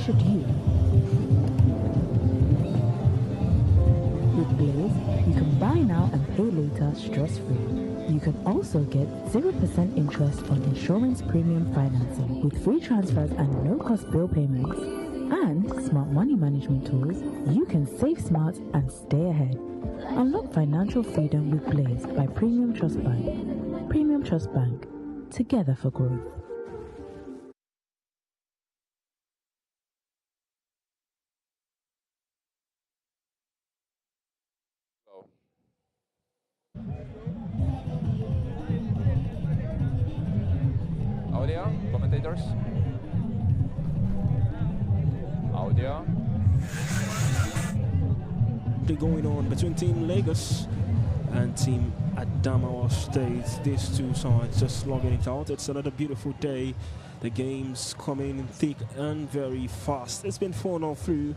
should you? With Blaze, you can buy now and pay later stress-free. You can also get 0% interest on insurance premium financing with free transfers and no-cost bill payments. And smart money management tools, you can save smart and stay ahead. Unlock financial freedom with Blaze by Premium Trust Bank. Premium Trust Bank, together for growth. Audio, commentators. Audio. Going on between Team Lagos and Team Adamawa State. These two sides just logging it out. It's another beautiful day. The game's coming thick and very fast. It's been fun all through,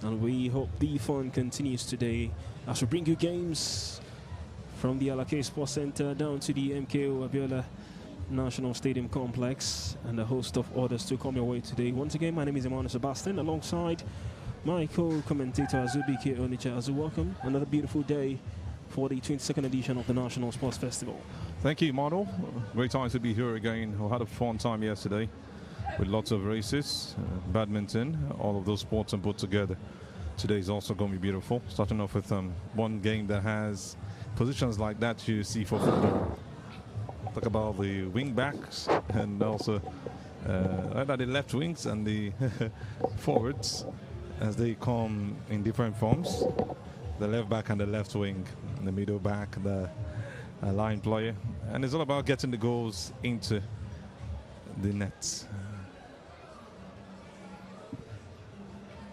and we hope the fun continues today as we bring you games from the Alake Sports Center down to the MKO Abiola National Stadium Complex, and a host of others to come your way today. Once again, my name is Emmanuel Sebastian, alongside my co-commentator Azubike Onicha. Azu, welcome. Another beautiful day for the 22nd edition of the National Sports Festival. Thank you, Marno. Great time to be here again. We had a fun time yesterday with lots of races, badminton, all of those sports and put together. Today is also going to be beautiful. Starting off with one game that has positions like that you see for football. Talk about the wing backs and also the left wings and the forwards as they come in different forms. The left back and the left wing, and the middle back, the line player. And it's all about getting the goals into the nets.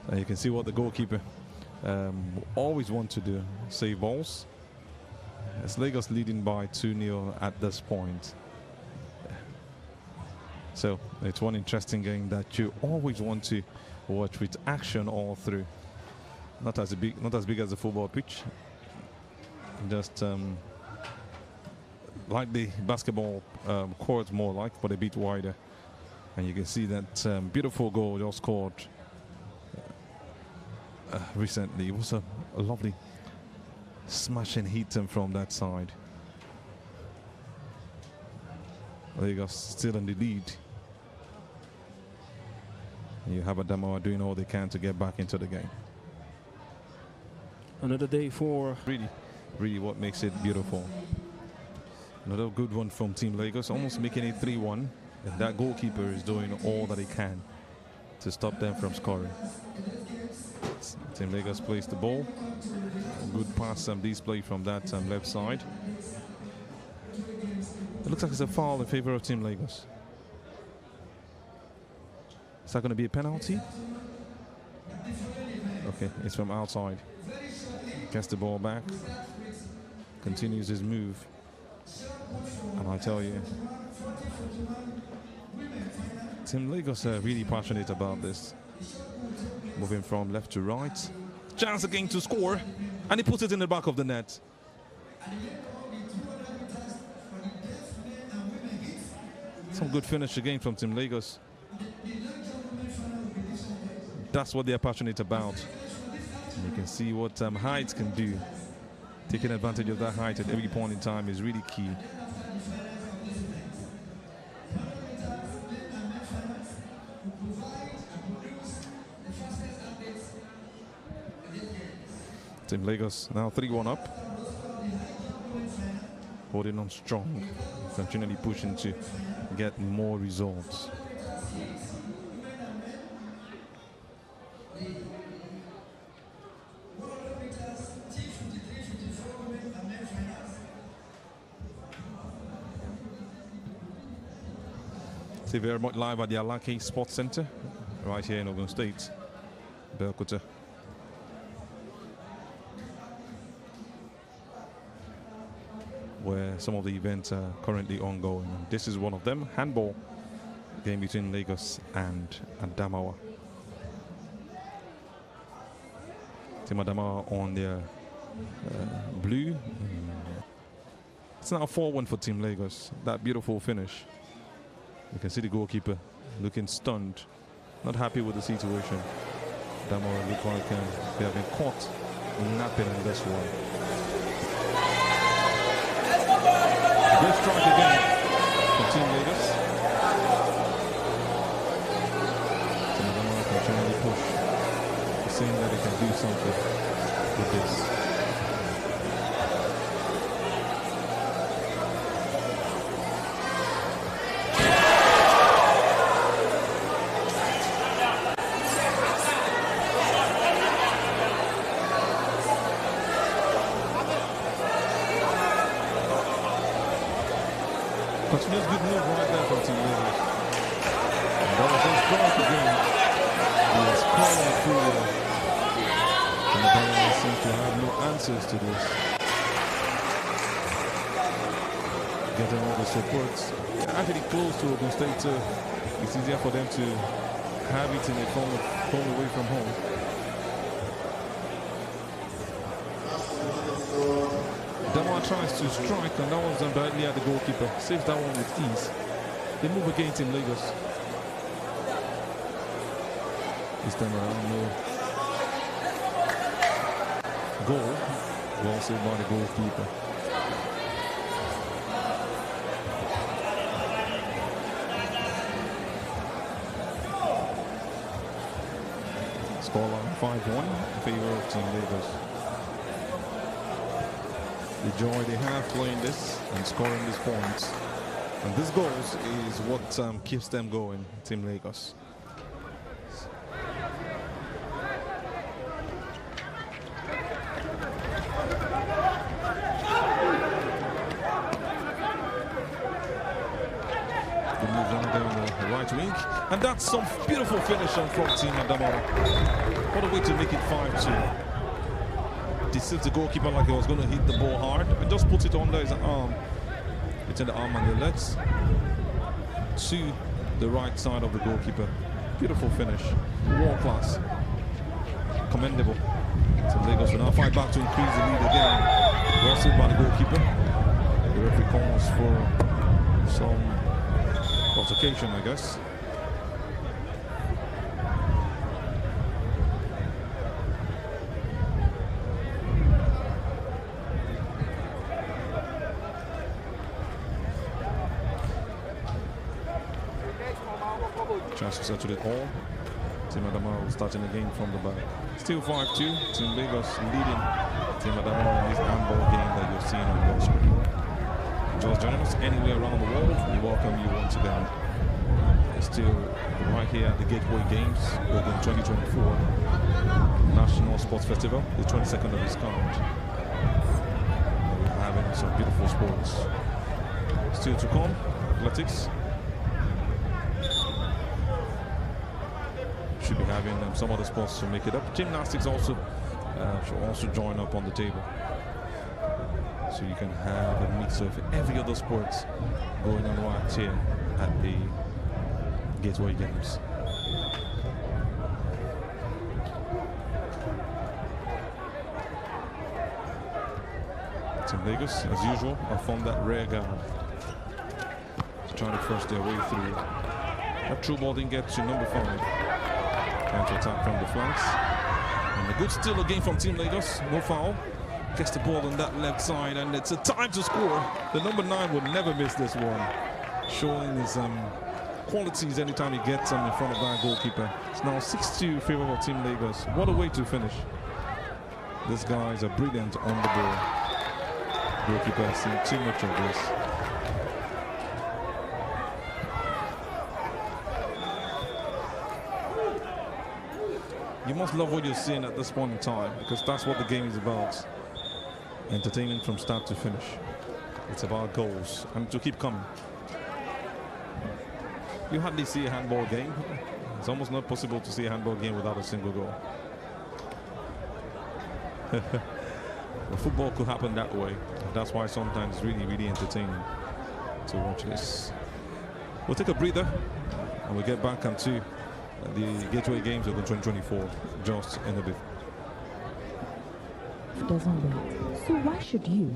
And you can see what the goalkeeper always wants to do, save balls. It's Lagos leading by 2-0 at this point. So it's one interesting game that you always want to watch with action all through. Not as big as the football pitch. Just like the basketball court, more like, but a bit wider. And you can see that beautiful goal just scored recently. It was a lovely smash and hit from that side. Lagos still in the lead. You have Adamawa doing all they can to get back into the game. Another day for really what makes it beautiful. Another good one from Team Lagos, almost making it 3-1. And that goalkeeper is doing all that he can to stop them from scoring. Team Lagos plays the ball. Good pass display from that left side. It looks like it's a foul in favor of Team Lagos. Is that going to be a penalty? Okay, it's from outside. Gets the ball back. Continues his move. And I tell you, Team Lagos are really passionate about this. Moving from left to right. Chance again to score. And he puts it in the back of the net. Some good finish again from Team Lagos. That's what they're passionate about. And you can see what height can do. Taking advantage of that height at every point in time is really key. Team Lagos now 3-1 up. Holding on strong. Continually pushing to get more results. See, very much live at the Alake Sports Center, right here in Ogun State, Belkuta. Where some of the events are currently ongoing. This is one of them, handball game between Lagos and Adamawa. Team Adamawa on their blue. It's now 4-1 for Team Lagos. That beautiful finish. You can see the goalkeeper looking stunned not happy with the situation. Damara look like they have been caught napping in this one. Good strike again from Team Lagos. Team Damara continually push, saying that they can do something with this. Continuous good move right there from Team Lagos. That was a strike again. He was calling through there. And the Diamond seems to have no answers to this. Getting all the supports. They're actually close to Ogun State, so it's easier for them to have it in a form of home away from home. Damar tries to strike, and that one's done directly at the goalkeeper. Saves that one with ease. They move again, Team Lagos. This time around, no goal. Well saved by the goalkeeper. Scoreline 5-1 in favor of Team Lagos. The joy they have playing this and scoring these points. And these goals is what keeps them going, Team Lagos. Good move down there on the right wing. And that's some beautiful finish from Team Adamawa. What a way to make it 5-2. Deceives the goalkeeper like he was going to hit the ball hard and just puts it under his arm, between the arm and the legs, to the right side of the goalkeeper. Beautiful finish, world class, commendable. So Lagos will now fight back to increase the lead again. Well saved by the goalkeeper. The referee calls for some altercation, I guess. Chance to settle it all. Team Adamawa starting the game from the back. Still 5-2. Team Lagos leading Team Adamawa in this handball game that you're seeing on your screen. Just joining us anywhere around the world, we welcome you once again. It's still right here at the Gateway Games, Ogun 2024 National Sports Festival, the 22nd of its kind. We're having some beautiful sports. Still to come, athletics. Should be having some other sports to make it up. Gymnastics also should also join up on the table, so you can have a mix of every other sport going on right here at the Gateway Games. Team Lagos, as usual, have found that rare guard, trying to force their way through. That through ball didn't get to number 5. Counter-attack from the flanks. And a good steal again from Team Lagos. No foul. Gets the ball on that left side, and it's a time to score. The number 9 would never miss this one. Showing his qualities anytime he gets in front of that goalkeeper. It's now 6-2 in favor of Team Lagos. What a way to finish. These guys are brilliant on the ball. Goalkeeper has seen too much of this. You must love what you're seeing at this point in time, because that's what the game is about. Entertainment from start to finish. It's about goals, and to keep coming. You hardly see a handball game. It's almost not possible to see a handball game without a single goal. But football could happen that way. That's why sometimes it's really, really entertaining to watch this. We'll take a breather, and we'll get back into the Gateway Games of 2024 just in a bit. Doesn't wait. So why should you?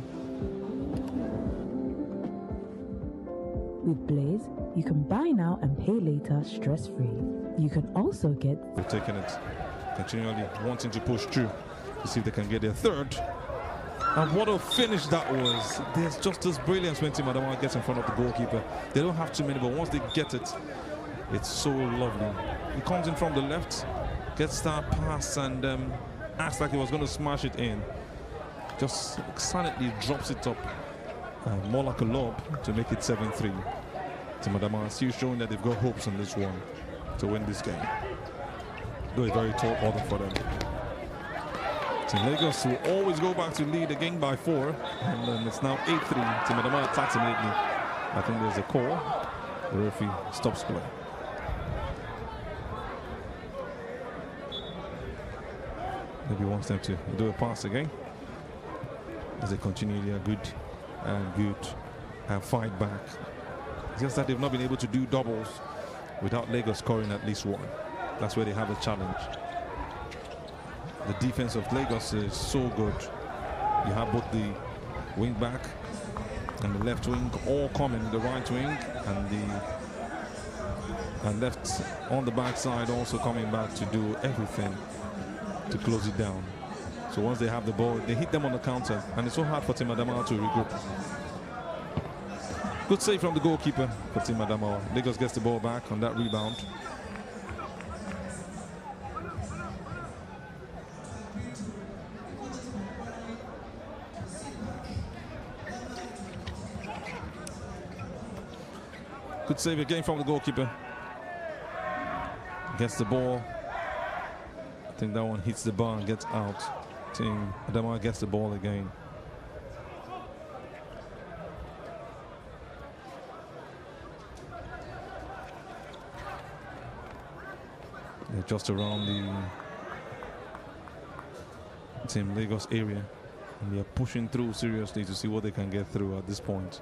With Blaze, you can buy now and pay later stress-free. You can also get... They're taking it, continually wanting to push through to see if they can get their third. And what a finish that was. There's just this brilliance when Team Adamawa gets in front of the goalkeeper. They don't have too many, but once they get it, it's so lovely. He comes in from the left, gets that pass, and acts like he was going to smash it in. Just silently drops it up, more like a lob, to make it 7-3. Team Adamawa still showing that they've got hopes on this one to win this game. Though a very tall order for them. Team Lagos will always go back to lead again by 4, and then it's now 8-3. Team Adamawa attacks immediately. I think there's a call. The referee stops play. Maybe wants them to do a pass again as they continue their good fight back. It's just that they've not been able to do doubles without Lagos scoring at least one. That's where they have a challenge. The defense of Lagos is so good. You have both the wing back and the left wing all coming, the right wing and left on the backside also coming back to do everything to close it down. So once they have the ball, they hit them on the counter, and it's so hard for Team Adamawa to regroup. Good save from the goalkeeper for Team Adamawa. Lagos gets the ball back on that rebound. Good save again from the goalkeeper. Gets the ball. I think that one hits the bar and gets out. Team Adamawa gets the ball again. They're just around the Team Lagos area, and they are pushing through seriously to see what they can get through at this point.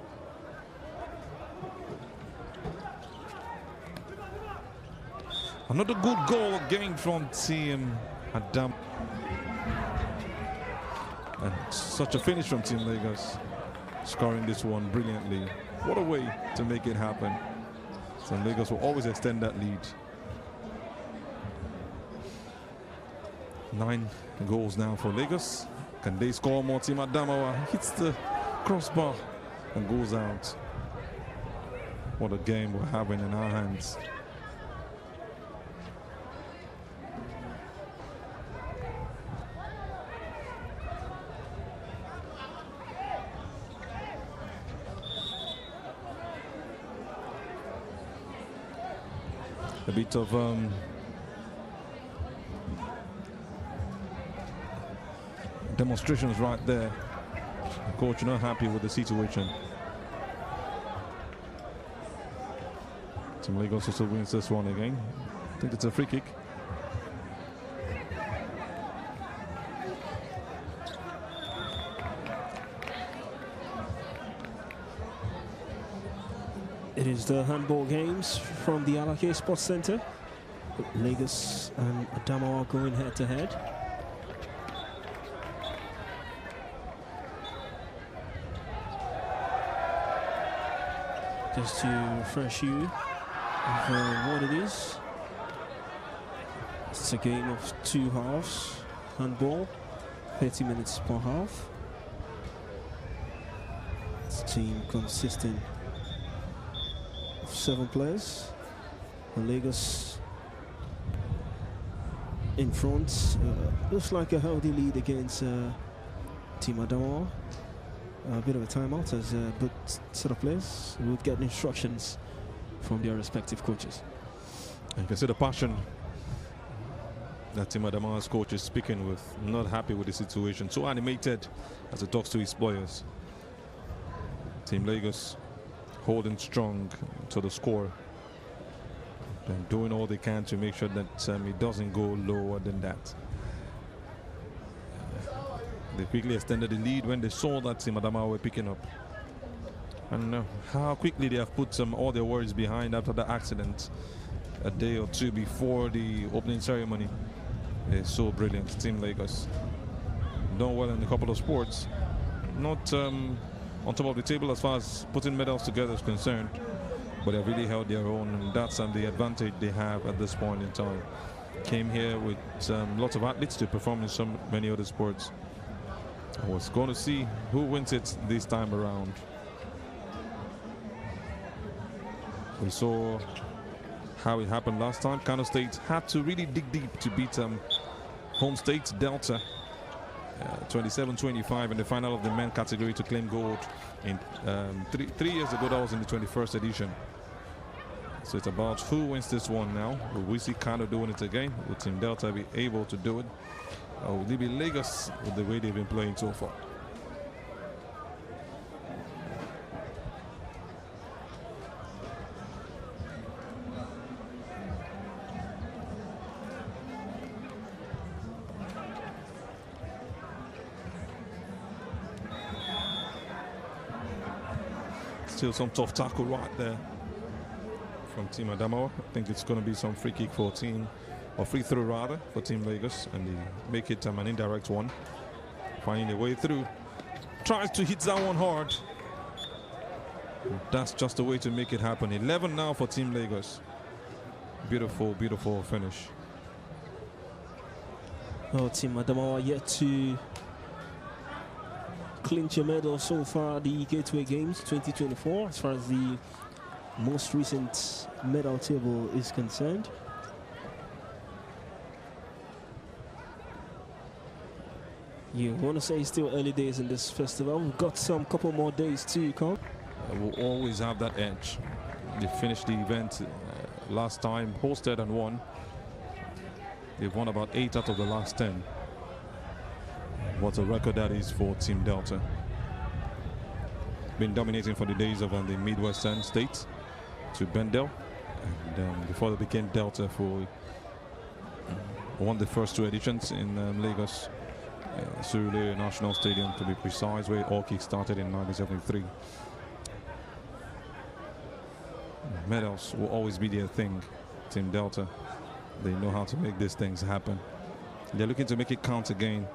Another good goal again from Team Adamawa. And such a finish from Team Lagos, scoring this one brilliantly. What a way to make it happen. Team Lagos will always extend that lead. 9 goals now for Lagos. Can they score more? Team Adamawa hits the crossbar and goes out. What a game we're having in our hands. A bit of demonstrations right there. The coach not happy with the situation. Team Lagos also wins this one again. I think it's a free kick. It is the handball games from the Alake Sports Center. Lagos and Adamawa going head to head. Just to refresh you of what it is. It's a game of 2 halves. Handball, 30 minutes per half. It's a team consisting 7 players. Lagos in front. Looks like a healthy lead against Team Adamawa. A bit of a timeout as both set of players would get instructions from their respective coaches. You can see the passion that Team Adamawa's coach is speaking with. Not happy with the situation. So animated as he talks to his players. Team Lagos holding strong to the score and doing all they can to make sure that it doesn't go lower than that. They quickly extended the lead when they saw that Team Adamawa were picking up. And how quickly they have put all their worries behind after the accident a day or two before the opening ceremony. It's so brilliant. Team Lagos done well in a couple of sports. Not on top of the table as far as putting medals together is concerned, but they've really held their own, and that's the advantage they have at this point in time. Came here with lots of athletes to perform in so many other sports. I was going to see who wins it this time around. We saw how it happened last time. Kano State had to really dig deep to beat home state Delta 27-25 in the final of the men category to claim gold. In 3 years ago, that was in the 21st edition. So it's about who wins this one now. Will we see Kano doing it again? Will Team Delta be able to do it? Or will it be Lagos with the way they've been playing so far? Still some tough tackle right there from Team Adamawa. I think it's going to be some free kick for team, or free throw rather, for Team Lagos, and they make it an indirect one. Finding a way through. Tries to hit that one hard. That's just the way to make it happen. 11 now for Team Lagos. Beautiful, beautiful finish. Oh, Team Adamawa yet to clinch a medal so far, the Gateway Games 2024, as far as the most recent medal table is concerned. You want to say it's still early days in this festival. We've got some couple more days to come. Will always have that edge. They finished the event last time, hosted and won. They've won about 8 out of the last 10. What a record that is for Team Delta. Been dominating for the days of the Midwestern states to Bendel, and before they became Delta, for won the first 2 editions in Lagos, Surulere National Stadium to be precise, where it all kick-started in 1973. Medals will always be their thing. Team Delta, they know how to make these things happen. They're looking to make it count again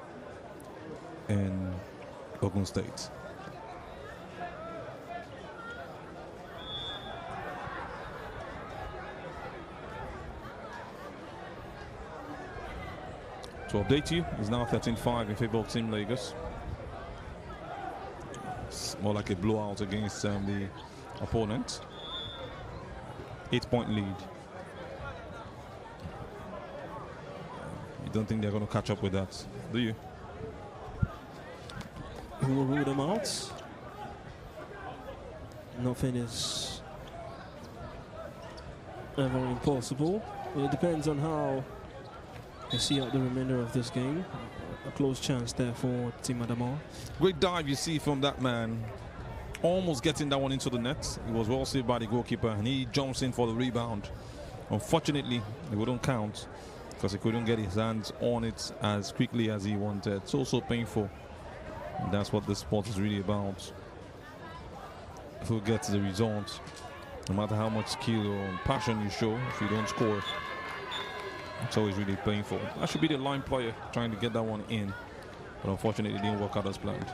in Ogun State. To update you, it's now 13-5 in favor of Team Lagos. It's more like a blowout against the opponent. 8-point lead. You don't think they're going to catch up with that, do you? Who will rule them out? Nothing is ever impossible. It depends on how you see out the remainder of this game. A close chance there for Team Adamawa. Great dive you see from that man. Almost getting that one into the net. It was well saved by the goalkeeper, and he jumps in for the rebound. Unfortunately, it wouldn't count because he couldn't get his hands on it as quickly as he wanted. It's also painful. And that's what this sport is really about. Who gets the result? No matter how much skill or passion you show, if you don't score, it's always really painful. That should be the line player trying to get that one in, but unfortunately it didn't work out as planned.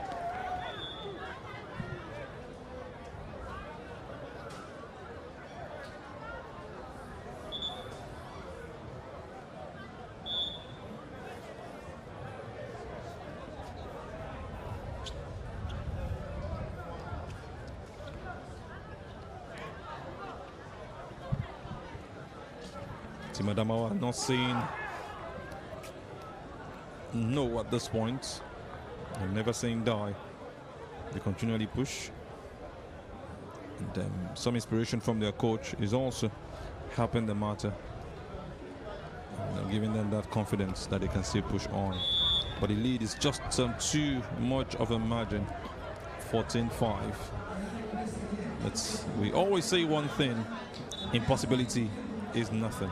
Team Adamawa not saying no at this point, and never saying die. They continually push, and some inspiration from their coach is also helping the matter, and giving them that confidence that they can still push on. But the lead is just too much of a margin. 14-5. We always say one thing: impossibility is nothing.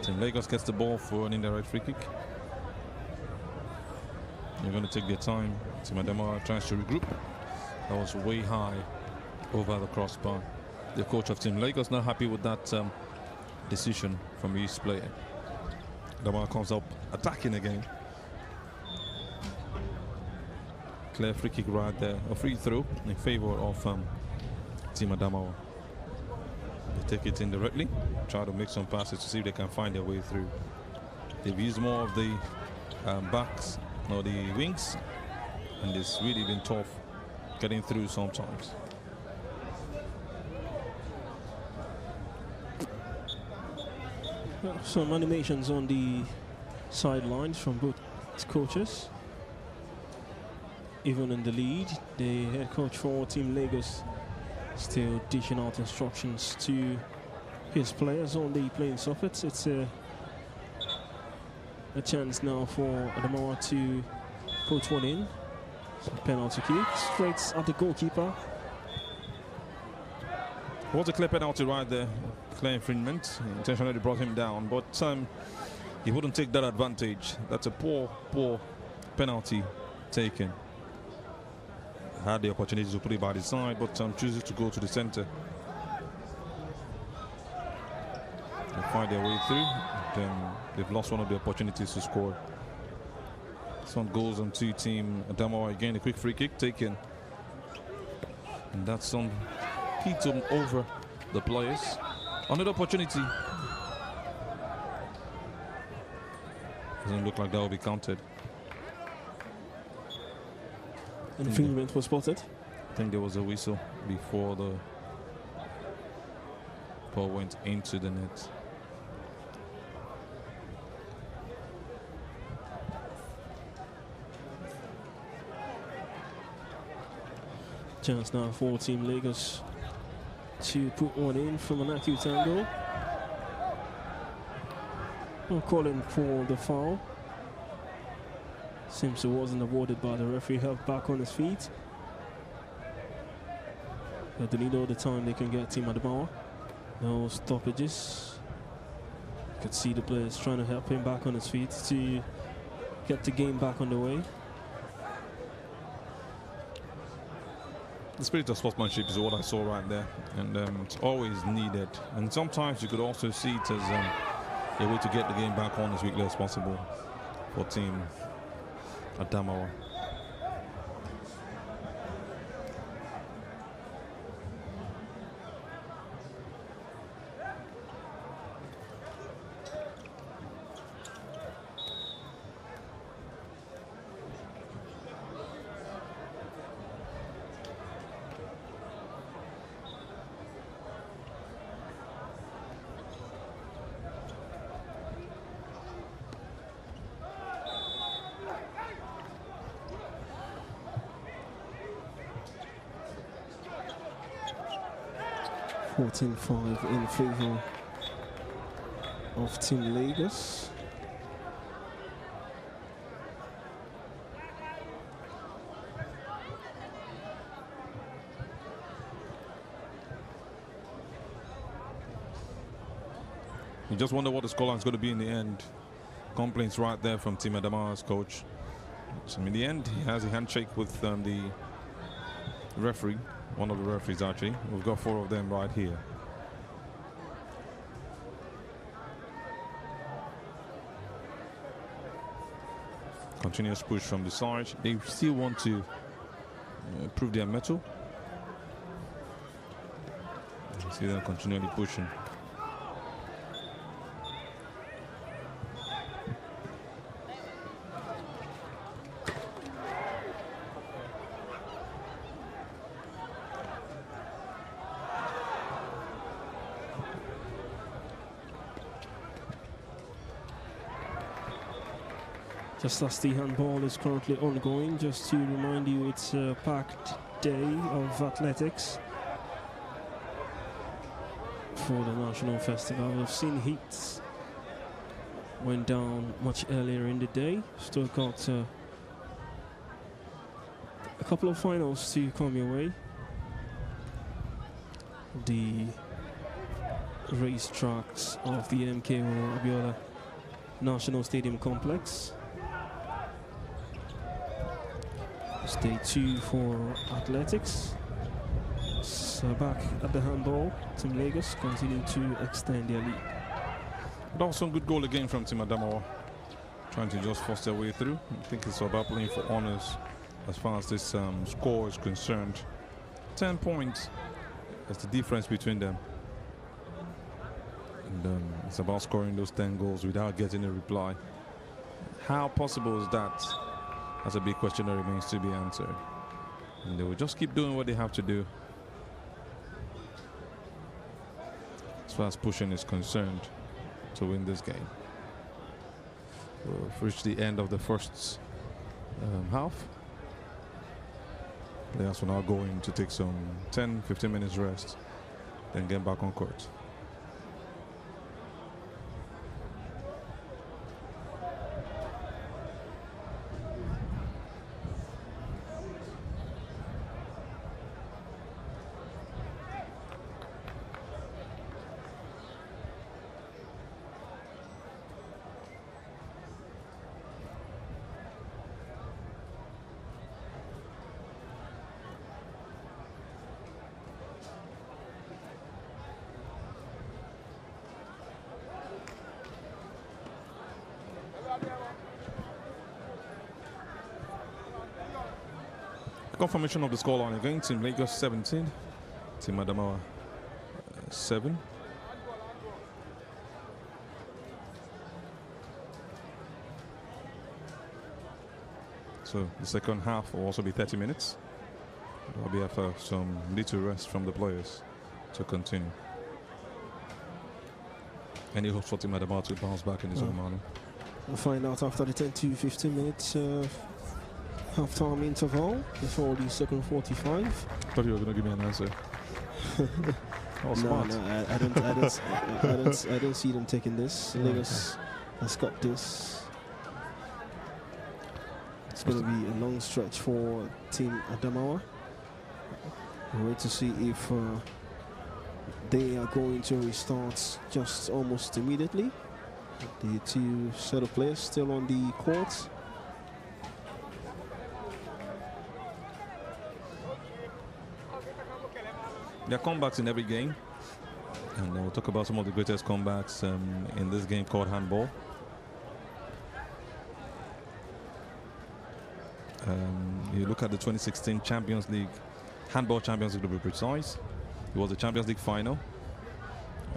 Team Lagos gets the ball for an indirect free kick. They're going to take their time. Team Adamawa tries to regroup. That was way high over the crossbar. The coach of Team Lagos not happy with that decision from his player. Adamawa comes up attacking again. Clear free kick right there. A free throw in favor of Team Adamawa. They take it indirectly, try to make some passes to see if they can find their way through. They've used more of the backs or the wings, and it's really been tough getting through sometimes. Some animations on the sidelines from both coaches. Even in the lead, the head coach for Team Lagos still dishing out instructions to his players on the playing surface. It's a chance now for Adamawa to put one in. So penalty kick straight at the goalkeeper. Was a clear penalty right there, clear infringement. Intentionally brought him down, but he wouldn't take that advantage. That's a poor penalty taken. Had the opportunity to put it by the side, but chooses to go to the center. They find their way through. Then they've lost one of the opportunities to score. Some goals on to Team Adamawa. Again, a quick free kick taken. And that's some heat over the players. Another opportunity. Doesn't look like that will be counted. Infringement was spotted. I think there was a whistle before the ball went into the net. Chance now for Team Lagos to put one in from an acute angle. Calling for the foul. Seems it wasn't awarded by the referee. Helped back on his feet. But they need all the time they can get Team Adamawa. No stoppages. You could see the players trying to help him back on his feet to get the game back on the way. The spirit of sportsmanship is what I saw right there, and it's always needed. And sometimes you could also see it as a way to get the game back on as quickly as possible for Team Adamawa. (14-5) in favor of Team Lagos. You just wonder what the scoreline is going to be in the end. Complaints right there from Team Adamawa's coach. So in the end, he has a handshake with the referee. One of the referees, actually. We've got 4 of them right here. Continuous push from the side. They still want to prove their mettle. You see them continually pushing. Just as the handball is currently ongoing, just to remind you, it's a packed day of athletics for the National Festival. We've seen heats went down much earlier in the day. Still got a couple of finals to come your way. The racetracks of the MKO Abiola National Stadium Complex. Day 2 for athletics. So back at the handball, Team Lagos continue to extend their lead. That was some good goal again from Team Adamawa. Trying to just force their way through. I think it's about playing for honors as far as this score is concerned. 10 points That's the difference between them. And it's about scoring those 10 goals without getting a reply. How possible is that? That's a big question that remains to be answered. And they will just keep doing what they have to do. As far as pushing is concerned to win this game. We've reached the end of the first half. Players will now go in to take some 10-15 minutes rest, then get back on court. Confirmation of the scoreline again. Team Lagos 17, Team Adamawa 7. So the second half will also be 30 minutes. There will be after some little rest from the players to continue. Any hopes for Team Adamawa to bounce back in this own manner? We'll find out after the 10 to 15 minutes half-time interval before the second 45. I thought you were going to give me an answer. Smart. No, I don't see them taking this. Lagos has got this. It's going to be a long stretch for Team Adamawa. We'll wait to see if they are going to restart just almost immediately. The two set of players still on the court. There are comebacks in every game, and we'll talk about some of the greatest comebacks in this game called handball. You look at the 2016 Champions League, Handball Champions League to be precise. It was the Champions League final,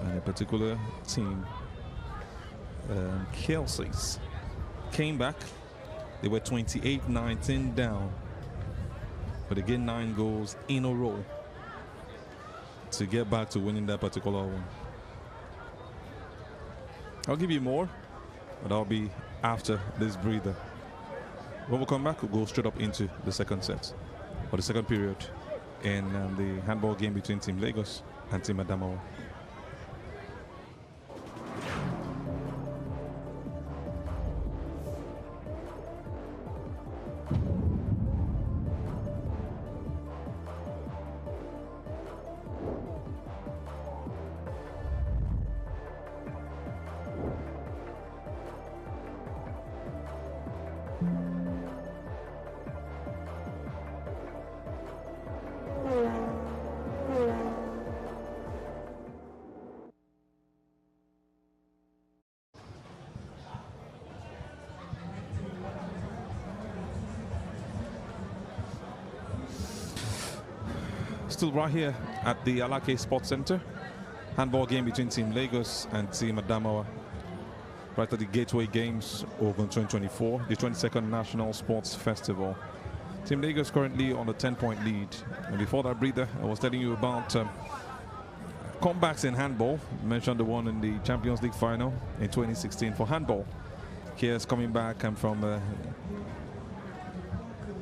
and a particular team, Chelsea's, came back. They were 28-19 down, but they gained 9 goals in a row to get back to winning that particular one. I'll give you more, but that'll be after this breather. When we come back, we'll go straight up into the second set, or the second period, in the handball game between Team Lagos and Team Adamawa. Still right here at the Alake Sports Center. Handball game between Team Lagos and Team Adamawa. Right at the Gateway Games, Ogun 2024, the 22nd National Sports Festival. Team Lagos currently on a 10-point lead. And before that breather, I was telling you about comebacks in handball. I mentioned the one in the Champions League final in 2016 for handball. Here's coming back and from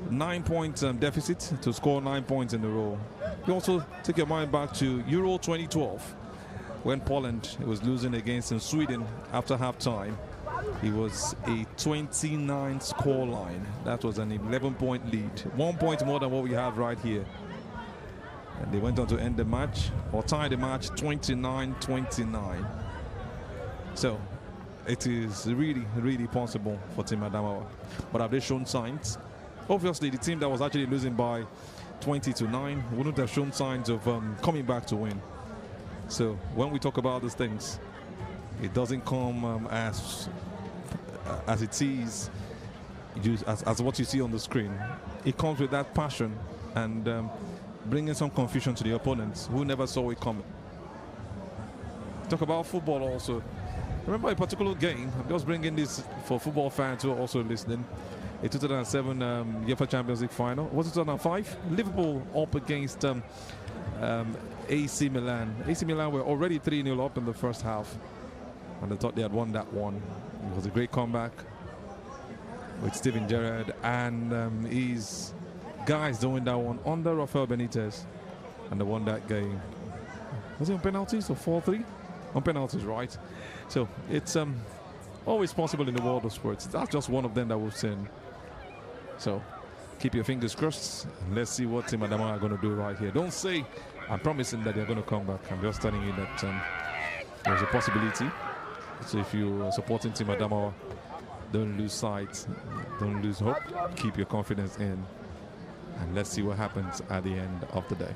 9-point deficit to score 9 points in a row. You also take your mind back to Euro 2012 when Poland was losing against Sweden after halftime. It was a 29 score line. That was an 11-point lead, 1 point more than what we have right here. And they went on to end the match, or tie the match, 29-29. So it is really, really possible for Team Adamawa. But have they shown signs? Obviously, the team that was actually losing by 20-9 wouldn't have shown signs of coming back to win. So when we talk about these things, it doesn't come as it is, as what you see on the screen. It comes with that passion and bringing some confusion to the opponents who never saw it coming. Talk about football also. Remember a particular game, I'm just bringing this for football fans who are also listening. A 2007 UEFA Champions League final. Was it 2005? Liverpool up against AC Milan. AC Milan were already 3-0 up in the first half, and they thought they had won that one. It was a great comeback with Steven Gerrard and his guys doing that one under Rafael Benitez, and they won that game. Was it on penalties or 4-3? On penalties, right? So it's always possible in the world of sports. That's just one of them that we've seen. So keep your fingers crossed. Let's see what Team Adama are going to do right here. Don't say I'm promising that they're going to come back. I'm just telling you that there's a possibility. So if you are supporting Team Adama, don't lose sight, don't lose hope. Keep your confidence in, and let's see what happens at the end of the day.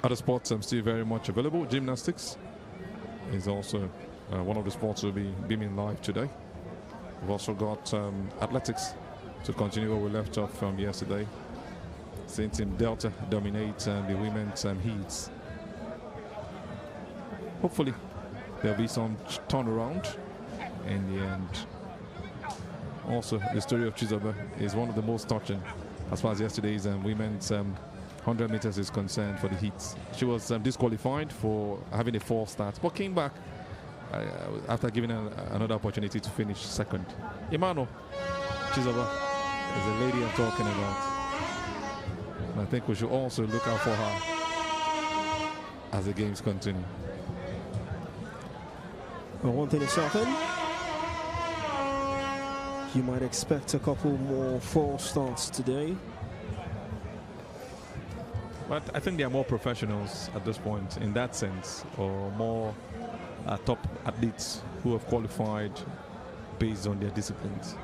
Other sports are still very much available. Gymnastics is also one of the sports we'll be beaming live today. We've also got athletics to continue where we left off from yesterday. Seeing Team Delta dominate the women's heats. Hopefully there'll be some turnaround in the end. Also, the story of Chizoba is one of the most touching as far as yesterday's women's 100 meters is concerned for the heats. She was disqualified for having a false start, but came back after giving another opportunity to finish second. Emmanuel Chizoba is the lady I'm talking about. And I think we should also look out for her as the games continue. Well, one thing is certain. You might expect a couple more false starts today. But I think they are more professionals at this point in that sense, or more top athletes who have qualified based on their disciplines.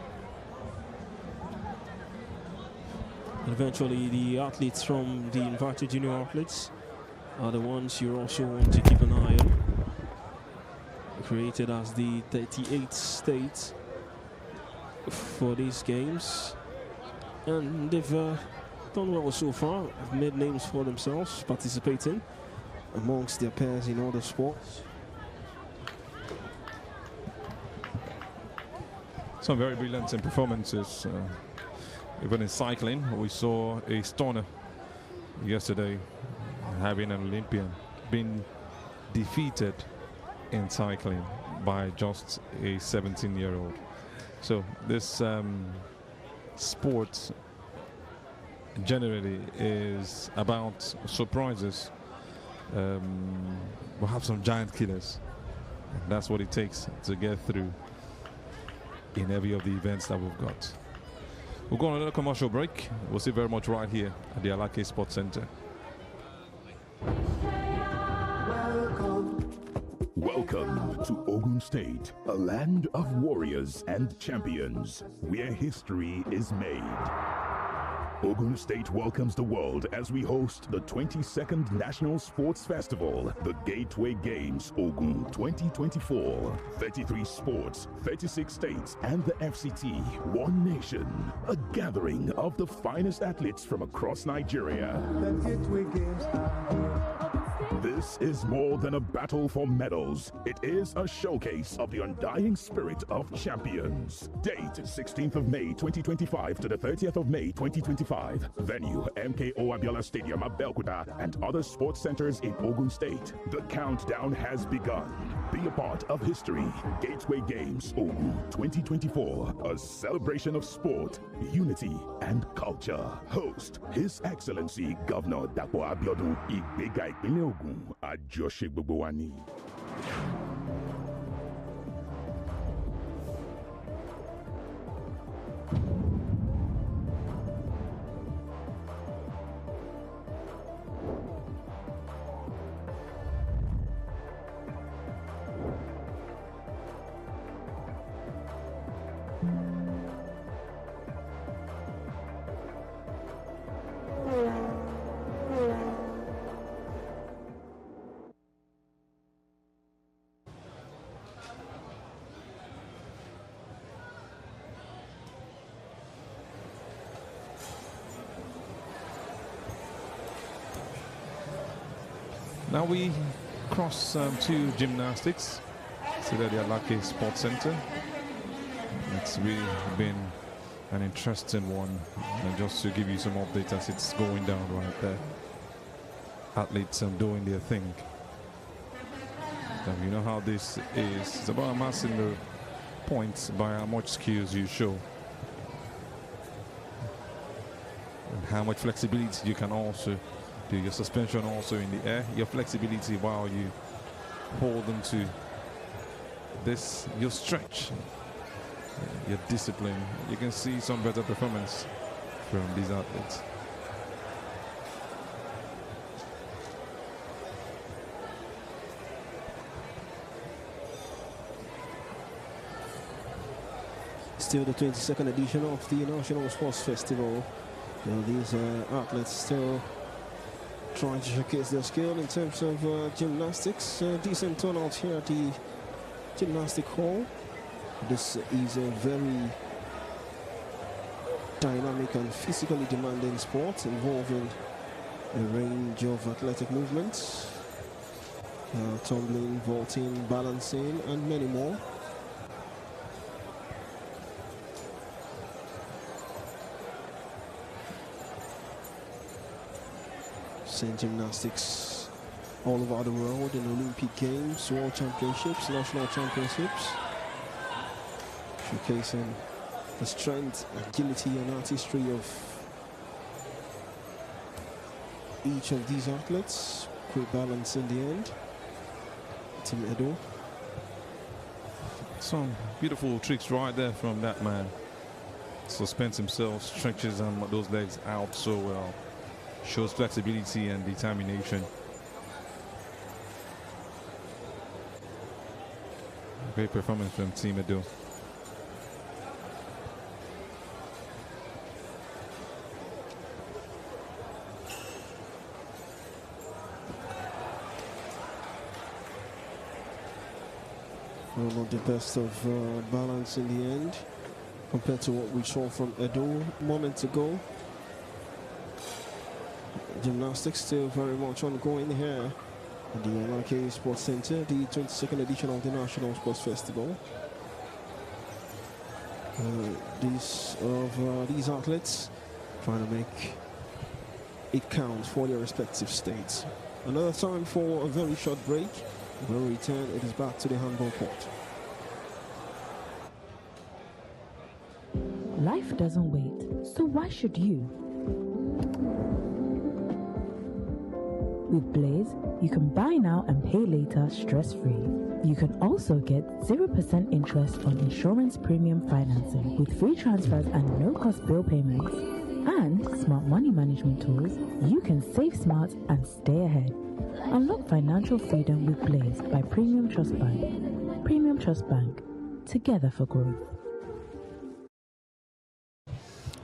And eventually the athletes from the invited junior athletes are the ones you also want to keep an eye on. Created as the 38th state for these games, and they've done well so far. Have made names for themselves participating amongst their peers in other sports. Some very brilliant performances. Even in cycling, we saw a stunner yesterday, having an Olympian being defeated in cycling by just a 17-year-old. So this sport generally is about surprises. We'll have some giant killers. And that's what it takes to get through in every of the events that we've got. We'll go on another commercial break. We'll see very much right here at the Alake Sports Center. Welcome to Ogun State, a land of warriors and champions, where history is made. Ogun State welcomes the world as we host the 22nd National Sports Festival, the Gateway Games Ogun 2024. 33 sports, 36 states, and the FCT, one nation, a gathering of the finest athletes from across Nigeria. The Gateway Games are here. This is more than a battle for medals. It is a showcase of the undying spirit of champions. Date 16th of May 2025 to the 30th of May 2025. Venue MKO Abiola Stadium, Abeokuta, and other sports centers in Ogun State. The countdown has begun. Be a part of history. Gateway Games Ogun 2024, a celebration of sport, unity, and culture. Host His Excellency Governor Dapo Abiodun Igbega Ipinle Ogun, Ajoshe gbogbo wa ni. Now we cross to gymnastics. So that the Alake Sports Center. It's really been an interesting one. And just to give you some updates as it's going down right there. Athletes doing their thing. You know how this is. It's about amassing the points by how much skills you show. And how much flexibility you can also do. Your suspension also in the air. Your flexibility while you hold into this, your stretch, your discipline. You can see some better performance from these athletes. Still the 22nd edition of the National Sports Festival. These athletes still trying to showcase their skill in terms of gymnastics. Decent turnout here at the Gymnastic Hall. This is a very dynamic and physically demanding sport involving a range of athletic movements, tumbling, vaulting, balancing, and many more. Seen gymnastics all over the world in Olympic Games, World Championships, National Championships, showcasing the strength, agility, and artistry of each of these athletes. Quick balance in the end. Team Edo. Some beautiful tricks right there from that man. Suspends himself, stretches those legs out so well. Shows flexibility and determination. Great performance from Team Edo. Well, not the best of balance in the end compared to what we saw from Edo moments ago. Gymnastics still very much ongoing here at the Alake Sports Center, the 22nd edition of the National Sports Festival. These athletes trying to make it count for their respective states. Another time for a very short break. When we return, it is back to the handball court. Life doesn't wait, so why should you? With Blaze, you can buy now and pay later stress-free. You can also get 0% interest on insurance premium financing with free transfers and no-cost bill payments. And smart money management tools, you can save smart and stay ahead. Unlock financial freedom with Blaze by Premium Trust Bank. Premium Trust Bank, together for growth.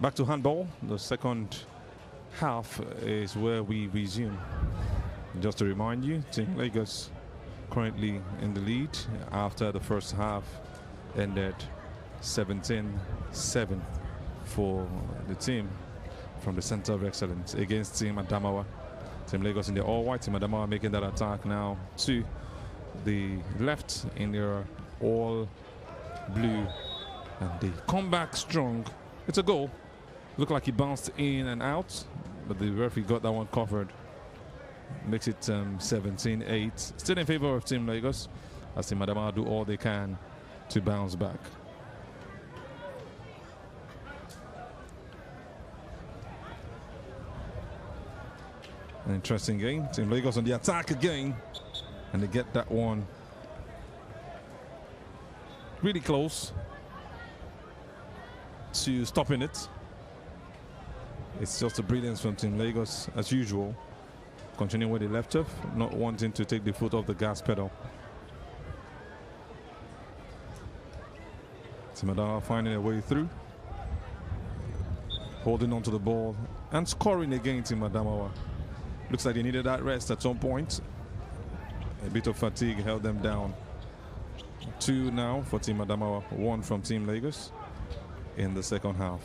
Back to handball. The second half is where we resume. Just to remind you, Team Lagos currently in the lead after the first half ended 17-7 for the team from the Center of Excellence against Team Adamawa. Team Lagos in the all-white, Team Adamawa making that attack now to the left in their all-blue, and they come back strong. It's a goal. Looked like he bounced in and out, but the referee got that one covered. Makes it 17-8. Still in favor of Team Lagos, as Team Adamawa do all they can to bounce back. An interesting game. Team Lagos on the attack again, and they get that one really close to stopping it. It's just a brilliance from Team Lagos as usual. Continuing where they left off, not wanting to take the foot off the gas pedal. Team Adamawa finding a way through, holding on to the ball and scoring again. Team Adamawa. Looks like they needed that rest at some point. A bit of fatigue held them down. 2 now for Team Adamawa, 1 from Team Lagos in the second half.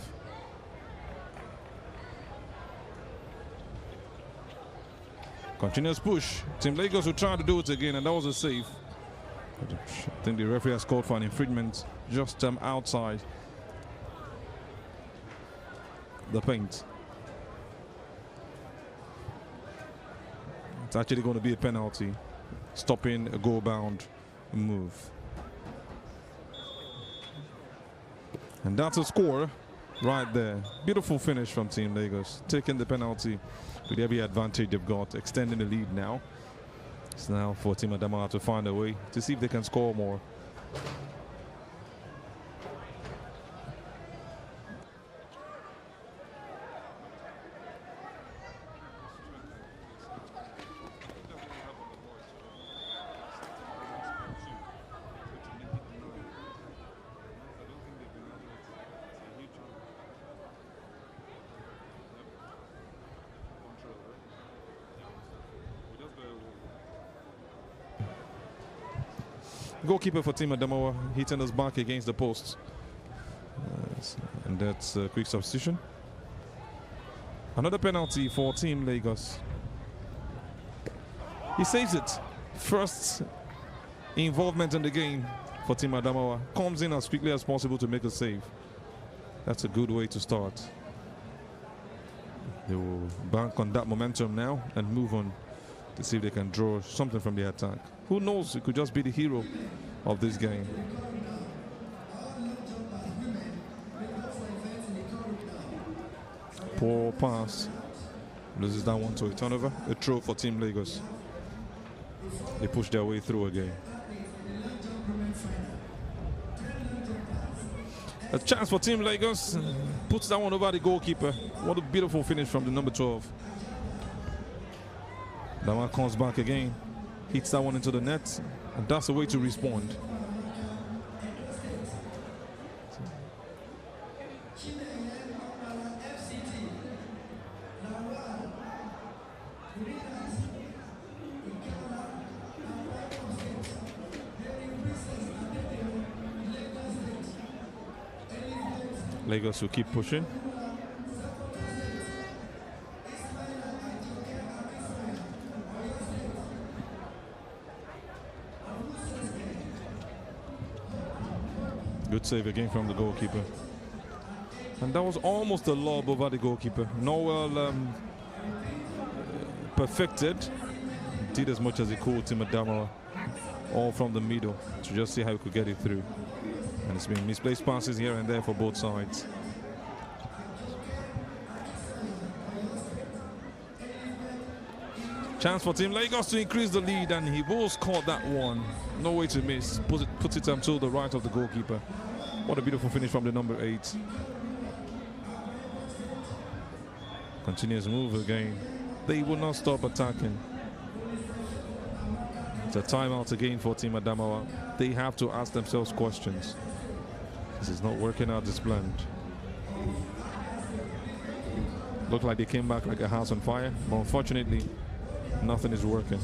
Continuous push. Team Lagos will try to do it again, and that was a save. I think the referee has called for an infringement just outside the paint. It's actually going to be a penalty, stopping a goal-bound move. And that's a score right there. Beautiful finish from Team Lagos, taking the penalty with every advantage they've got, extending the lead now. It's now for Team Adamawa to find a way to see if they can score more. Goalkeeper for Team Adamawa hitting us back against the post. And that's a quick substitution. Another penalty for Team Lagos. He saves it. First involvement in the game for Team Adamawa. Comes in as quickly as possible to make a save. That's a good way to start. They will bank on that momentum now and move on to see if they can draw something from the attack. Who knows, it could just be the hero of this game. Poor pass. Loses that one to a turnover. A throw for Team Lagos. They push their way through again. A chance for Team Lagos. Puts that one over the goalkeeper. What a beautiful finish from the number 12. That one comes back again. Hits that one into the net, and that's the way to respond. Lagos will keep pushing. Good save again from the goalkeeper. And that was almost a lob over the goalkeeper. Noel perfected. Did as much as he could, Team Adamawa. All from the middle to just see how he could get it through. And it's been misplaced passes here and there for both sides. Chance for Team Lagos to increase the lead, and he will score that one. No way to miss. Puts it to the right of the goalkeeper. What a beautiful finish from the number 8. Continuous move again. They will not stop attacking. It's a timeout again for Team Adamawa. They have to ask themselves questions. This is not working out as planned. Looked like they came back like a house on fire, but unfortunately, nothing is working.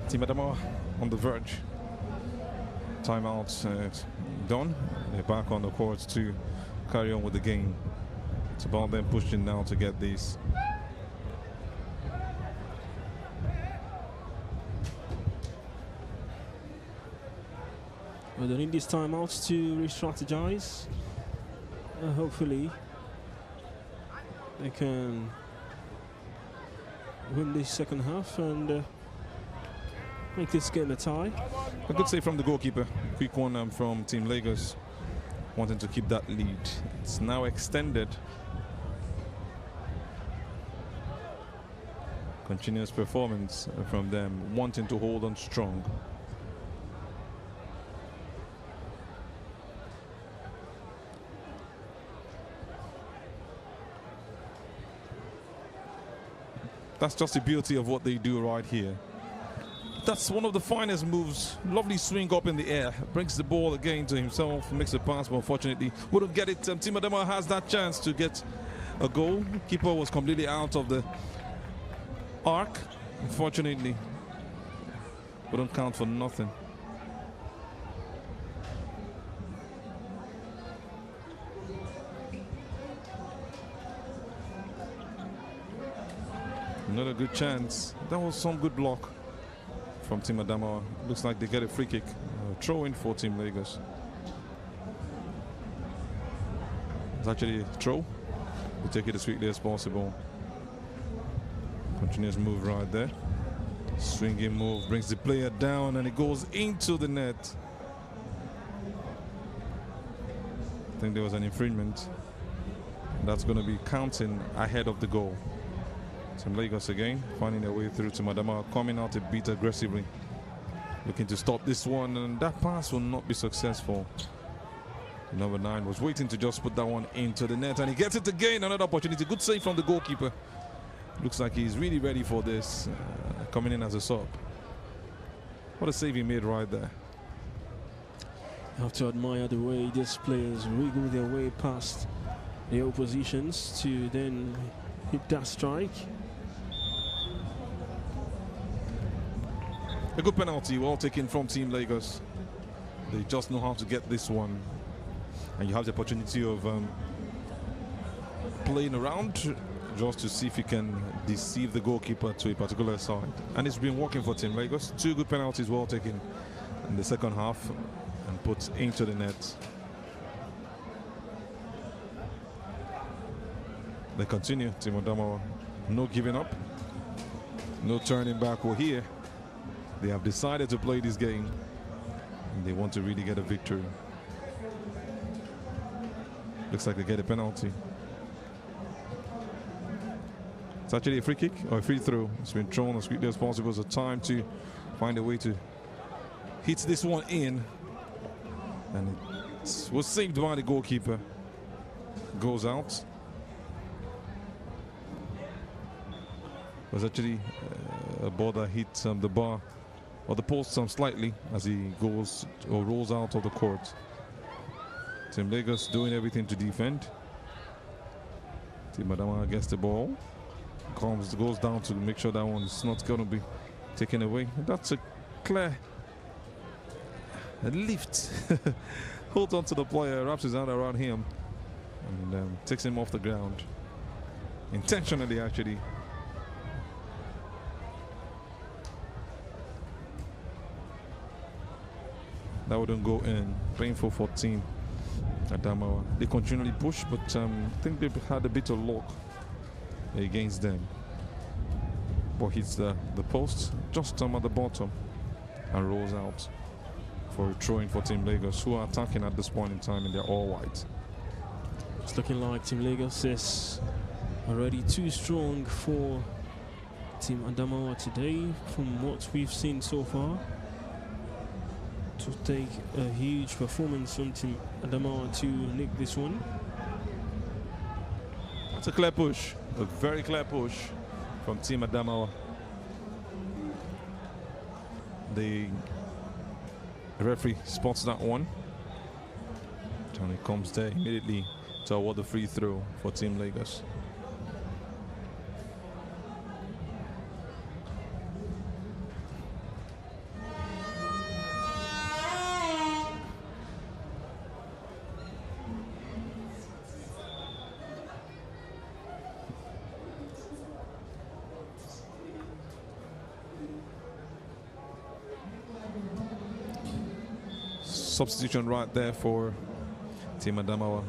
Team Adamawa on the verge. Timeout done. They're back on the court to carry on with the game. It's about them pushing now to get this. Well, they need these timeouts to re-strategize. Hopefully, they can win the second half and make this game a tie. A good save from the goalkeeper. Quick one from Team Lagos. wanting to keep that lead. It's now extended. Continuous performance from them, wanting to hold on strong. That's just the beauty of what they do right here. That's one of the finest moves. Lovely swing up in the air. Brings the ball again to himself. Makes a pass, but unfortunately wouldn't get it. Team Adamawa has that chance to get a goal. Keeper was completely out of the arc. Unfortunately, wouldn't count for nothing. Another good chance. That was some good block from Team Adamawa. Looks like they get a free kick. Throw in for Team Lagos. It's actually a throw. They take it as quickly as possible. Continuous move right there. Swinging move brings the player down and it goes into the net. I think there was an infringement. That's going to be counting ahead of the goal. Team Lagos again, finding their way through to Adamawa, coming out a bit aggressively. Looking to stop this one, and that pass will not be successful. The number 9 was waiting to just put that one into the net, and he gets it again. Another opportunity. Good save from the goalkeeper. Looks like he's really ready for this, coming in as a sub. What a save he made right there. You have to admire the way these players wiggle their way past the oppositions to then hit that strike. A good penalty, well taken from Team Lagos. They just know how to get this one. And you have the opportunity of playing around just to see if you can deceive the goalkeeper to a particular side. And it's been working for Team Lagos. 2 good penalties well taken in the second half and put into the net. They continue, Team Adamawa. No giving up, no turning back. We're here. They have decided to play this game and they want to really get a victory. Looks like they get a penalty. It's actually a free kick or a free throw. It's been thrown as quickly as possible. It's a time to find a way to hit this one in. And it was saved by the goalkeeper. Goes out. It was actually a ball that hit the bar or the post slightly as he goes or rolls out of the court. Team Lagos doing everything to defend. Team Adamawa gets the ball. Goes down to make sure that one's not going to be taken away. That's a clear lift. Holds on to the player, wraps his hand around him, and takes him off the ground. Intentionally, actually. That wouldn't go in. Painful for Team Adamawa. They continually push, but I think they've had a bit of luck against them. But hits the post just at the bottom and rolls out for a throw-in for Team Lagos, who are attacking at this point in time and they're all white. It's looking like Team Lagos is already too strong for Team Adamawa today from what we've seen so far. To take a huge performance from Team Adamawa to nick this one. That's a clear push, a very clear push from Team Adamawa. The referee spots that one. And he comes there immediately to award the free throw for Team Lagos. Substitution right there for Team Adamawa,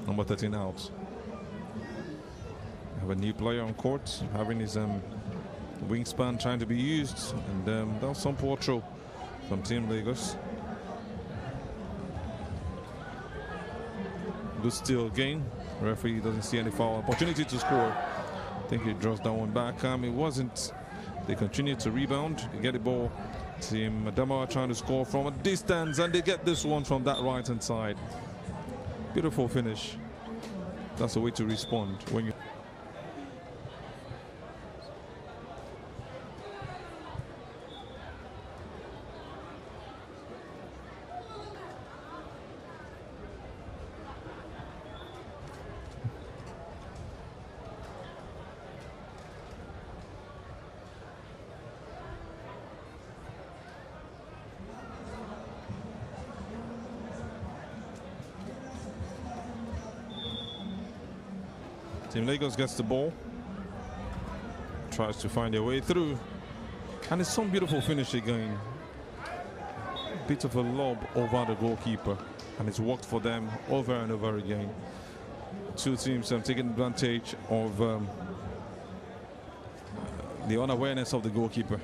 number 13 out. Have a new player on court, having his wingspan trying to be used, and that was some poor throw from Team Lagos. Good steal again. Referee doesn't see any foul. Opportunity to score. I think he draws that one back. It wasn't. They continue to rebound. They get the ball. Team Adamawa trying to score from a distance, and they get this one from that right-hand side. Beautiful finish. That's the way to respond when you. Team Lagos gets the ball, tries to find their way through, and it's some beautiful finish again. Bit of a lob over the goalkeeper, and it's worked for them over and over again. Two teams have taken advantage of the unawareness of the goalkeeper.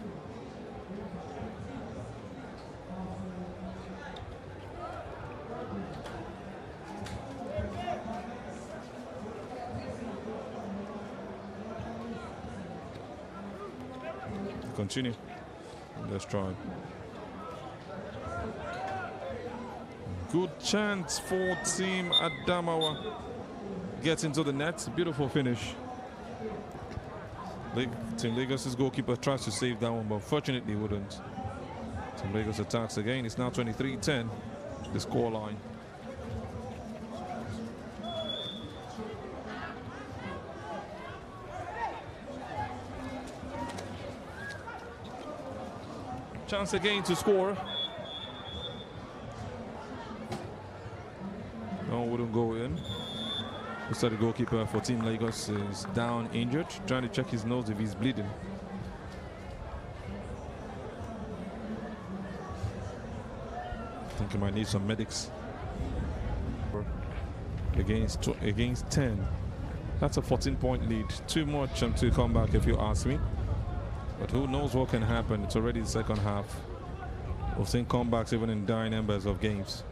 Continue. Let's try. Good chance for Team Adamawa. Gets into the net. Beautiful finish. Team Lagos's goalkeeper tries to save that one, but unfortunately wouldn't. Team Lagos attacks again. It's now 23-10, the score line. Chance again to score. No, wouldn't go in. So the goalkeeper for Team Lagos is down injured, trying to check his nose if he's bleeding. I think he might need some medics. Against 10. That's a 14-point lead. Too much to come back if you ask me. But who knows what can happen? It's already the second half. We've seen comebacks even in dying embers of games.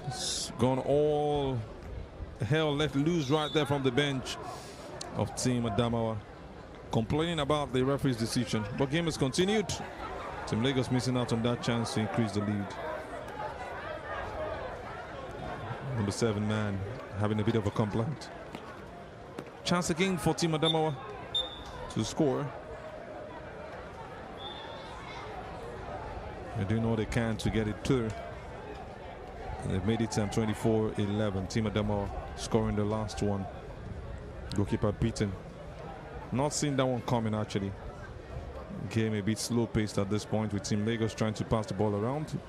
It's gone all hell let loose right there from the bench of Team Adamawa, complaining about the referee's decision. But game has continued. Team Lagos missing out on that chance to increase the lead. Number 7 man having a bit of a complaint. Chance again for Team Adamawa to score. They're doing all they can to get it through. And they've made it 24-11. Team Adamawa scoring the last one. Goalkeeper beaten. Not seeing that one coming actually. Game a bit slow paced at this point, with Team Lagos trying to pass the ball around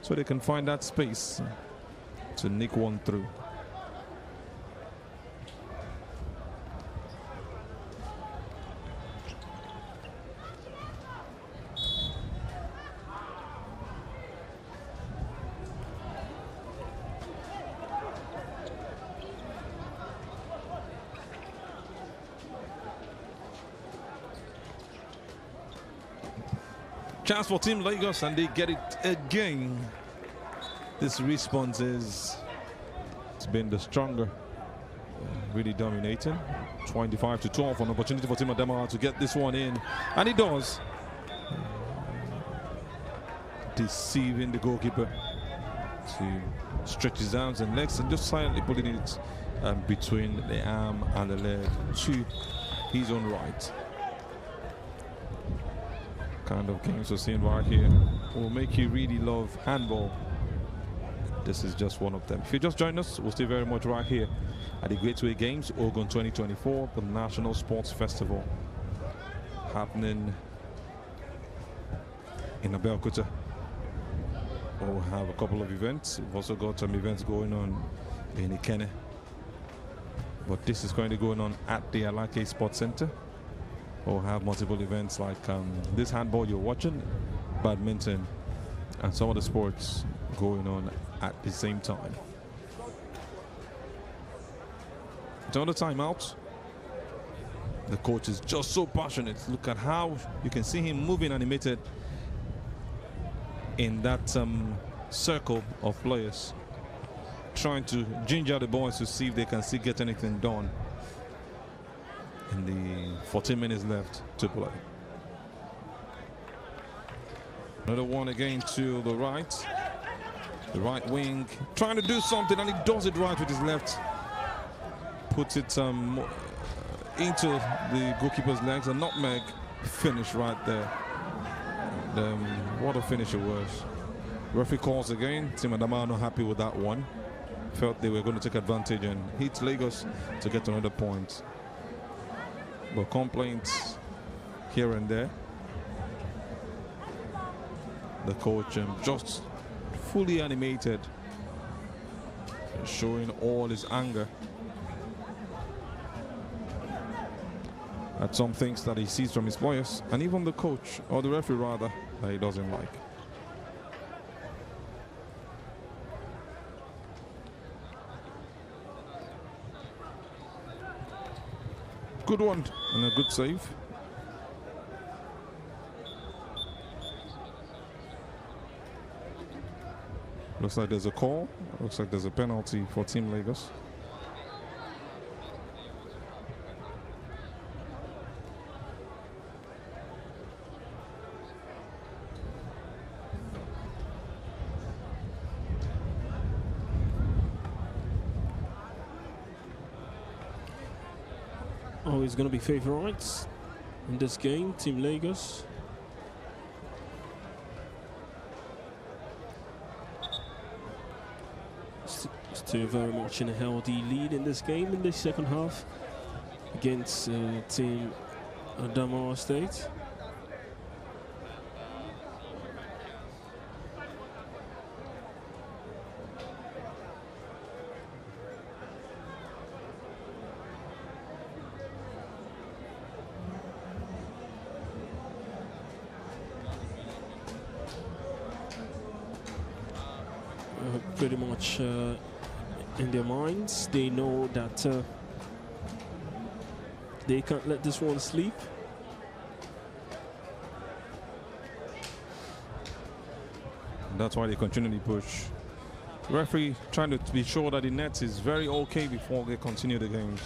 so they can find that space to nick one through. Chance for Team Lagos, and they get it again. This response it's been the stronger, really dominating. 25-12, an opportunity for Team Adamawa to get this one in, and he does. Deceiving the goalkeeper to stretch his arms and legs and just silently putting it between the arm and the leg to his own right. Kind of games we're seeing right here will make you really love handball. This is just one of them. If you just joined us, we'll stay very much right here at the Gateway Games, Ogun 2024, the National Sports Festival, happening in Abeokuta. We'll have a couple of events. We've also got some events going on in Ikene. But this is currently going on at the Alake Sports Center. We'll have multiple events like this handball you're watching badminton, and some other sports going on at the same time. It's another timeout. The coach is just so passionate. Look at how you can see him moving animated in that circle of players, trying to ginger the boys to see if they can still get anything done in the 14 minutes left to play. Another one again to the right wing, trying to do something, and he does it right with his left. Puts it into the goalkeeper's legs, a nutmeg finish right there. And, what a finish it was. Referee calls again. Team Adama are not happy with that one. Felt they were going to take advantage and hit Lagos to get another point. But complaints here and there. The coach just fully animated, showing all his anger at some things that he sees from his players, and even the coach, or the referee rather, that he doesn't like. Good one and a good save. Looks like there's a call. Looks like there's a penalty for Team Lagos. Oh, it's going to be favourites in this game, Team Lagos. Still very much in a healthy lead in this game in the second half against Team Adamawa State. Pretty much in their minds, they know that they can't let this one sleep. That's why they continually push. Referee trying to be sure that the net is very okay before they continue the games.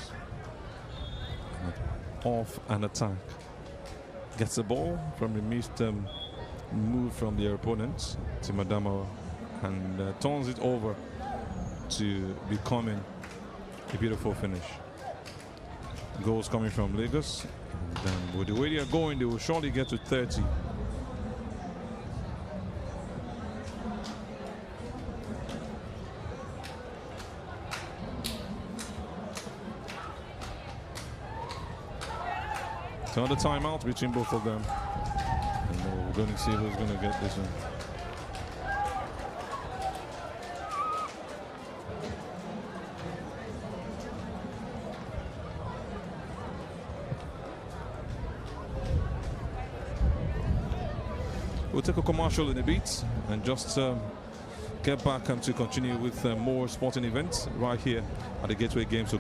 Off and attack. Gets the ball from the missed move from their opponents, Team Adamawa, and turns it over to becoming a beautiful finish. Goals coming from Lagos, and with the way they are going, they will surely get to 30. So another timeout between both of them, and we're going to see who's going to get this one. We'll take a commercial in a bit and just get back to continue with more sporting events right here at the Gateway Games.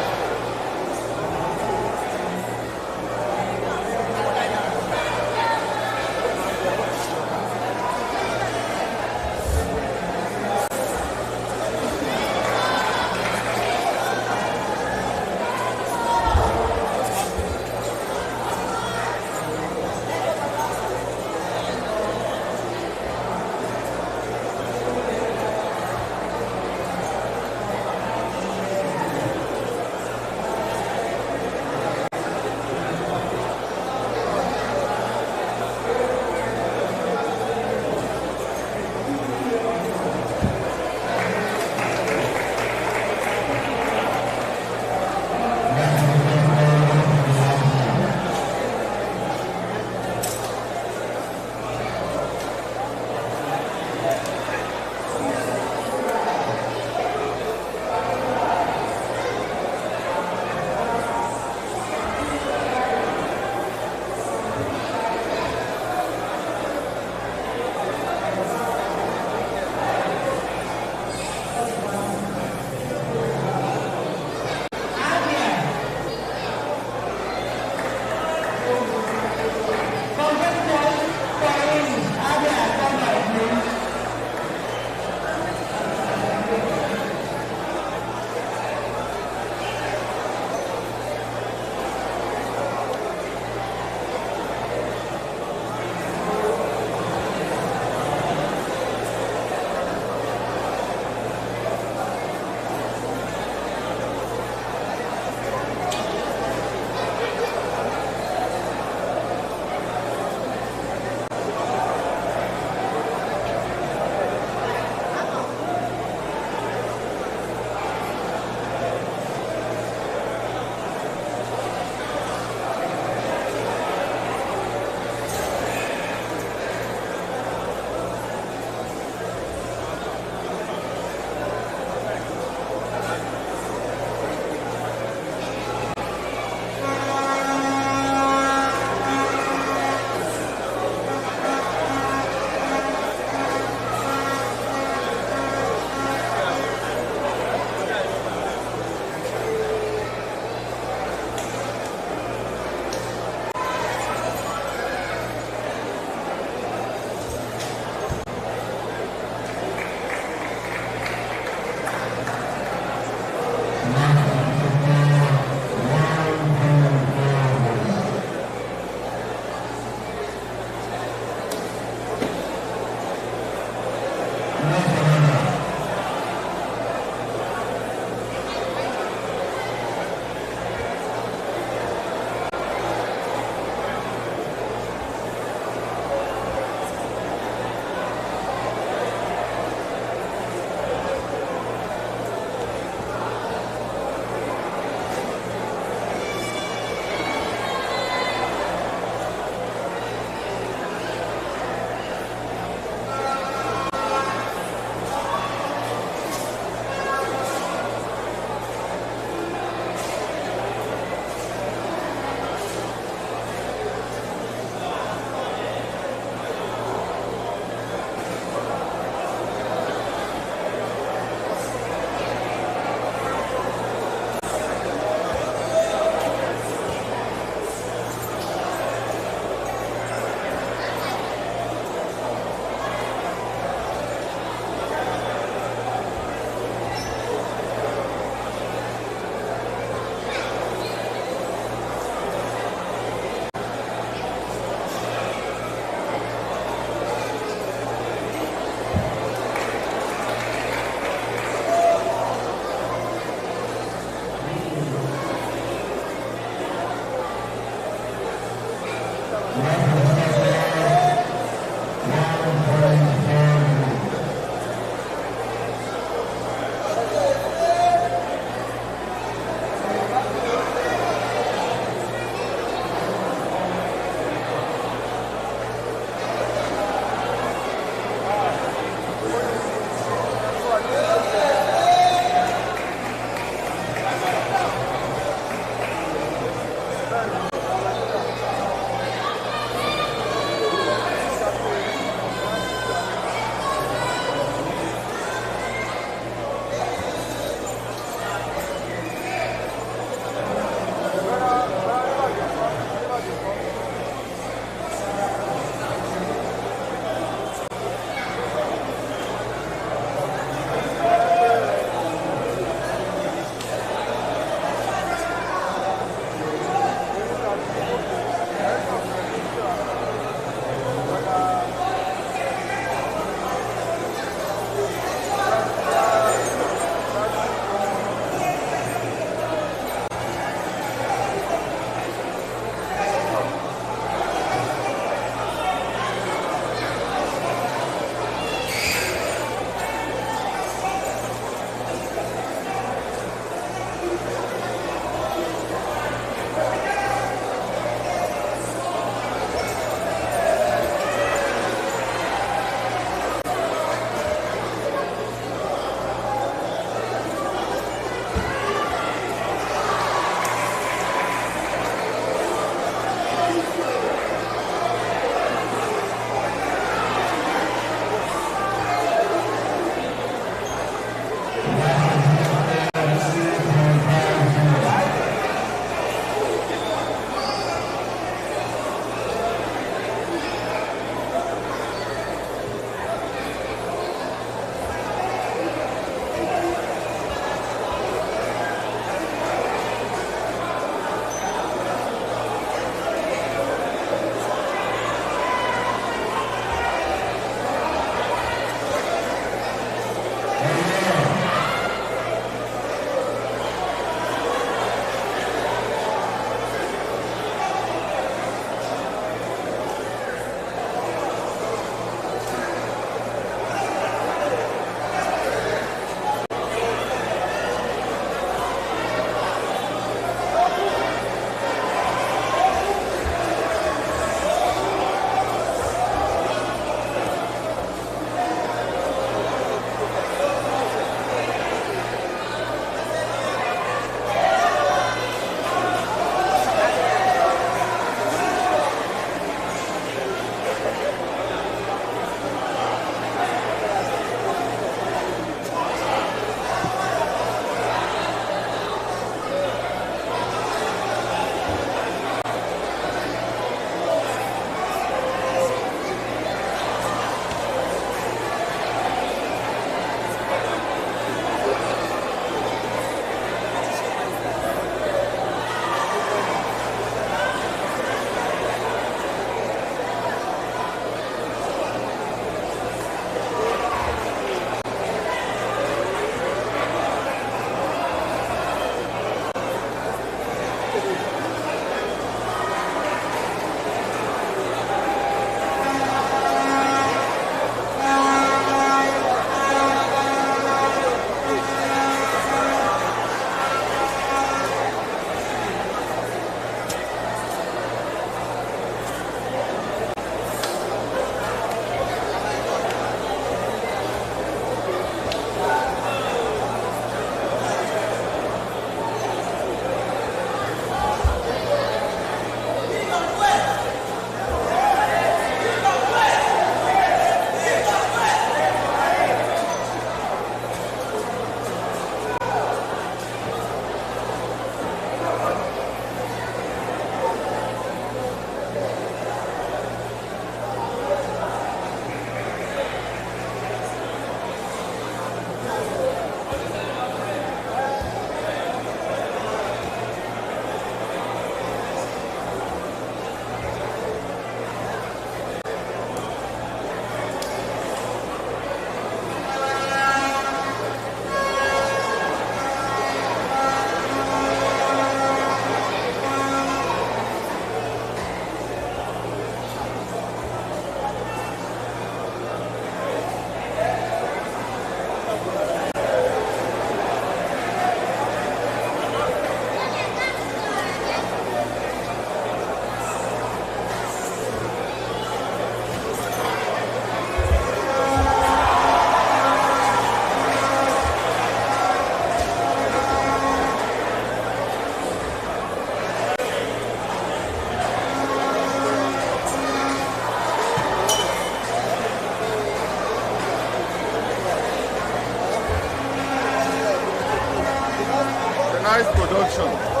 Nice production.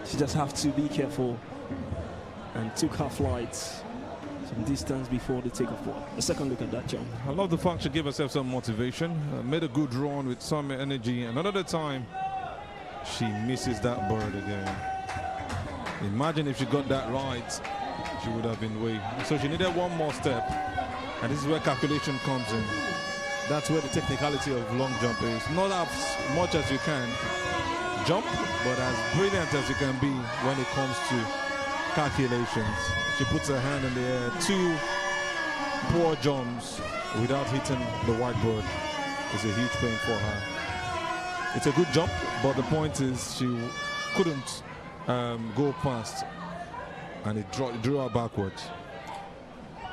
She just have to be careful and took her flight some distance before the takeoff. A second look at that jump. I love the fact she gave herself some motivation, made a good run with some energy, and another time she misses that bird again. Imagine if she got that right, she would have been way. So she needed one more step, and this is where calculation comes in. That's where the technicality of long jump is. Not as much as you can jump, but as brilliant as you can be when it comes to calculations. She puts her hand in the air, 2 poor jumps without hitting the white bird. It's a huge pain for her. It's a good jump, but the point is she couldn't go past, and it drew her backwards.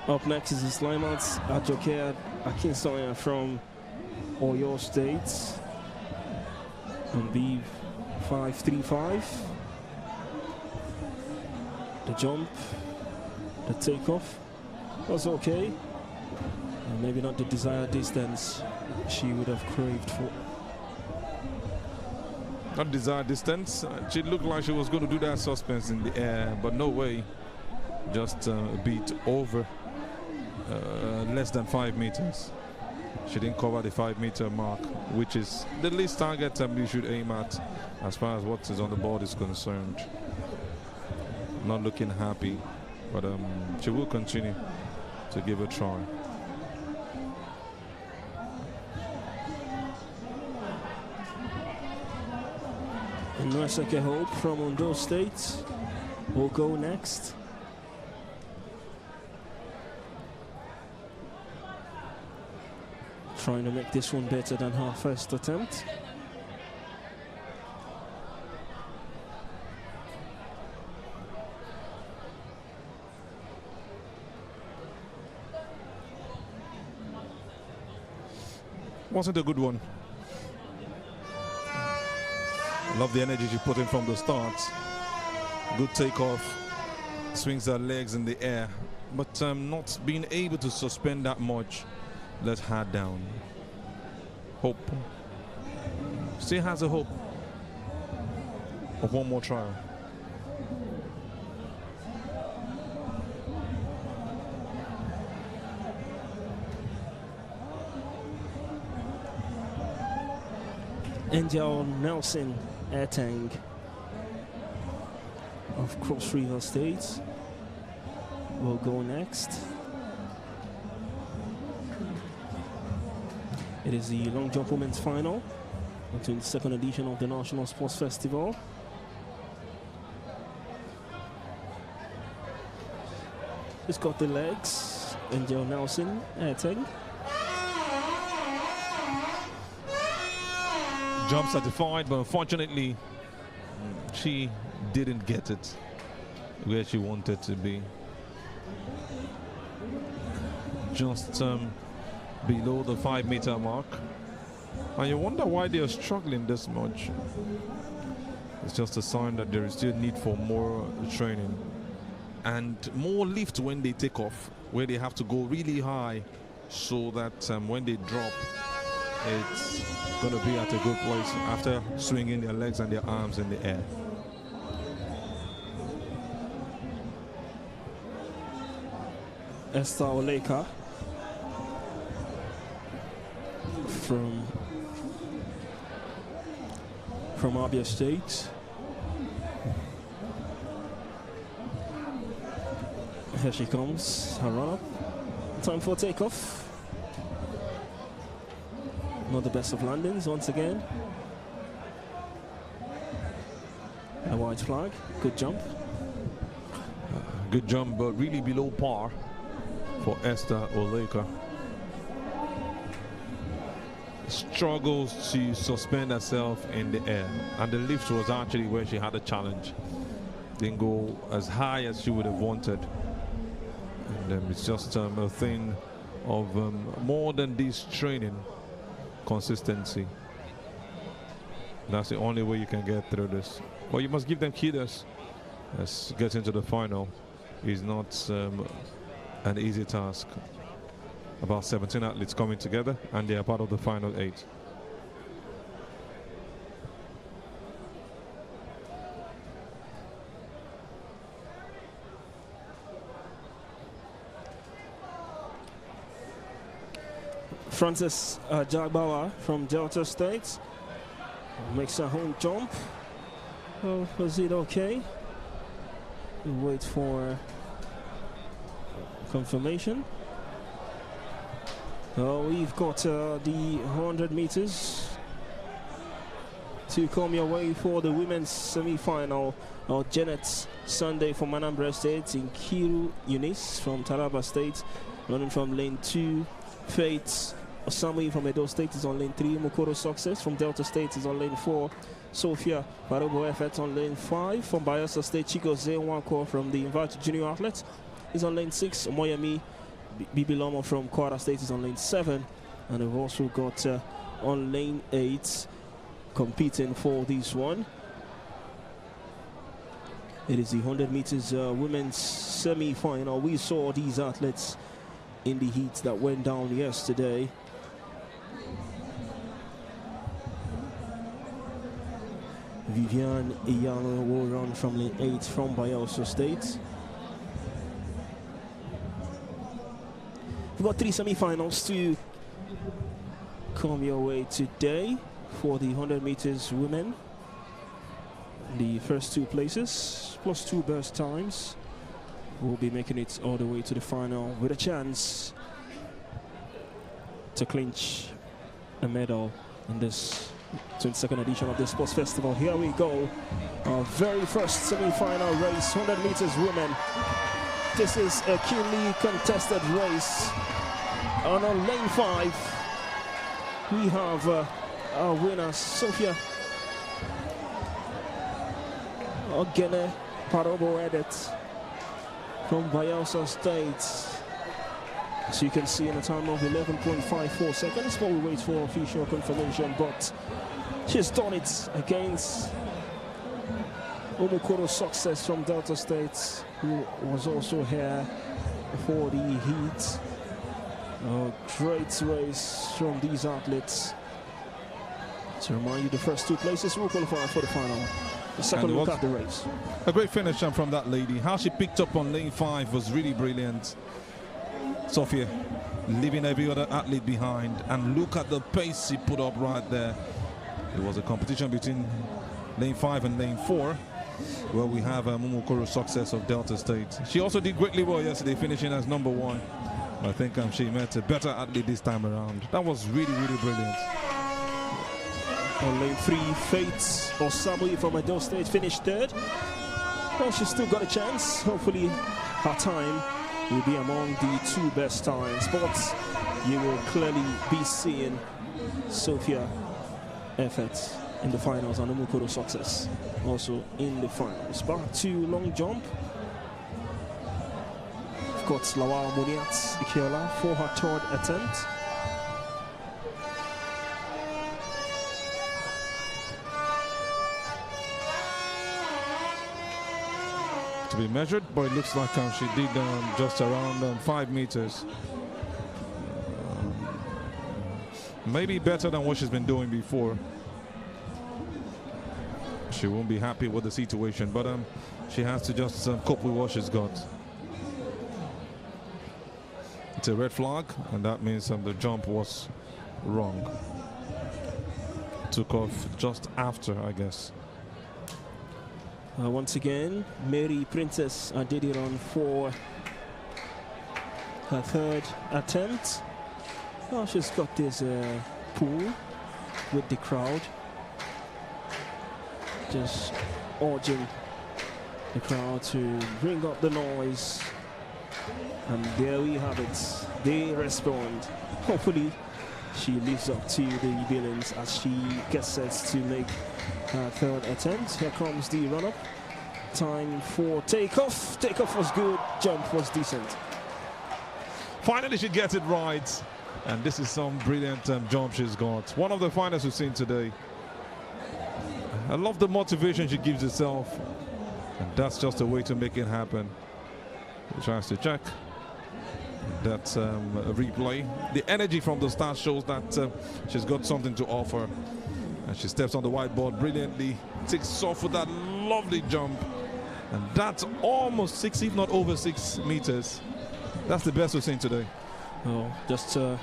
Up next is the Slimans Ajoke Akinsoya from Oyo State on B535. The jump, the takeoff was okay. Maybe not the desired distance she would have craved for. Not desired distance. She looked like she was going to do that suspense in the air, but no way. Just a bit over, less than 5 meters. She didn't cover the 5-meter mark, which is the least target you should aim at as far as what is on the board is concerned. Not looking happy, but she will continue to give it a try. And Nweseke Hope from Ondo State will go next. Trying to make this one better than her first attempt. Wasn't a good one. Love the energy she put in from the start. Good takeoff. Swings her legs in the air. But not being able to suspend that much. Let her down. Hope. Still has a hope of one more trial. Angel Nelson Ertang of Cross River State will go next. It is the long jump women's final between the second edition of the National Sports Festival. She's got the legs. Angel Nelson Ertang. Jump certified, but unfortunately she didn't get it where she wanted to be. Just below the 5-meter mark. And you wonder why they are struggling this much. It's just a sign that there is still need for more training and more lift when they take off, where they have to go really high so that when they drop, it's going to be at a good place after swinging their legs and their arms in the air. Esther Oleka from Abia State. Here she comes, her run-up. Time for takeoff. Not the best of landings once again. A white flag, good jump. Good jump, but really below par for Esther Oleka. Struggles to suspend herself in the air, and the lift was actually where she had a challenge. Didn't go as high as she would have wanted, and it's just a thing of more than this training, consistency. That's the only way you can get through this. Well, you must give them kudos. As getting to the final is not an easy task. About 17 athletes coming together, and they are part of the final 8. Francis Jagbawa from Delta State makes a home jump. Oh, was it okay? We wait for confirmation. We've got the 100 meters to come your way for the women's semi-final. Janet Sunday from Anambra State, Nkiru Eunice from Taraba State running from lane 2. Faith Osamui from Edo State is on lane 3. Mukoro Success from Delta State is on lane 4. Sophia Barobo Effort on lane 5. From Bayelsa State, Chigozie Nwankwo from the Inverted Junior Athlete is on lane 6. Moyami Bibi Lomo from Kwara State is on lane 7. And we've also got on lane 8 competing for this one. It is the 100 meters women's semi-final. We saw these athletes in the heat that went down yesterday. Vivian Iyano will run from lane 8 from Bayelsa State. We've got 3 semi-finals to come your way today for the 100 meters women. The first 2 places plus 2 best times will be making it all the way to the final with a chance to clinch a medal in this 22nd edition of the Sports Festival. Here we go, our very first semi-final race, 100 meters women. This is a keenly contested race. And on lane 5, we have our winner, Sophia Ogene Parobo Edit from Bayelsa State. So you can see in a time of 11.54 seconds while we wait for official confirmation, but she's done it against Omukoro Success from Delta State, who was also here for the heat. A great race from these athletes. To remind you, the first 2 places will qualify for the final. The second look at the race. A great finish from that lady. How she picked up on lane 5 was really brilliant. Sophia leaving every other athlete behind, and look at the pace she put up right there. It was a competition between lane 5 and lane 4, where we have Momokoro Success of Delta State. She also did greatly well yesterday, finishing as number 1. I think she met a better athlete this time around. That was really, really brilliant. On lane 3, Faith Osamui from Edo State finished 3rd. Well, she's still got a chance. Hopefully her time will be among the 2 best times, but you will clearly be seeing Sophia efforts in the finals and Omukoro Success also in the finals. Back to long jump. We've got Lawal Muniat Ikiola for her 3rd attempt. To be measured, but it looks like she did just around 5 meters. Maybe better than what she's been doing before. She won't be happy with the situation, but she has to just cope with what she's got. It's a red flag, and that means the jump was wrong. Took off just after, I guess. Once again, Mary Princess Adediran for her 3rd attempt. Well, she's got this pool with the crowd, just urging the crowd to bring up the noise. And there we have it. They respond. Hopefully, she lives up to the billings as she gets set to make her 3rd attempt. Here comes the run-up. Time for takeoff. Takeoff was good. Jump was decent. Finally, she gets it right. And this is some brilliant jump she's got. One of the finest we've seen today. I love the motivation she gives herself. And that's just a way to make it happen. She tries to check. That's a replay. The energy from the start shows that she's got something to offer. And she steps on the whiteboard brilliantly. Takes off with that lovely jump. And that's almost 6, if not over 6 meters. That's the best we've seen today. Oh, just a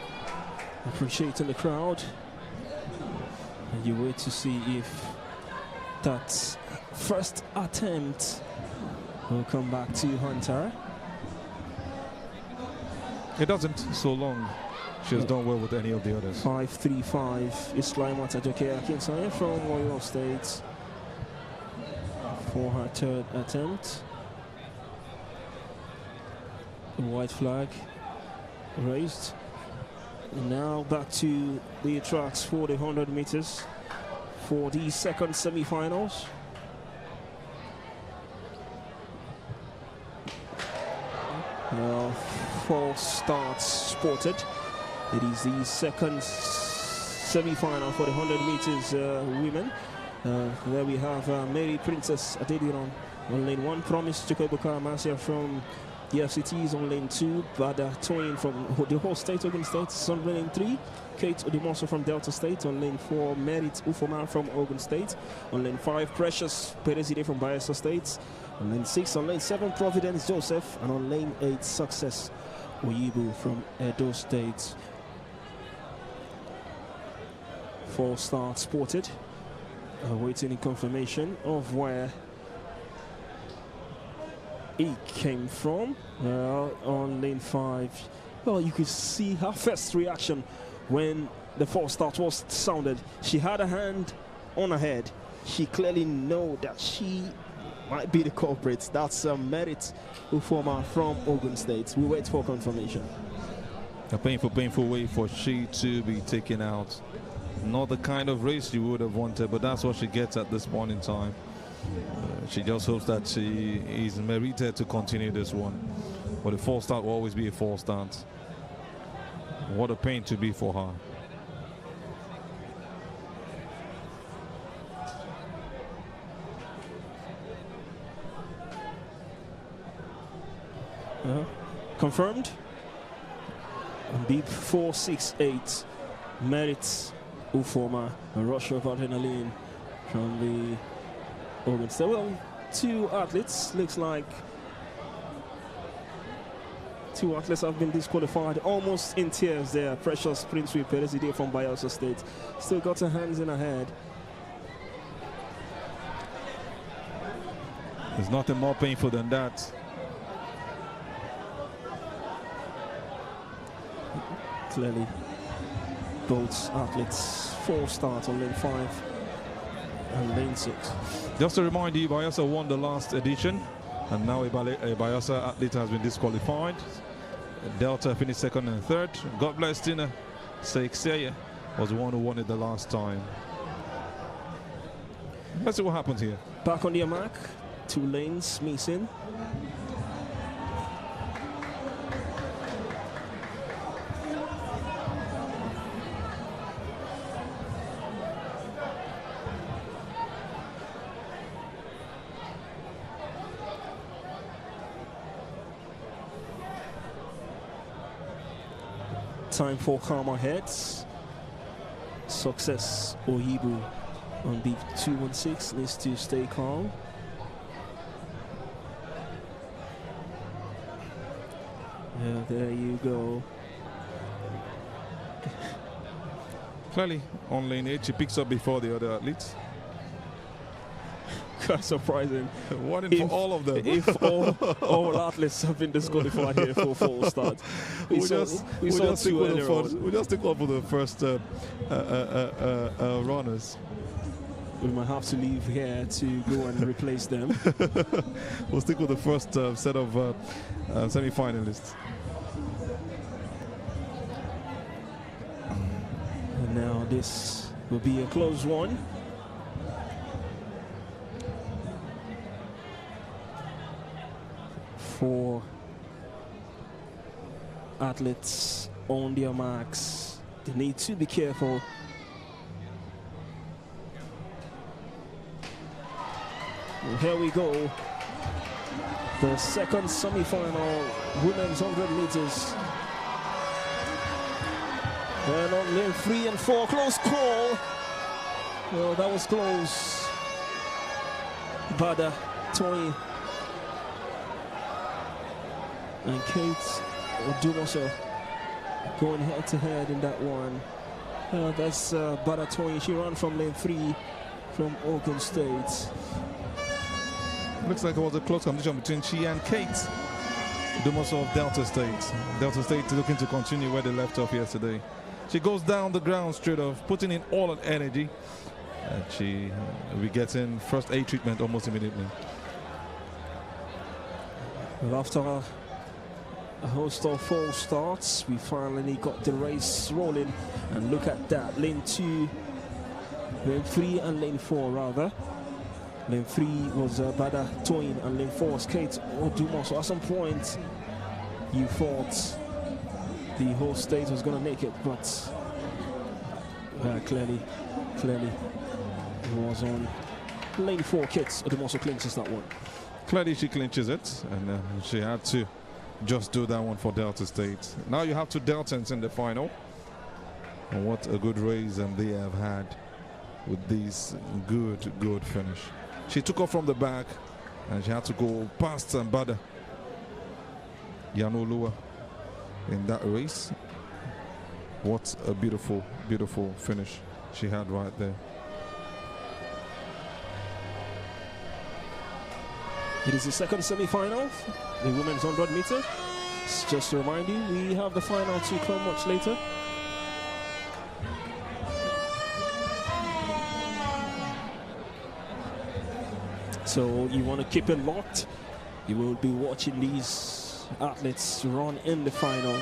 Appreciating the crowd. And you wait to see if that first attempt will come back to Hunter. It doesn't, so long. She has done well with any of the others. 5-3-5 is Slimata Joke Akinsanya from Oyo State for her third attempt. The white flag raised. And now back to the tracks for the 100 meters for the second semi-finals. False starts spotted. It is the second semi-final for the 100 meters women. There we have Mary Princess Adediran on lane 1, Promise Chukwuebuka Amasia from the FCTs on lane 2, Bada Toyin from the whole state, Ogun State, on lane 3, Kate Odimoso from Delta State on lane 4, Merit Ufoma from Ogun State on lane 5, Precious Perezide from Bayelsa State on lane 6, on lane 7, Providence Joseph, and on lane 8, Success Oyibu from Edo State. False start spotted, waiting in confirmation of where he came from. On lane 5, well, you could see her first reaction when the false start was sounded. She had a hand on her head. She clearly know that she might be the culprit. That's Merit Ufoma from Ogun State. We wait for confirmation. A painful way for she to be taken out. Not the kind of race you would have wanted, but that's what she gets at this point in time. She just hopes that she is merited to continue this one. But a false start will always be a false start. What a pain to be for her. Confirmed. Beep 468. Merit Ufoma, a rush of adrenaline from the Ogun State. Well, two athletes, looks like two athletes have been disqualified, almost in tears there. Precious Prince with Perezide from Bayelsa State. Still got her hands in her head. There's nothing more painful than that. Clearly, both athletes false start on lane 5 and lane 6. Just to remind you, Bayelsa won the last edition, and now a Bayelsa athlete has been disqualified. Delta finished second and third. God bless Tina Seixeya was the one who won it the last time. Let's see what happens here. Back on their mark, 2 lanes missing. Time for calmer heads. Success Oyibu on beat 216 needs to stay calm. Yeah, there you go. Clearly, on lane 8, she picks up before the other athletes. Quite surprising. One in for all of them. If all athletes have been disqualified here for false start. We saw two earlier on. We'll just stick on for the first runners. We might have to leave here to go and replace them. We'll stick with the first set of semi-finalists. And now this will be a close one. For athletes on their marks, they need to be careful. And here we go. The second semi-final, women's 100 meters. And on lane 3 and 4, close call. Well, that was close. Bada Toyin and Kate Odumoso going head to head in that one. That's Baratoyi. She ran from lane 3 from Ogun State. Looks like it was a close competition between she and Kate Dumoso of Delta State. Delta State looking to continue where they left off yesterday. She goes down the ground straight off, putting in all her energy. And she will be getting first aid treatment almost immediately. Well, after a host of false starts, we finally got the race rolling. And look at that, lane 2, lane 3 and lane 4 rather. Lane 3 was Bada Toyin and lane 4 was Kate Oduma. So at some point you thought the whole state was going to make it, but clearly it was on lane 4. Kate Oduma also clinches that one. Clearly she clinches it, and she had to just do that one for Delta State. Now you have 2 Deltans in the final. And what a good race they have had with this good finish. She took off from the back and she had to go past Bada Yanolua in that race. What a beautiful finish she had right there. It is the second semi-final, the women's 100 meter. Just to remind you, we have the final to come much later. So you want to keep it locked. You will be watching these athletes run in the final.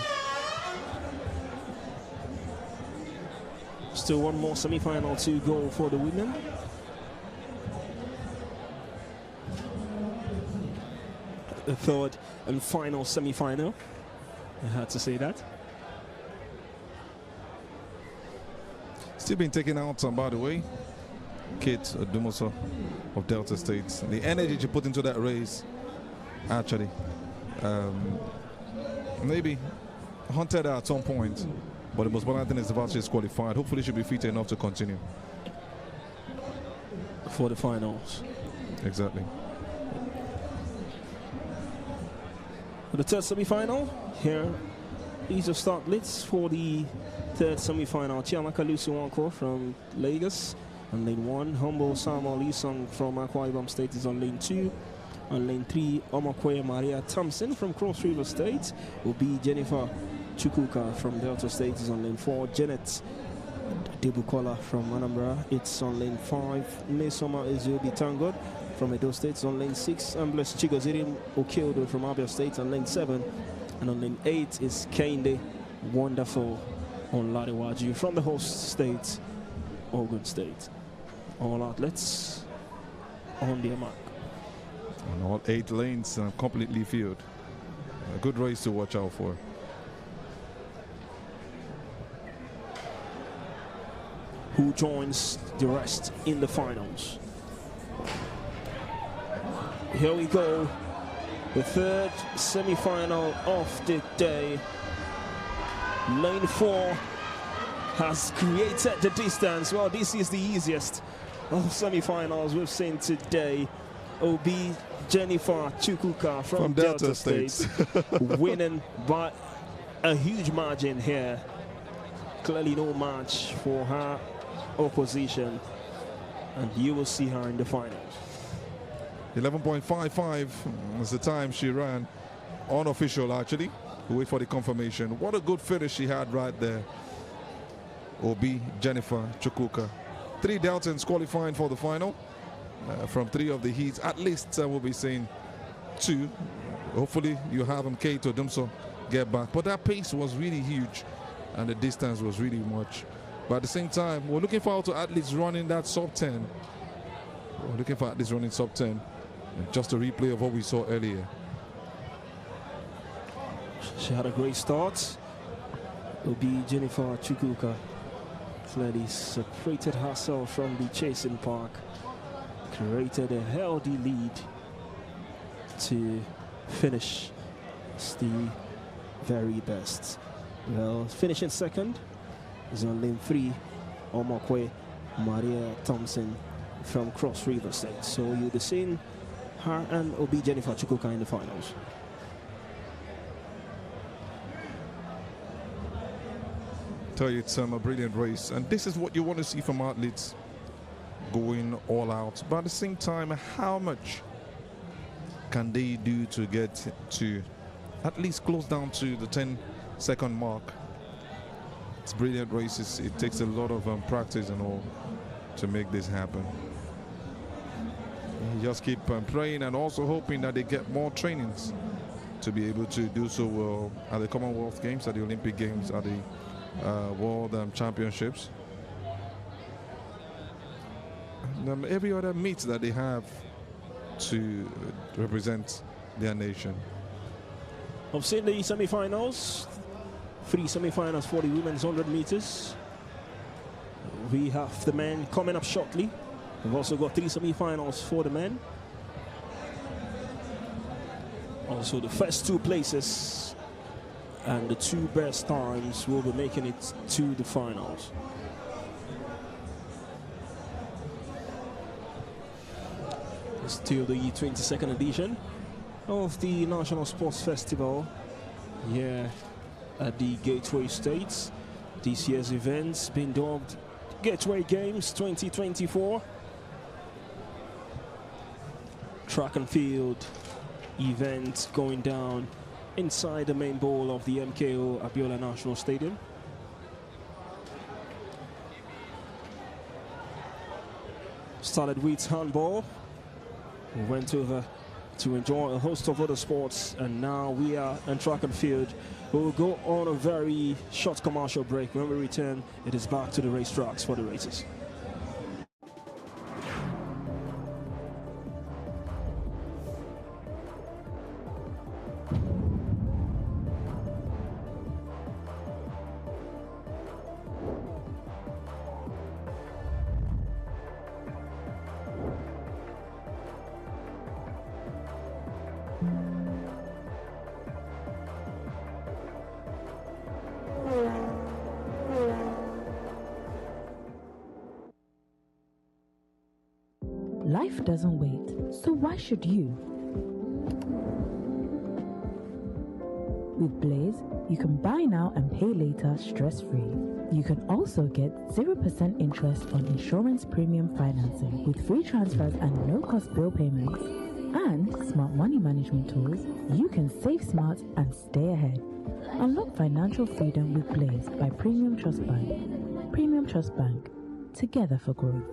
Still one more semi-final to go for the women. The third and final semi-final. I had to say that. Still been taken out, by the way. Kate Dumoso of Delta State. The energy she put into that race, actually, maybe hunted her at some point. But the most important thing is the fact she's qualified. Hopefully she'll be fit enough to continue. For the finals. Exactly. For the third semi-final, here is the start lists for the third semi-final. Chiamaka Lucy Wanko from Lagos on lane 1. Humble Samuel Isong from Akwa Ibom State is on lane 2. On lane 3, Omakwe Maria Thompson from Cross River State will be Jennifer Chukuka from Delta State is on lane 4. Janet Debukola from Anambra, it's on lane 5. Nesoma Ezobi Tangod from Edo State is on lane 6. Ambles Chigozirim Okeodo from Abia State on lane 7. And on lane 8 is Kende Wonderful on Ladiwaju from the host state, Ogun State. All athletes on their mark. And all 8 lanes completely filled. A good race to watch out for. Who joins the rest in the finals? Here we go. The third semi-final of the day. Lane 4 has created the distance. Well, this is the easiest of semi-finals we've seen today. OB Jennifer Chukuka from Delta State winning by a huge margin here. Clearly no match for her opposition, and you will see her in the finals. 11.55 was the time she ran. Unofficial, actually. We'll wait for the confirmation. What a good finish she had right there. OB Jennifer Chukuka. 3 Deltans qualifying for the final. From 3 of the heats, at least we'll be seeing 2. Hopefully you have Kate Odumso get back. But that pace was really huge, and the distance was really much. But at the same time, we're looking forward to athletes running that sub 10. We're looking for athletes running sub 10. And just a replay of what we saw earlier. She had a great start. Will be Jennifer Chukuka. Clearly separated herself from the chasing park. Created a healthy lead to finish the very best. Well, finishing second is on lane 3, Omakwe Maria Thompson from Cross River State. So you'll be seeing her and OB Jennifer Chukuka in the finals. tell you, it's a brilliant race, and this is what you want to see from athletes, going all out. But at the same time, how much can they do to get to at least close down to the 10-second mark? It's brilliant races. It takes a lot of practice and all to make this happen. You just keep praying and also hoping that they get more trainings to be able to do so well at the Commonwealth Games, at the Olympic Games, at the World Championships, and every other meet that they have to represent their nation. I've seen the semi-finals, 3 semi-finals for the women's 100 meters. We have the men coming up shortly. We've also got 3 semi-finals for the men. Also, the first 2 places and the 2 best times will be making it to the finals. It's still the 22nd edition of the National Sports Festival here at the Gateway States. This year's event's been dubbed Gateway Games 2024. Track and field event going down inside the main bowl of the MKO Abiola National Stadium. Started with handball. We went over to enjoy a host of other sports, and now we are in track and field. We will go on a very short commercial break. When we return, it is back to the racetracks for the races. Life doesn't wait, so why should you? With Blaze, you can buy now and pay later stress-free. You can also get 0% interest on insurance premium financing with free transfers and no-cost bill payments. And smart money management tools, you can save smart and stay ahead. Unlock financial freedom with Blaze by Premium Trust Bank. Premium Trust Bank, together for growth.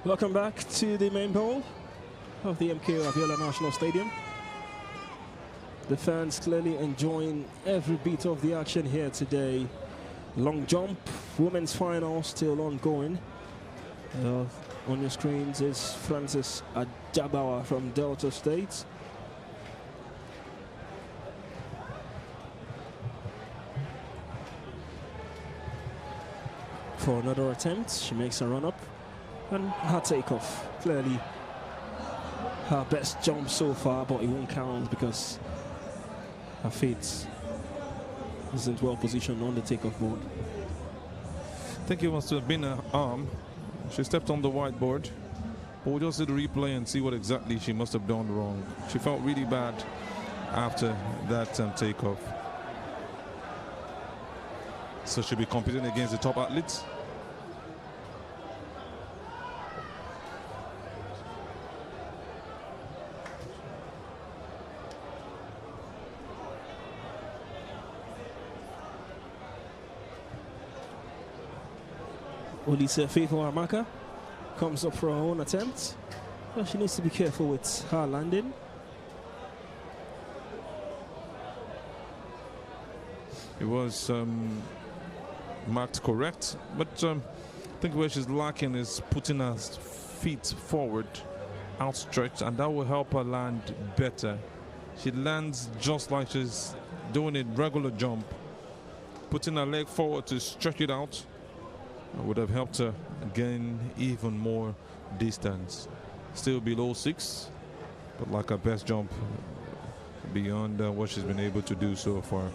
Welcome back to the main bowl of the MKO Abiola National Stadium. The fans clearly enjoying every bit of the action here today. Long jump, women's final still ongoing. On your screens is Francis Ajabawa from Delta State. For another attempt, she makes a run-up. And her takeoff, clearly her best jump so far, but it won't count because her feet isn't well positioned on the takeoff board. I think it must have been her arm. She stepped on the whiteboard, but we'll just do the replay and see what exactly she must have done wrong. She felt really bad after that takeoff. So she'll be competing against the top athletes. Olise Favour Amaka comes up for her own attempt. Well, she needs to be careful with her landing. It was marked correct, but I think where she's lacking is putting her feet forward, outstretched, and that will help her land better. She lands just like she's doing a regular jump, putting her leg forward to stretch it out. Would have helped her gain even more distance. Still below 6, but like her best jump beyond what she's been able to do so far.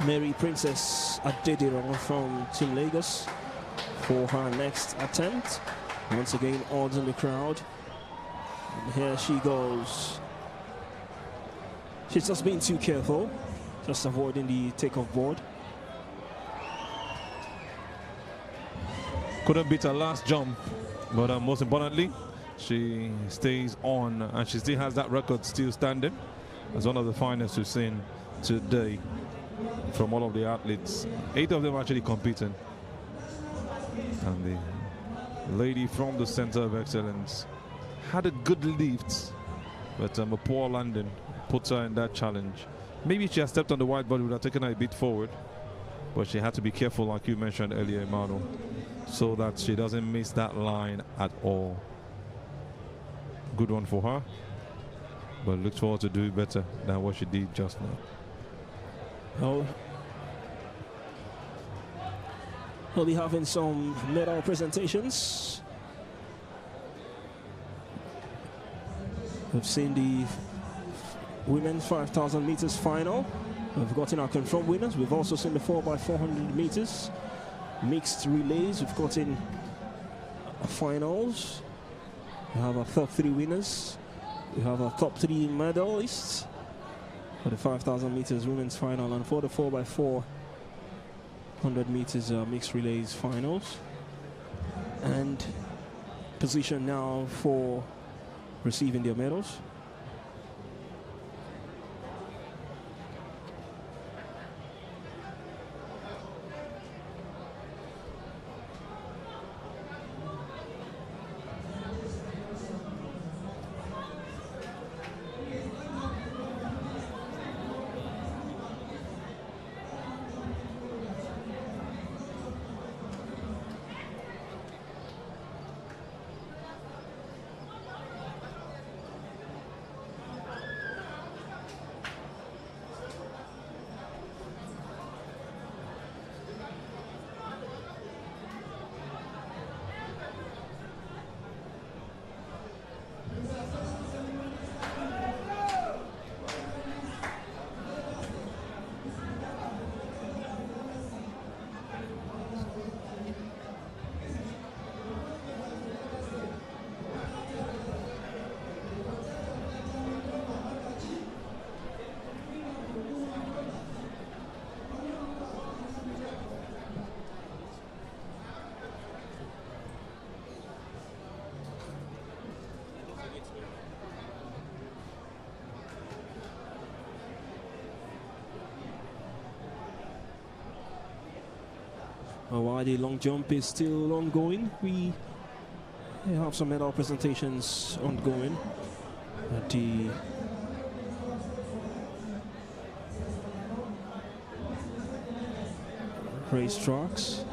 Mary Princess Adediran from Team Lagos for her next attempt. Once again, odds in the crowd. And here she goes. She's just being too careful, just avoiding the takeoff board. Couldn't beat her last jump, but most importantly, she stays on, and she still has that record still standing as one of the finest we've seen today from all of the athletes. 8 of them actually competing. And the lady from the Center of Excellence had a good lift, but a poor landing puts her in that challenge. Maybe she had stepped on the white body, would have taken her a bit forward, but she had to be careful, like you mentioned earlier, Emmanuel, so that she doesn't miss that line at all. Good one for her, but looks forward to doing better than what she did just now. Well, we'll be having some medal presentations. We've seen the women's 5,000 meters final. We've gotten our confirmed winners. We've also seen the 4x400 meters mixed relays. We've gotten finals. We have our top 3 winners. We have our top 3 medalists for the 5,000 meters women's final, and for the 4x400 meters mixed relays finals. And position now for receiving their medals. While the long jump is still ongoing, we have some medal presentations ongoing at the racetracks.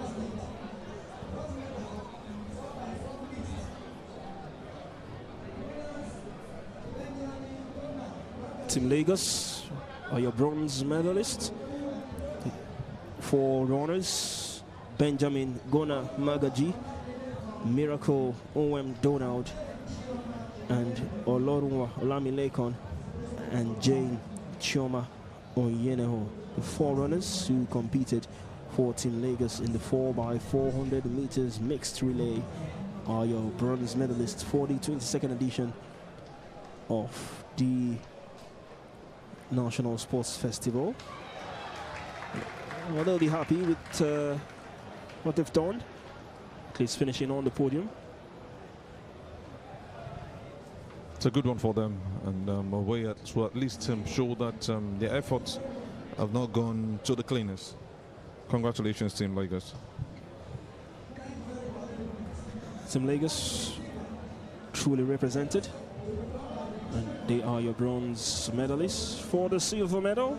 Team Lagos are your bronze medalists. 4 runners: Benjamin Gona Magaji, Miracle O.M. Donald, and Olorunwa Olamilekan, and Jane Chioma Onyeneho. The 4 runners who competed for Team Lagos in the 4x400 meters mixed relay are your bronze medalists for the 22nd edition of the National Sports Festival. Well, they'll be happy with what they've done, at least finishing on the podium. It's a good one for them, and a way to at least show that their efforts have not gone to the cleaners. Congratulations, Team Lagos. Team Lagos truly represented, and they are your bronze medalists. For the silver medal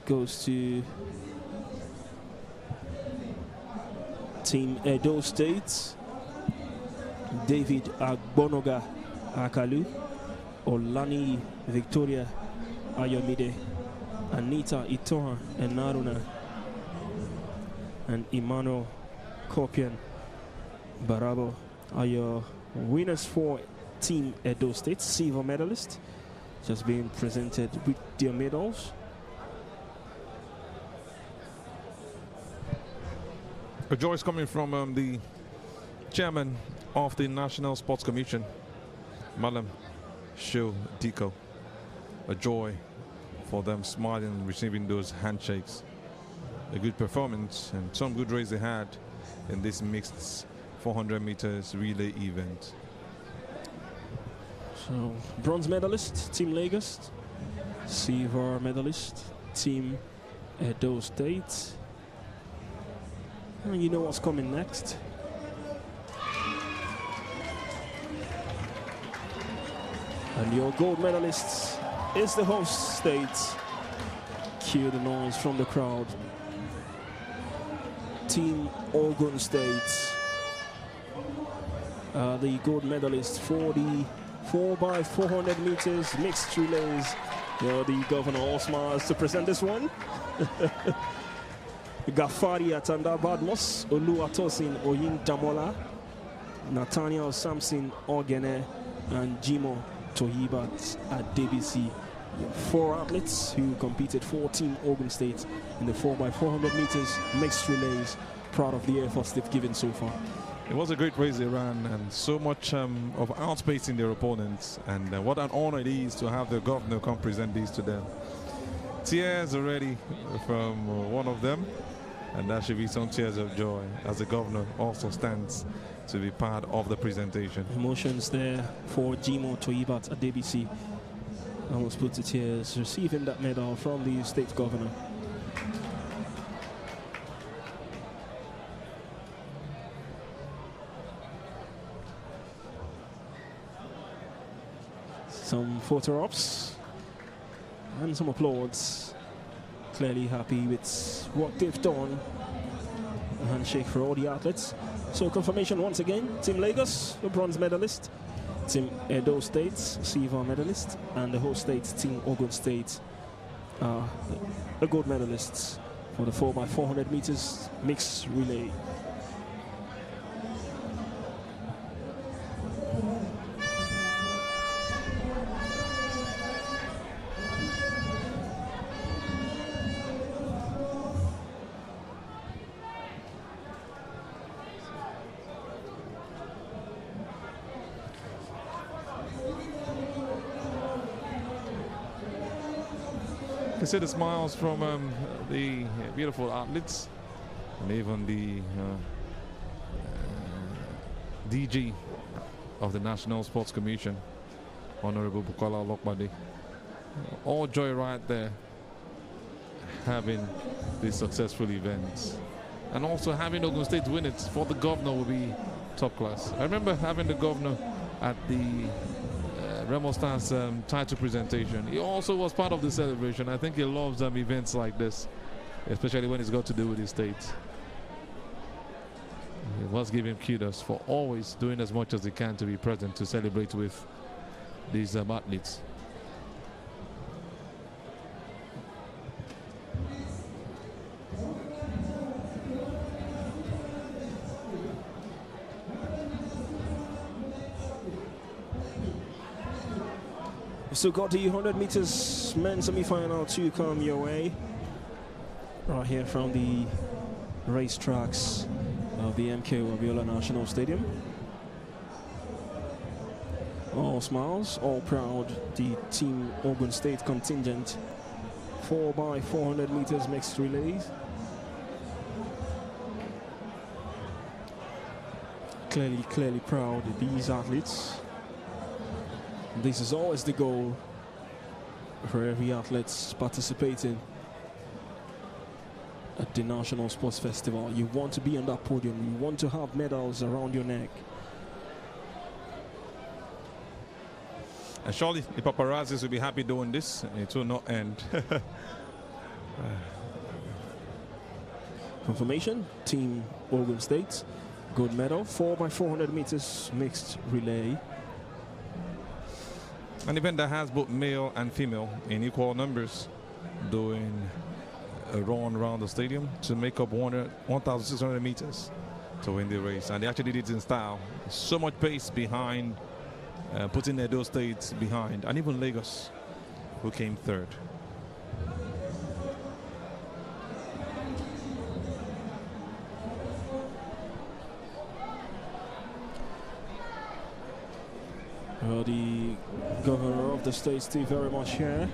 goes to Team Edo State, David Agbonoga Akalu, Olani Victoria Ayomide, Anita Itoha Enaruna, and Emmanuel Kopian Barabo are your winners for Team Edo State, silver medalist, just being presented with their medals. A joy is coming from the chairman of the National Sports Commission, Malam Shil Diko. A joy for them, smiling and receiving those handshakes. A good performance and some good race they had in this mixed 400 meters relay event. So, bronze medalist, Team Lagos. Silver medalist, Team Edo State. And you know what's coming next. And your gold medalist is the host state. Cue the noise from the crowd. Team Ogun State. The gold medalist for the 4x400 meters mixed relays. The governor all smiles to present this one. Gafari Atanda Badmos, Oluwatosin Oyin Damola, Nathaniel Samson Ogene, and Jimo Tohibat at DBC. 4 athletes who competed for Team Ogun State in the 4x400 meters mixed relays. Proud of the efforts they've given so far. It was a great race they ran, and so much of outspacing their opponents. And what an honor it is to have the governor come present these to them. Tears already from one of them, and that should be some tears of joy as the governor also stands to be part of the presentation. Emotions there for Jimo Toibat at DBC. Almost put to tears receiving that medal from the state governor. Some photo ops and some applause. Clearly happy with what they've done. A handshake for all the athletes. So confirmation once again, Team Lagos, the bronze medalist. Team Edo State, silver medalist. And the host state, Team Ogun State, the gold medalists for the 4x400 meters mixed relay. You can see the smiles from the beautiful athletes, and even the DG of the National Sports Commission, Honorable Bukola Olokbade. All joy right there, having these successful events. And also having Ogun State win it for the governor will be top class. I remember having the governor at the Remo Stars title presentation. He also was part of the celebration. I think he loves events like this, especially when it's got to do with his state. He must give him kudos for always doing as much as he can to be present to celebrate with these athletes. So got the 100 meters men's semi-final to come your way. Right here from the racetracks of the MKO Abiola National Stadium. All smiles, all proud. The Team Ogun State contingent. 4x400 meters mixed relays. Clearly proud of these athletes. This is always the goal for every athlete participating at the National Sports Festival. You want to be on that podium. You want to have medals around your neck. And surely the paparazzis will be happy doing this. It will not end. Confirmation, Team Ogun State, gold medal, 4x400 meters mixed relay. An event that has both male and female in equal numbers doing a run around the stadium to make up 1,600 meters to win the race. And they actually did it in style. So much pace behind, putting Edo State behind, and even Lagos, who came third. The governor of the state still very much here.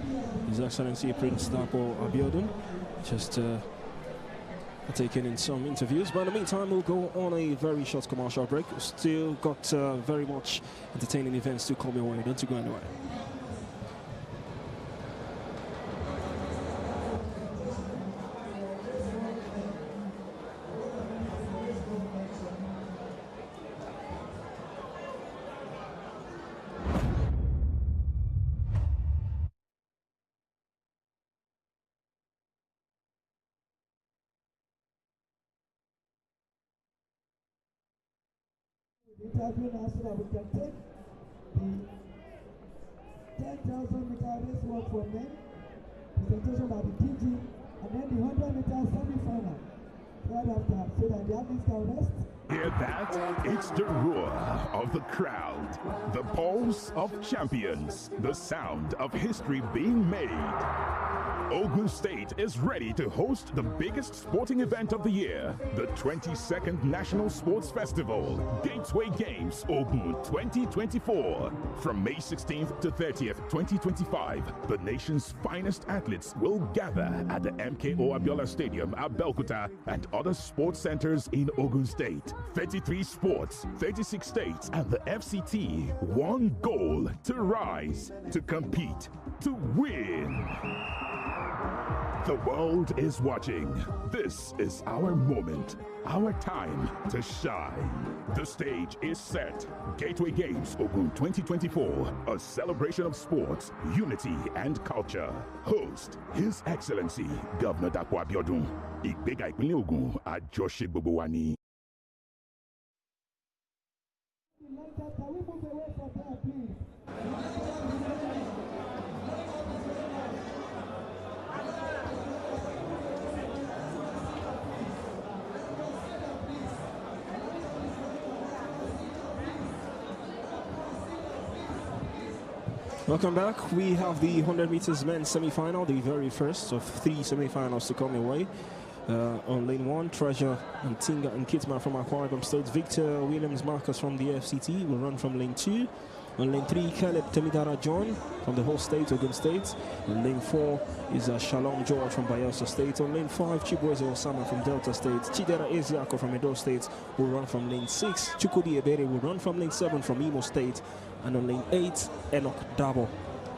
His Excellency Prince Dapo Abiodun. Just taking in some interviews. But in the meantime, we'll go on a very short commercial break. Still got very much entertaining events to come your way. Don't you go anywhere. Interview now so that we can take the 10,000 meter race walk for men, presentation by the DG, and then the 100 meter semi-final right after, so that the athletes can rest. Hear that? It's the roar of the crowd, the pulse of champions, the sound of history being made. Ogun State is ready to host the biggest sporting event of the year, the 22nd National Sports Festival, Gateway Games Ogun 2024. From May 16th to 30th, 2025, the nation's finest athletes will gather at the MKO Abiola Stadium, Abeokuta, and other sports centers in Ogun State. 33 sports, 36 states, and the FCT. One goal: to rise, to compete, to win. The world is watching. This is our moment, our time to shine. The stage is set. Gateway Games Ogun 2024, a celebration of sports, unity, and culture. Host, His Excellency Governor Dapo Abiodun. Ìgbéga ìpínlẹ̀ Ogun, àjọṣe gbogbo wa ni. Can we move away from there, please? Welcome back. We have the 100 meters men's semi-final, the very first of 3 semi-finals to come your way. On lane 1, Treasure and Tinga and Kitman from Akwa Ibom State. Victor Williams Marcus from the FCT will run from lane 2. On lane 3, Caleb Temidara John from the whole state, Ogun State. On lane 4 is Shalom George from Bayelsa State. On lane 5, Chibweze Osama from Delta State. Chidera Eziako from Edo State will run from lane 6. Chukwudi Ebere will run from lane 7 from Imo State. And on lane 8, Enoch Dabo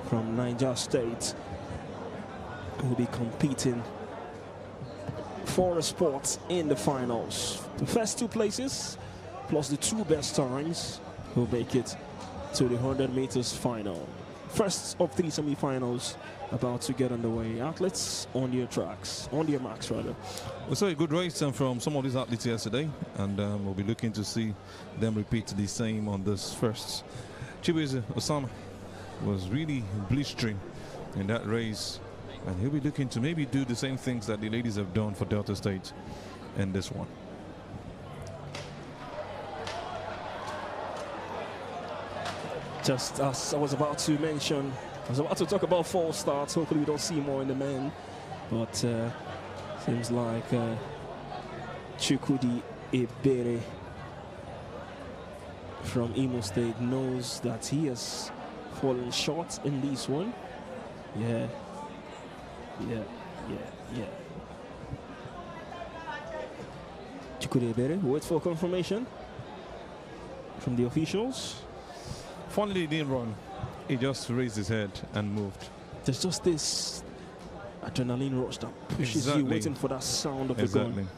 from Niger State will be competing for a spot in the finals. The first 2 places plus the 2 best times will make it to the 100 meters final. First of 3 semi-finals about to get underway. Athletes on your tracks, on your marks rather. We saw a good race from some of these athletes yesterday, and we'll be looking to see them repeat the same on this first. Chibweze Osama was really blistering in that race, and he'll be looking to maybe do the same things that the ladies have done for Delta State in this one. Just as I was about to mention, I was about to talk about false starts. Hopefully we don't see more in the men, but seems like Chukwudi Ebere from Imo State knows that he has fallen short in this one. Yeah. Chukwudi Ebere, wait for confirmation from the officials. Finally, he didn't run. He just raised his head and moved. There's just this adrenaline rush that pushes you, waiting for that sound of the gun.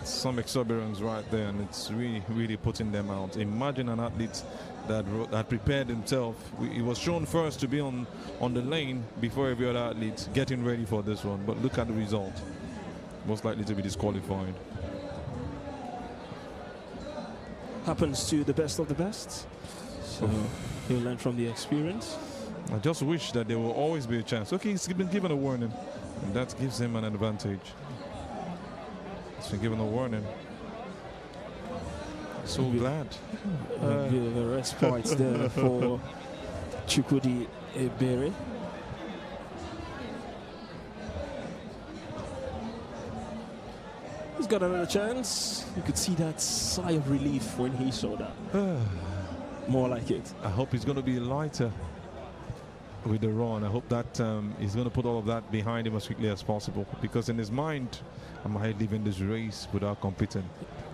Some exuberance right there, and it's really putting them out. Imagine an athlete that prepared himself. He was shown first to be on the lane before every other athlete getting ready for this one. But look at the result. Most likely to be disqualified. Happens to the best of the best. So he'll learn from the experience. I just wish that there will always be a chance. Okay, he's been given a warning, and that gives him an advantage. He's been given a warning. So glad. The respite there for Chukwudi Ebere. He's got another chance. You could see that sigh of relief when he saw that. more like it. I hope he's going to be lighter with the run. I hope that he's going to put all of that behind him as quickly as possible, because in his mind, am I leaving this race without competing?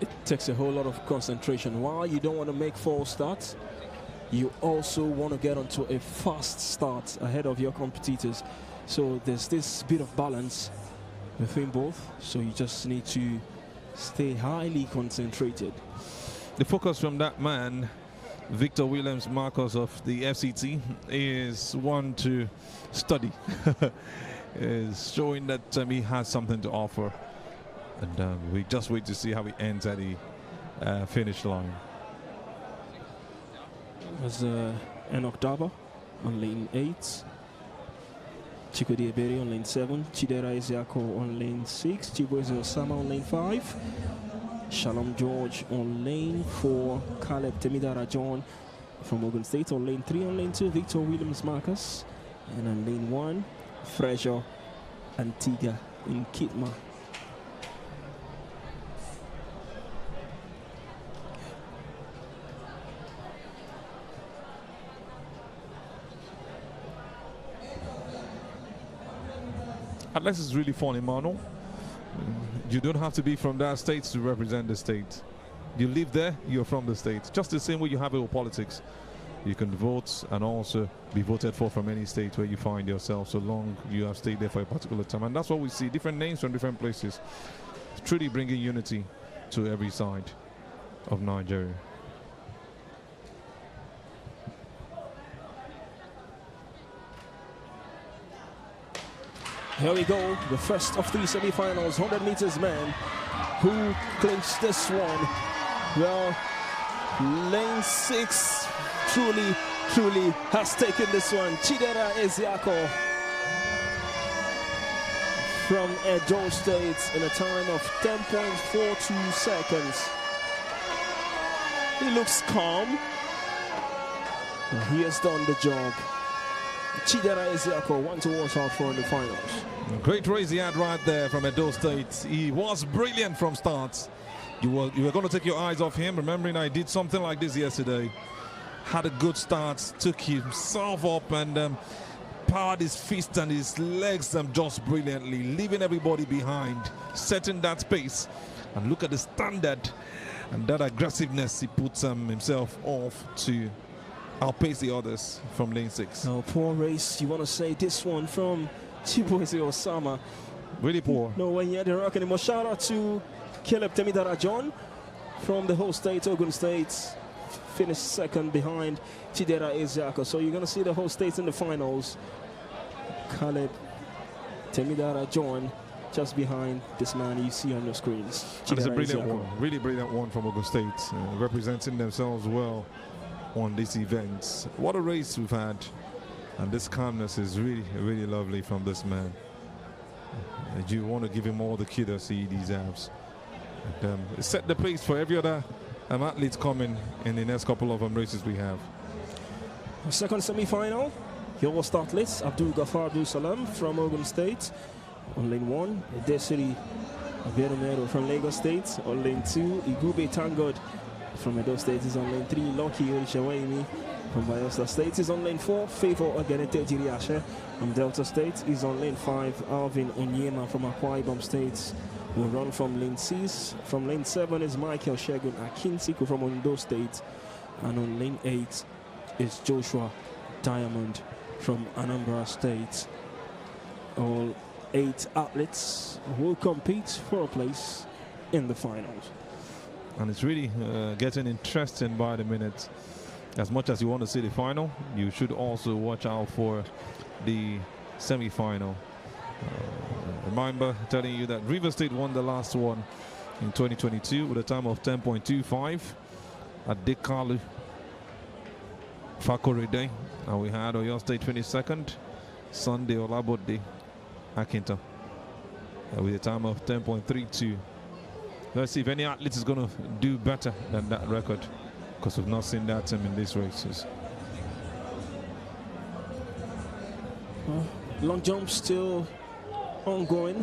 It takes a whole lot of concentration. While you don't want to make false starts, you also want to get onto a fast start ahead of your competitors. So there's this bit of balance between both. So you just need to stay highly concentrated. The focus from that man, Victor Williams Marcus of the FCT, is one to study. Is showing that he has something to offer. And we just wait to see how he ends at the finish line. As Enoch Daba on lane 8. Chikodi Eberi on lane 7. Chidera Isiako on lane 6. Chibueze Osama on lane 5. Shalom George on lane 4. Caleb Temidara John from Ogun State on lane 3. On lane 2, Victor Williams Marcus. And on lane 1, Fraser Antigua in Kitma. Athletics is really fun, Emmanuel. You don't have to be from that state to represent the state. You live there, you're from the state. Just the same way you have it with politics. You can vote and also be voted for from any state where you find yourself, so long you have stayed there for a particular time. And that's what we see, different names from different places. It's truly bringing unity to every side of Nigeria. Here we go, the first of 3 semi-finals, 100 meters men. Who clinched this one? Well, lane 6 truly has taken this one. Chidera Eziako from Edo State in a time of 10.42 seconds. He looks calm. He has done the job. Chidera Eziako, one to watch out for in the finals. Great race he had right there from Edo State. He was brilliant from start. You were going to take your eyes off him, remembering I did something like this yesterday. Had a good start, took himself up and powered his fist and his legs just brilliantly, leaving everybody behind, setting that pace. And look at the standard and that aggressiveness he puts himself off to outpace the others from lane 6. Oh, poor race. You want to say this one from Chibueze Osama. Really poor. No, when you had the rock anymore. Shout out to Caleb Temidara John from the host state, Ogun State. Finished second behind Chidera Eziako. So you're going to see the host states in the finals. Caleb Temidara John just behind this man you see on your screens. It's a brilliant one. Really brilliant one from Ogun State. Representing themselves well on these events. What a race we've had, and this calmness is really lovely from this man. You want to give him all the kudos he deserves. Set the pace for every other athlete coming in the next couple of races we have. Second semi-final, here will start list. Abdul Ghaffar Abdul Salam from Ogun State on lane 1. Desiri Abiyadomero from Lagos State on lane 2. Igube Tangod from Edo State is on lane 3. Lucky Orishawaimi from Bayelsa State is on lane 4. Favor Ogenete Jiriashe from Delta State is on lane 5. Alvin Onyema from Akwa Ibom State will run from lane 6. From lane 7 is Michael Shegun Akinsiku from Ondo State. And on lane 8 is Joshua Diamond from Anambra State. All 8 athletes will compete for a place in the finals. And it's really getting interesting by the minute. As much as you want to see the final, you should also watch out for the semi-final. Remember telling you that River State won the last one in 2022 with a time of 10.25 at Dekalu Fakorede. And we had Oyo State 22nd, Sunday Olabode Akinta with a time of 10.32. Let's see if any athlete is going to do better than that record, because we've not seen that in these races. Long jump still ongoing.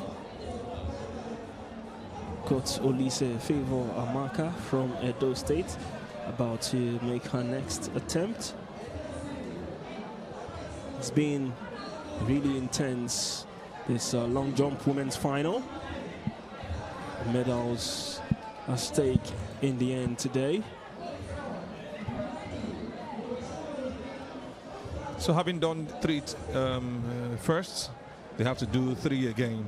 Got Olise Favor Amaka from Edo State about to make her next attempt. It's been really intense, this long jump women's final. Medals at stake in the end today. So having done 3 firsts, they have to do 3 again.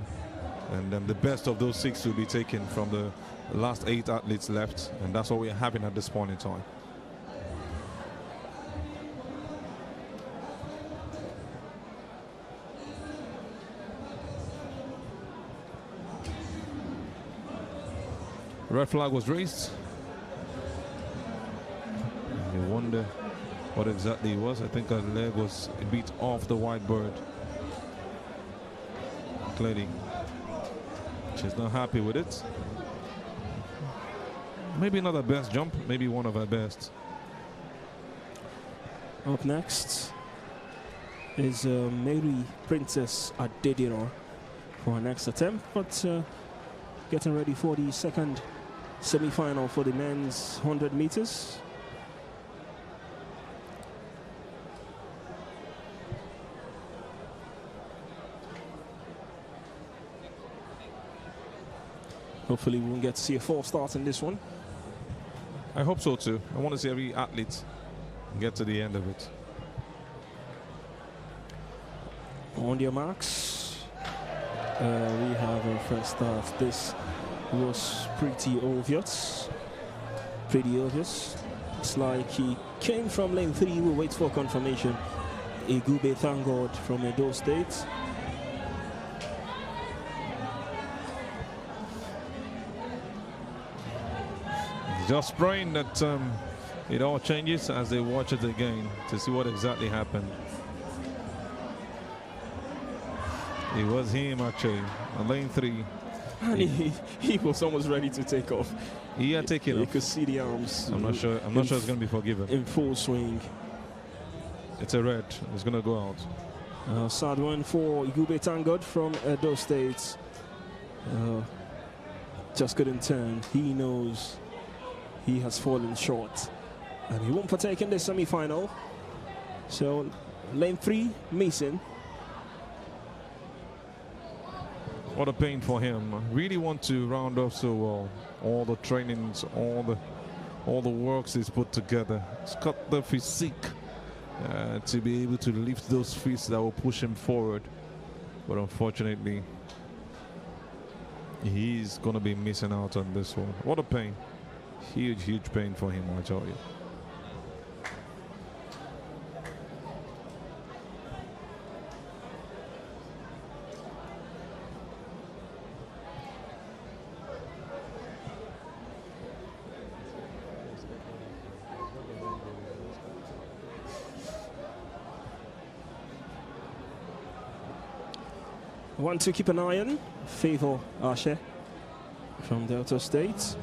And the best of those 6 will be taken from the last 8 athletes left. And that's what we're having at this point in time. Red flag was raised. You wonder what exactly it was. I think her leg was beat off the white bird. Clearly, she's not happy with it. Maybe not her best jump, maybe one of her best. Up next is Mary Princess Adediro for her next attempt, but getting ready for the second semi-final for the men's 100 meters. Hopefully we won't get to see a false start in this one. I hope so too. I want to see every athlete get to the end of it. On your marks, we have our first start. This was pretty obvious. It's like he came from lane 3. We'll wait for confirmation. Igube Thangod from Edo State. Just praying that it all changes as they watch it again to see what exactly happened. It was him actually on lane 3. And he was almost ready to take off. He had taken off. You could see the arms. I'm not sure it's going to be forgiven. In full swing. It's a red. It's going to go out. Sad one for Igube Thangod from Edo State. Just couldn't turn. He knows he has fallen short, and he won't partake in the semi-final. So lane 3, Mason. What a pain for him. Really want to round off so well. All the trainings, all the works he's put together. He's got the physique to be able to lift those feet that will push him forward. But unfortunately, he's going to be missing out on this one. What a pain. Huge pain for him, I tell you. One to keep an eye on. Favor Ashe from Delta State.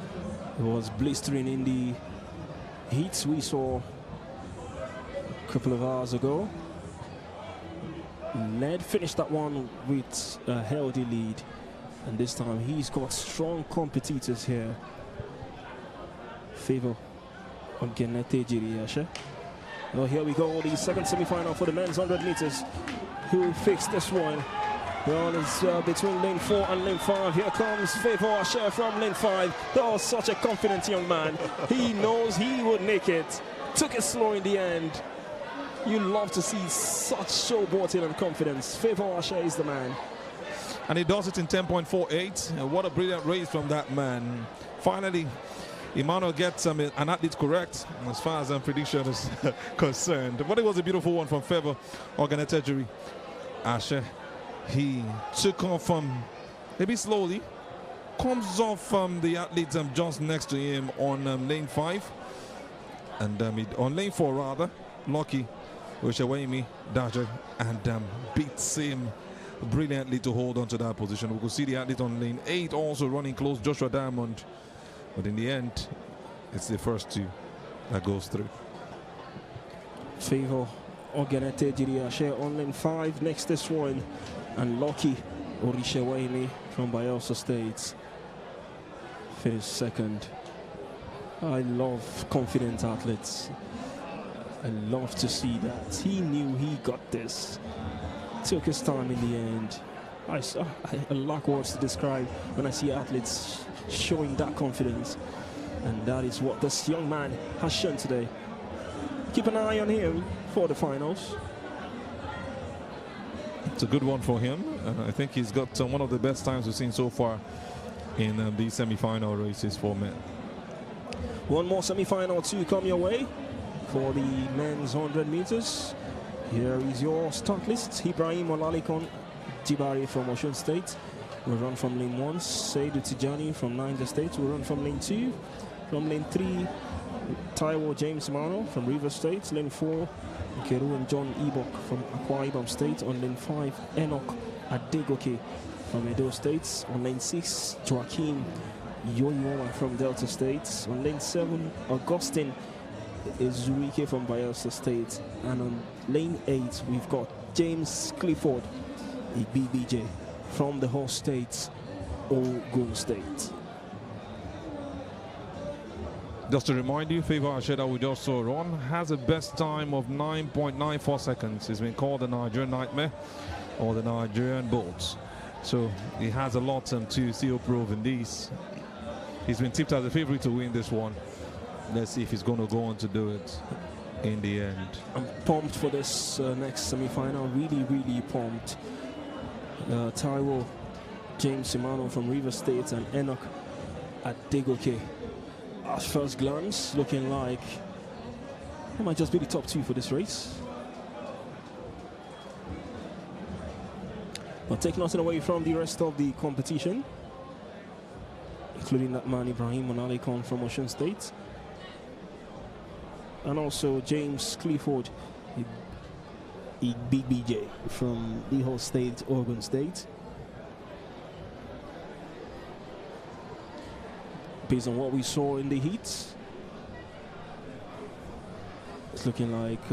It was blistering in the heats we saw a couple of hours ago. Ned finished that one with a healthy lead, and this time he's got strong competitors here. Favor Ogenete Jiriashe. Well, here we go, the second semi-final for the men's 100 meters. Who fixed this one? Well, it's between lane 4 and lane 5. Here comes Favor Ashe from lane 5. Oh, such a confident young man. He knows he would make it. Took it slow in the end. You love to see such showboating and confidence. Favor Ashe is the man. And he does it in 10.48. And what a brilliant race from that man. Finally, Emmanuel gets an athlete correct as far as prediction is concerned. But it was a beautiful one from Favor Ogenete Ashe. He took off maybe slowly, comes off the athlete just next to him on lane 5, and on lane 4 rather, Lucky Oshawemi Daja, and beats him brilliantly to hold on to that position. We could see the athlete on lane 8 also running close, Joshua Diamond, but in the end, it's the first 2 that goes through. Favor Ogenete Jiriashe on lane 5, next this one. And Lucky Orishewayne from Bayelsa State finished second. I love confident athletes. I love to see that. He knew he got this. Took his time in the end. I lack words to describe when I see athletes showing that confidence. And that is what this young man has shown today. Keep an eye on him for the finals. It's a good one for him. I think he's got one of the best times we've seen so far in these semi-final races for men. One more semi-final to come your way for the men's 100 meters. Here is your start list. Ibrahim Olalikon Jibari from Osun State will run from lane 1. Seidu Tijani from Niger State will run from lane 2. From lane 3, Taiwo James Mano from Rivers State. Lane 4, Keru and John Ibok from Akwa Ibom State. On lane 5, Enoch Adegoke from Edo State. On lane 6, Joaquin Yoyoma from Delta State. On lane 7, Augustine Zurike from Bayelsa State. And on lane 8, we've got James Clifford BBJ from the host state, Ogun State. Just to remind you, Favor Asheda, we just saw Ron, has a best time of 9.94 seconds. He's been called the Nigerian Nightmare or the Nigerian Bolt. So he has a lot to still prove in these. He's been tipped as a favorite to win this one. Let's see if he's going to go on to do it in the end. I'm pumped for this next semi-final. Really, really pumped. Taiwo James Simano from Rivers State and Enoch Adegoke. At first glance, looking like they might just be the top 2 for this race. But take nothing away from the rest of the competition, including that man Ibrahim Onalikon from Osun State, and also James Clifford BBJ from the host state, Ogun State. Based on what we saw in the heats, it's looking like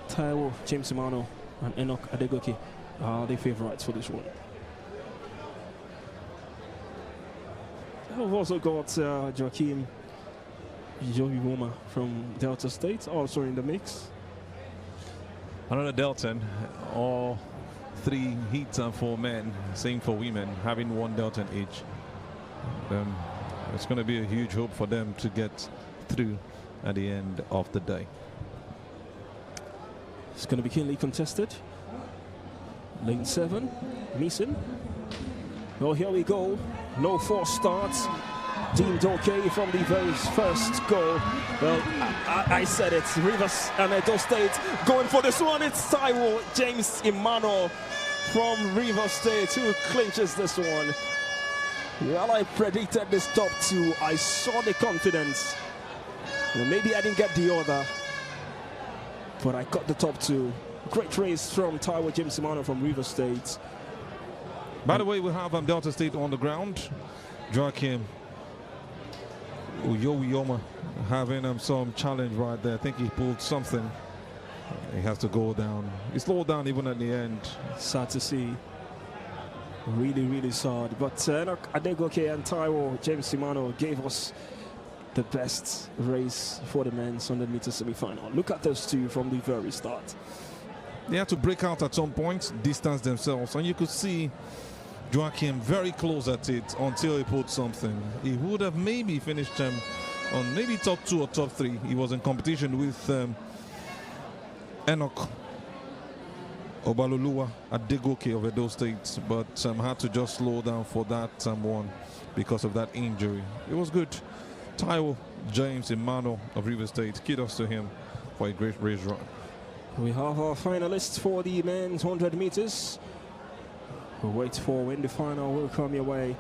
Taiwo James Simano and Enoch Adegoke are the favorites for this one. We've also got Joaquin Yoyoma from Delta State also in the mix. Another Delton, all 3 heats and 4 men, same for women, having 1 Delton each. It's going to be a huge hope for them to get through at the end of the day. It's going to be keenly contested. Lane 7, Meeson. Well, here we go. No false starts. Deemed okay from the very first goal. Well, I said it. Rivers and Edo State going for this one. It's Taiwo James Imano from Rivers State who clinches this one. Well, I predicted this top 2. I saw the confidence. Well, maybe I didn't get the other, but I got the top 2. Great race from Taiwo James Imano from Rivers State. By the way, we have Delta State on the ground. Joaquin Yoyoma having some challenge right there. I think he pulled something. He has to go down. He slowed down even at the end. Sad to see. Really, really sad. But Enoch Adegoke and Taiwo James Simano gave us the best race for the men's 100 meter semi-final. Look at those 2 from the very start. They had to break out at some point, distance themselves, and you could see Joachim very close at it until he put something. He would have maybe finished on maybe top 2 or top 3. He was in competition with Enoch Obaloluwa Adegoke of Edo State, but had to just slow down for that one because of that injury. It was good. Taiwo James Imano of Rivers State, kudos to him for a great race run. We have our finalists for the men's 100 meters. We'll wait for when the final will come your way.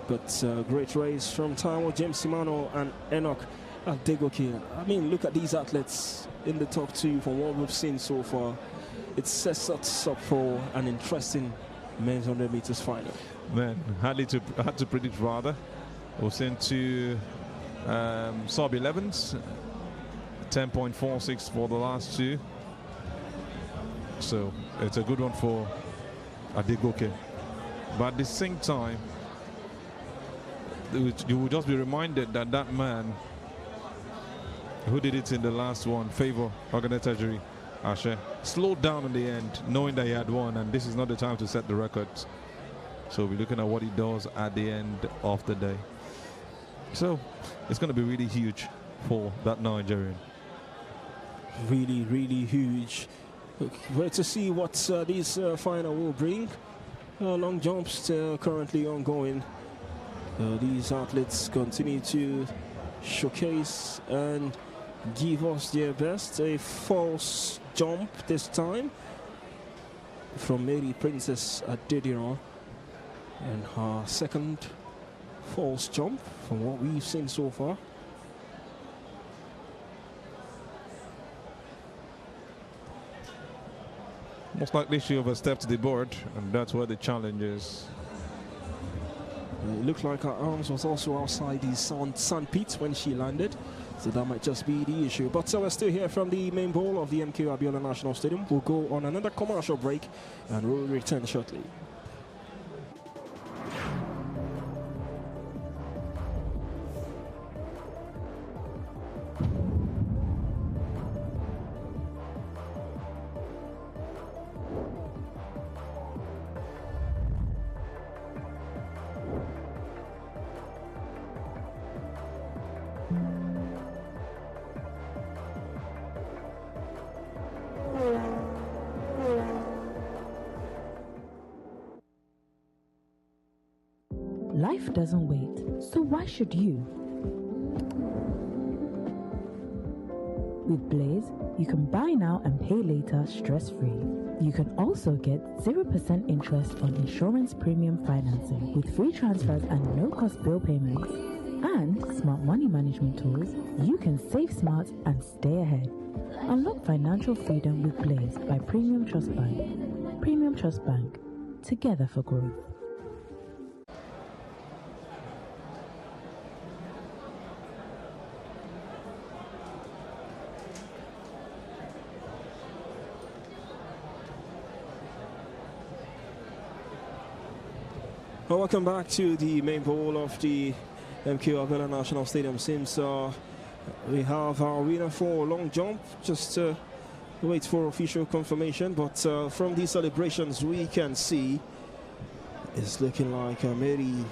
But great race from Taiwo James Imano and Enoch Adegoke. I mean, look at these athletes in the top 2 from what we've seen so far. It sets us up for an interesting men's 100 meters final. Man, had to predict rather. We've seen 2 sub-11s, 10.46 for the last 2. So it's a good one for Adegoke. But at the same time, you will just be reminded that that man who did it in the last one, Favor Ogun Ashe, slowed down in the end, knowing that he had won, and this is not the time to set the records. So we're looking at what he does at the end of the day. So it's going to be really huge for that Nigerian. Really, really huge. Wait to see what this final will bring. Long jumps still currently ongoing. These athletes continue to showcase and give us their best. A false jump this time from Mary Princess Adediran, and her second false jump from what we've seen so far. Most likely she overstepped the board, and that's where the challenge is. It looked like her arms was also outside the sandpit when she landed, so that might just be the issue. But we're still here from the main bowl of the MK Abiola National Stadium. We'll go on another commercial break and we'll return shortly. Life doesn't wait, so why should you? With Blaze, you can buy now and pay later stress-free. You can also get 0% interest on insurance premium financing with free transfers and no-cost bill payments. And smart money management tools, you can save smart and stay ahead. Unlock financial freedom with Blaze by Premium Trust Bank. Premium Trust Bank, together for growth. Well, welcome back to the main bowl of the MK Abiola National Stadium. Seems we have our winner for long jump. Just wait for official confirmation. But from these celebrations, we can see it's looking like Mary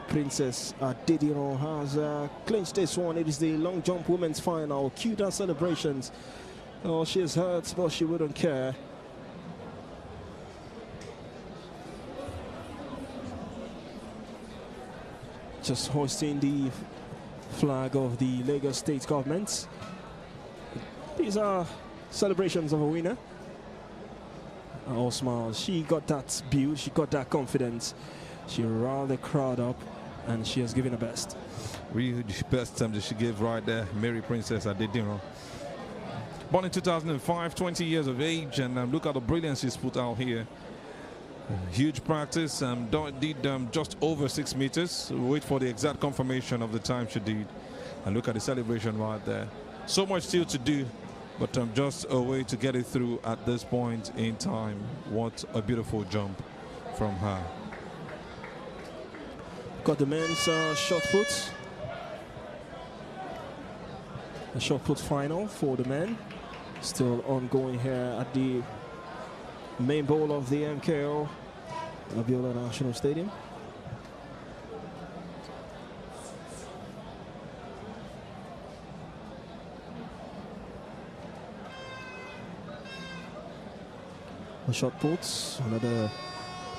Princess Adediran has clinched this one. It is the long jump women's final. Cue down celebrations. Oh, she's hurt, but she wouldn't care. Just hoisting the flag of the Lagos state government. These are celebrations of a winner. All smiles. She got that build, she got that confidence. She riled the crowd up, and she has given her best. Really the best time that she gave right there, Mary Princess Adediran. Born in 2005, 20 years of age, and look at the brilliance she's put out here. Huge practice, did just over 6 meters. We'll wait for the exact confirmation of the time she did. And look at the celebration right there. So much still to do, but just a way to get it through at this point in time. What a beautiful jump from her. Got the men's shot put. The shot put final for the men. Still ongoing here at the main bowl of the MKO Abiola National Stadium. The shot puts, another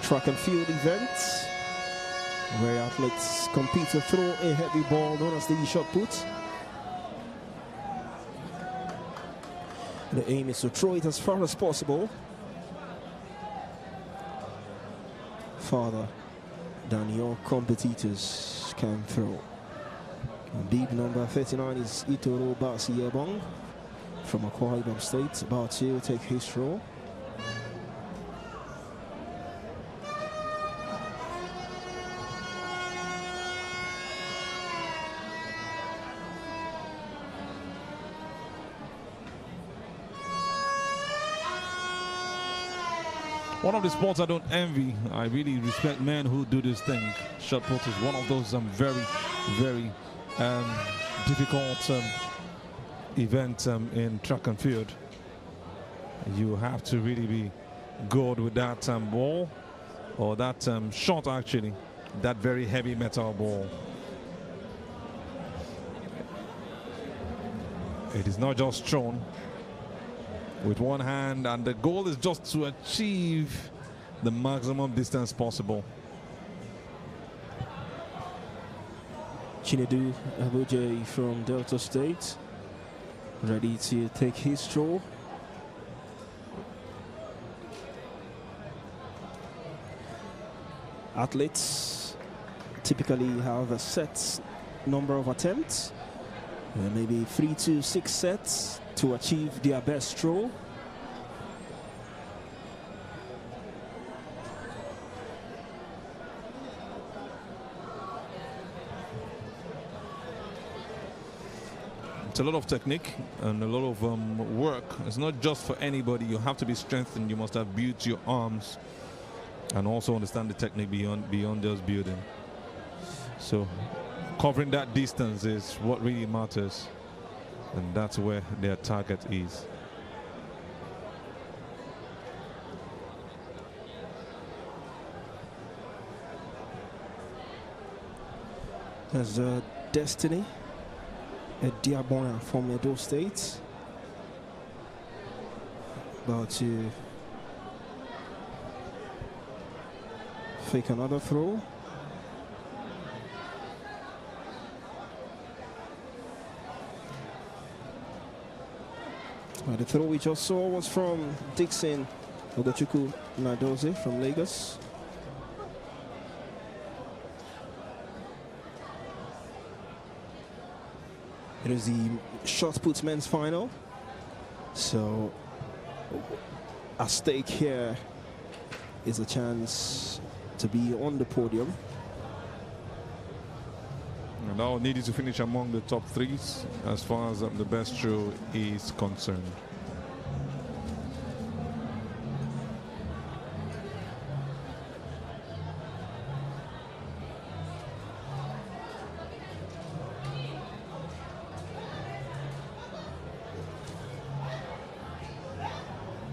track and field event where athletes compete to throw a heavy ball known as the shot put. The aim is to throw it as far as possible, farther than your competitors can throw. Bib number 39 is Itoro Basi from Akwa Ibom State, about to take his throw. One of the sports I don't envy. I really respect men who do this thing. Shot put is one of those very, very difficult events in track and field. You have to really be good with that ball, or that shot actually, that very heavy metal ball. It is not just thrown with one hand, and the goal is just to achieve the maximum distance possible. Chinedu Abuja from Delta State, ready to take his stroll. Athletes typically have a set number of attempts, maybe 3 to 6 sets to achieve their best stroll. It's a lot of technique and a lot of work. It's not just for anybody. You have to be strengthened. You must have built your arms and also understand the technique beyond just building. So covering that distance is what really matters, and that's where their target is. There's Destiny, a Diabona from Edo State, about to fake another throw. The throw we just saw was from Dixon Ogochukwu Nadoze from Lagos. It is the shot put men's final. So at stake here is a chance to be on the podium. And now needed to finish among the top 3s as far as the best throw is concerned.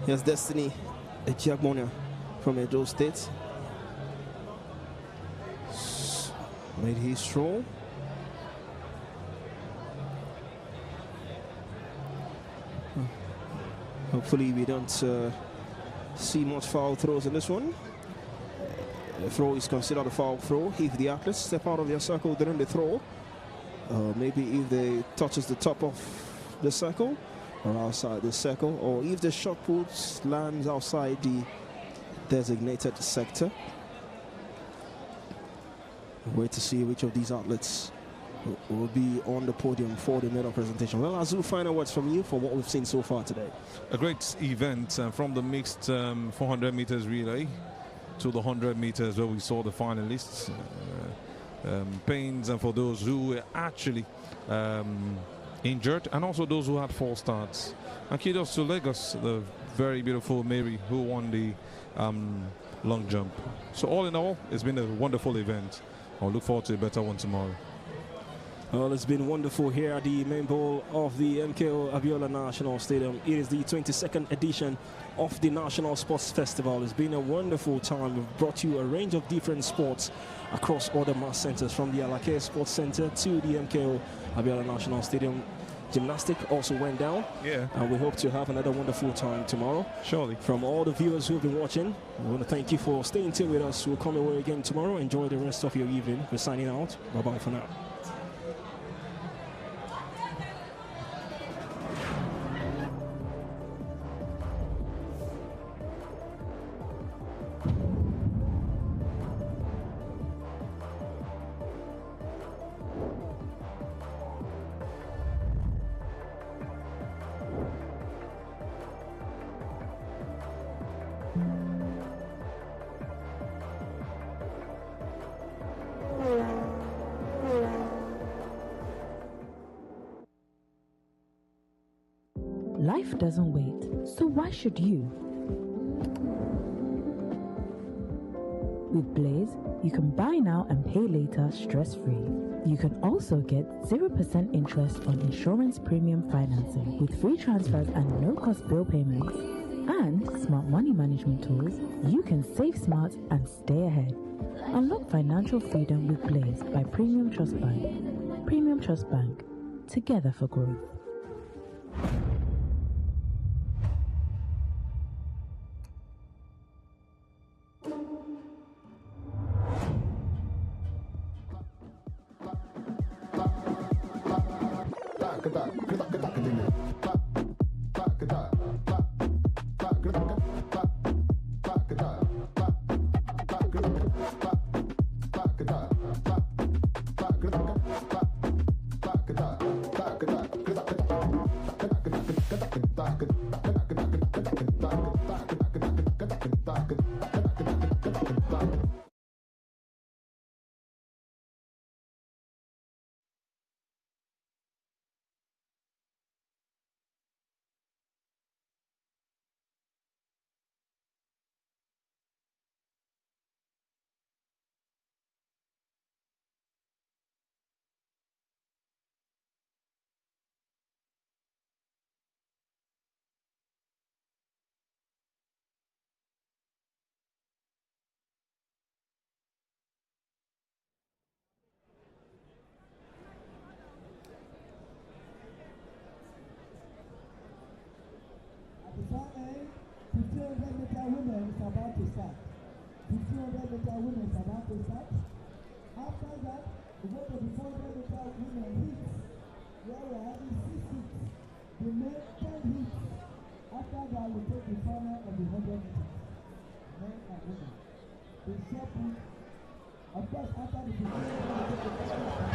Here's Destiny Echiagbonia from Edo State. Made his stroll. Hopefully we don't see much foul throws in this one. The throw is considered a foul throw if the athletes step out of their circle during the throw. Maybe if they touches the top of the circle or outside the circle, or if the shot put lands outside the designated sector. Wait to see which of these athletes will be on the podium for the medal presentation. Well, Azu, final words from you for what we've seen so far today. A great event from the mixed 400 meters relay to the 100 meters where we saw the finalists. Pains and for those who were actually injured, and also those who had false starts. And kudos to Lagos, the very beautiful Mary, who won the long jump. So all in all, it's been a wonderful event. I'll look forward to a better one tomorrow. Well, it's been wonderful here at the main bowl of the MKO Abiola National Stadium. It is the 22nd edition of the National Sports Festival. It's been a wonderful time. We've brought you a range of different sports across all the mass centers, from the Alake Sports Center to the MKO Abiola National Stadium. Gymnastic also went down. Yeah. And we hope to have another wonderful time tomorrow. Surely. From all the viewers who have been watching, we want to thank you for staying tuned with us. We'll come away again tomorrow. Enjoy the rest of your evening. We're signing out. Bye-bye for now. Life doesn't wait, so why should you? With Blaze, you can buy now and pay later stress-free. You can also get 0% interest on insurance premium financing with free transfers and no-cost bill payments. And smart money management tools, you can save smart and stay ahead. Unlock financial freedom with Blaze by Premium Trust Bank. Premium Trust Bank, together for growth. The 1500-meter women is about to start. 1500-meter women is about to start. After that, we go to the 400-meter women heats, where we are having 6 heats. The men 10 heats. After that, we take the final of the 100 meters. Men and women. The short put, of course, after the 1500 we take the final.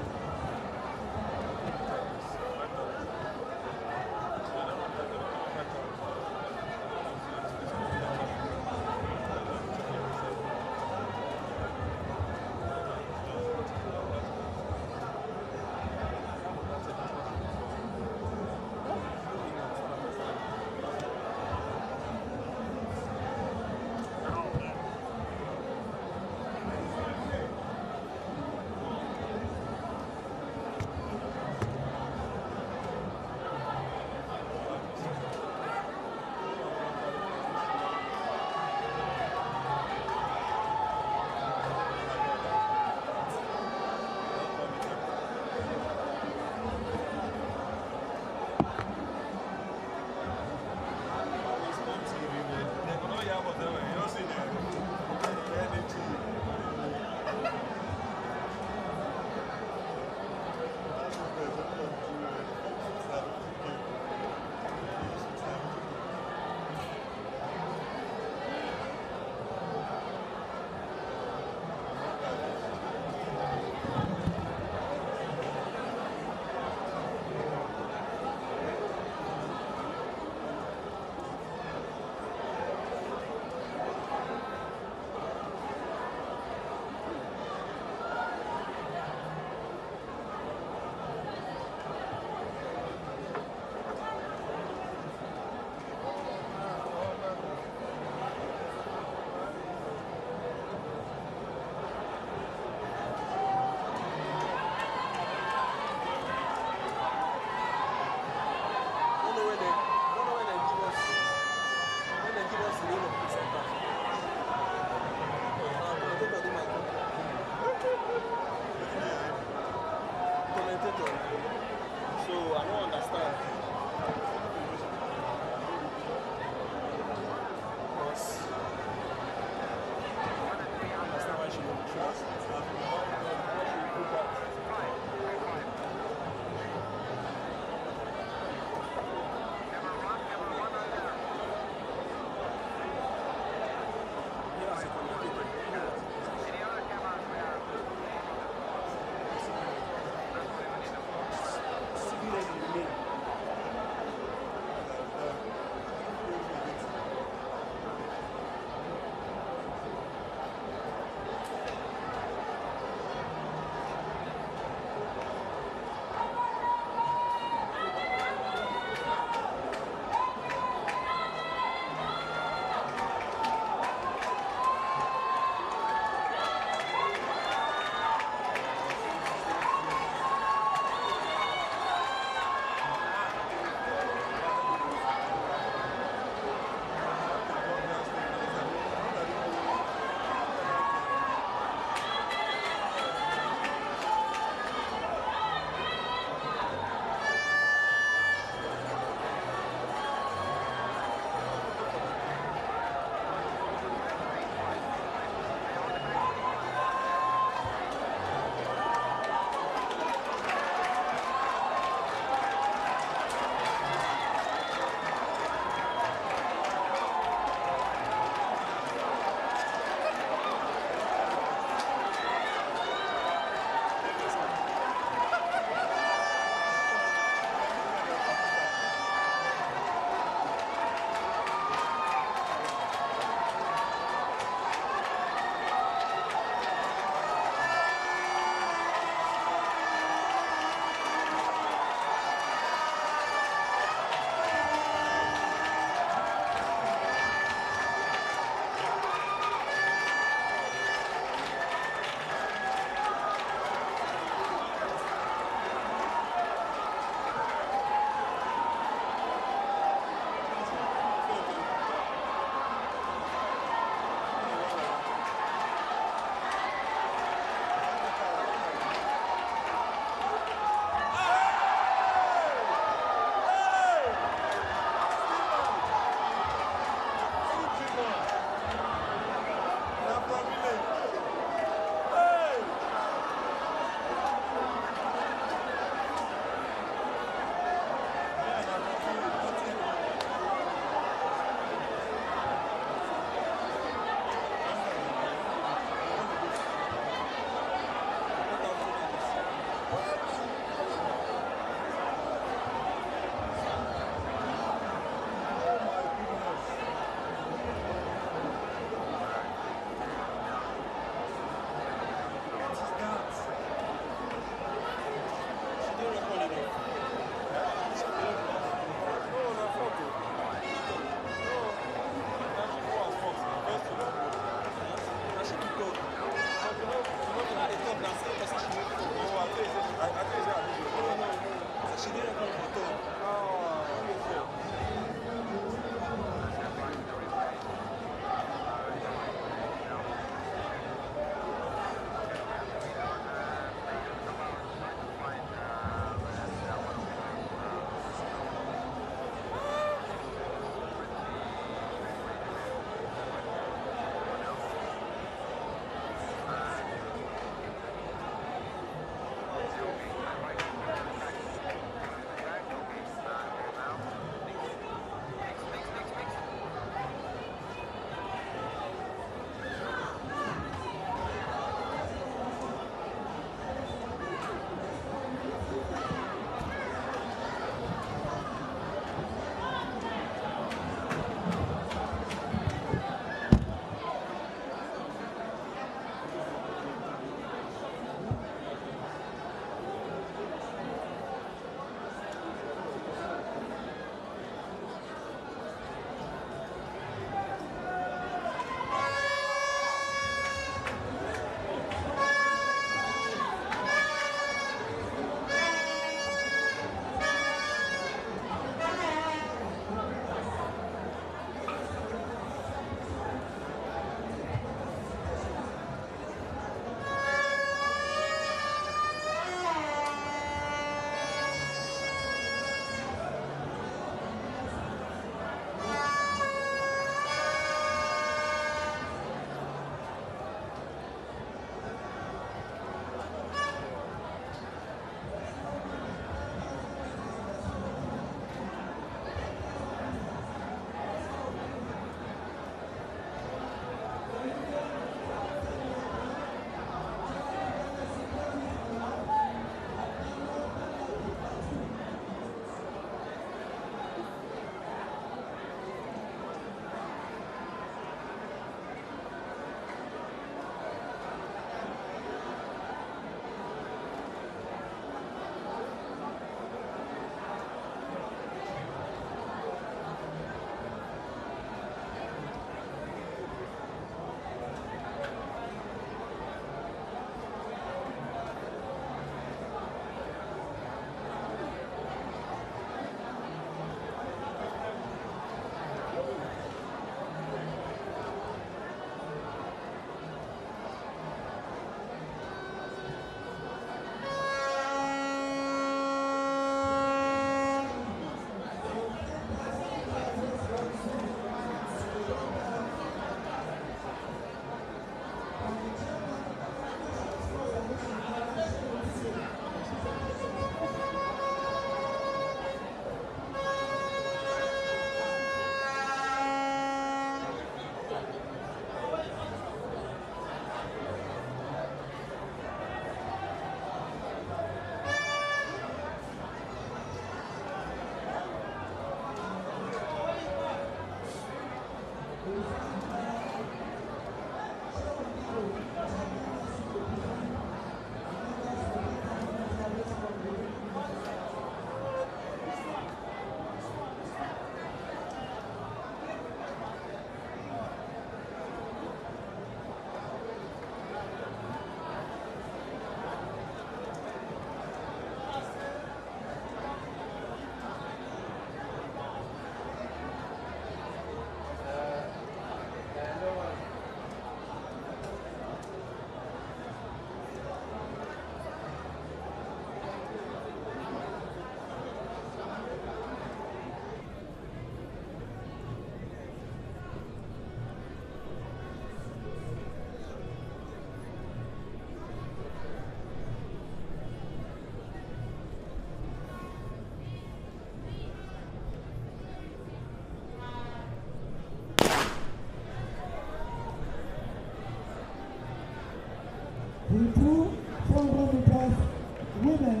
women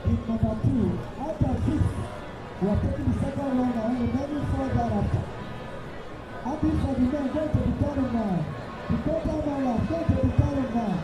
in number 2. Out of 6, we are taking the second round and remaining 4 thereafter. Happy for the men, going to the third now. The total man going to the third now.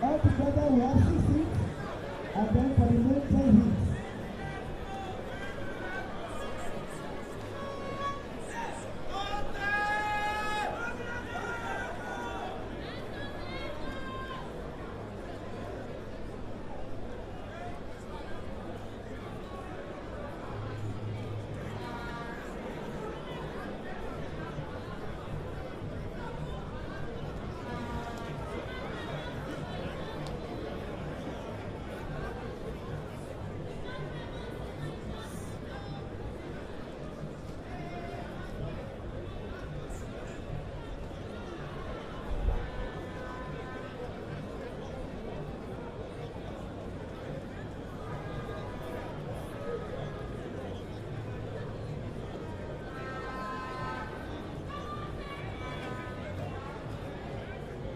Altogether we have 6 hits, and then for the main 10 hits.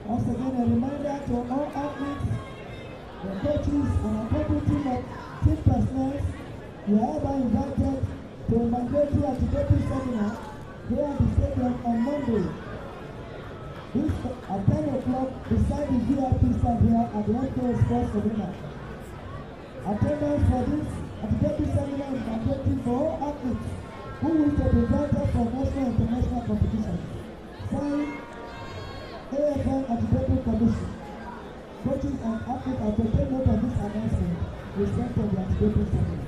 Once again, a reminder to all athletes, the coaches, and a complete team of team personnel, you are hereby invited to a mandatory anti-doping seminar here at the stadium on Monday. This at 10 o'clock beside the VIP stand here at the MK Sports Arena. Attendance for this anti-doping seminar is mandatory for all athletes who wish to be invited for national and international competitions. Signed, AFL Anti-Doping Commission. Coaches and athletes are to take note of this announcement with respect to the anti-doping seminar.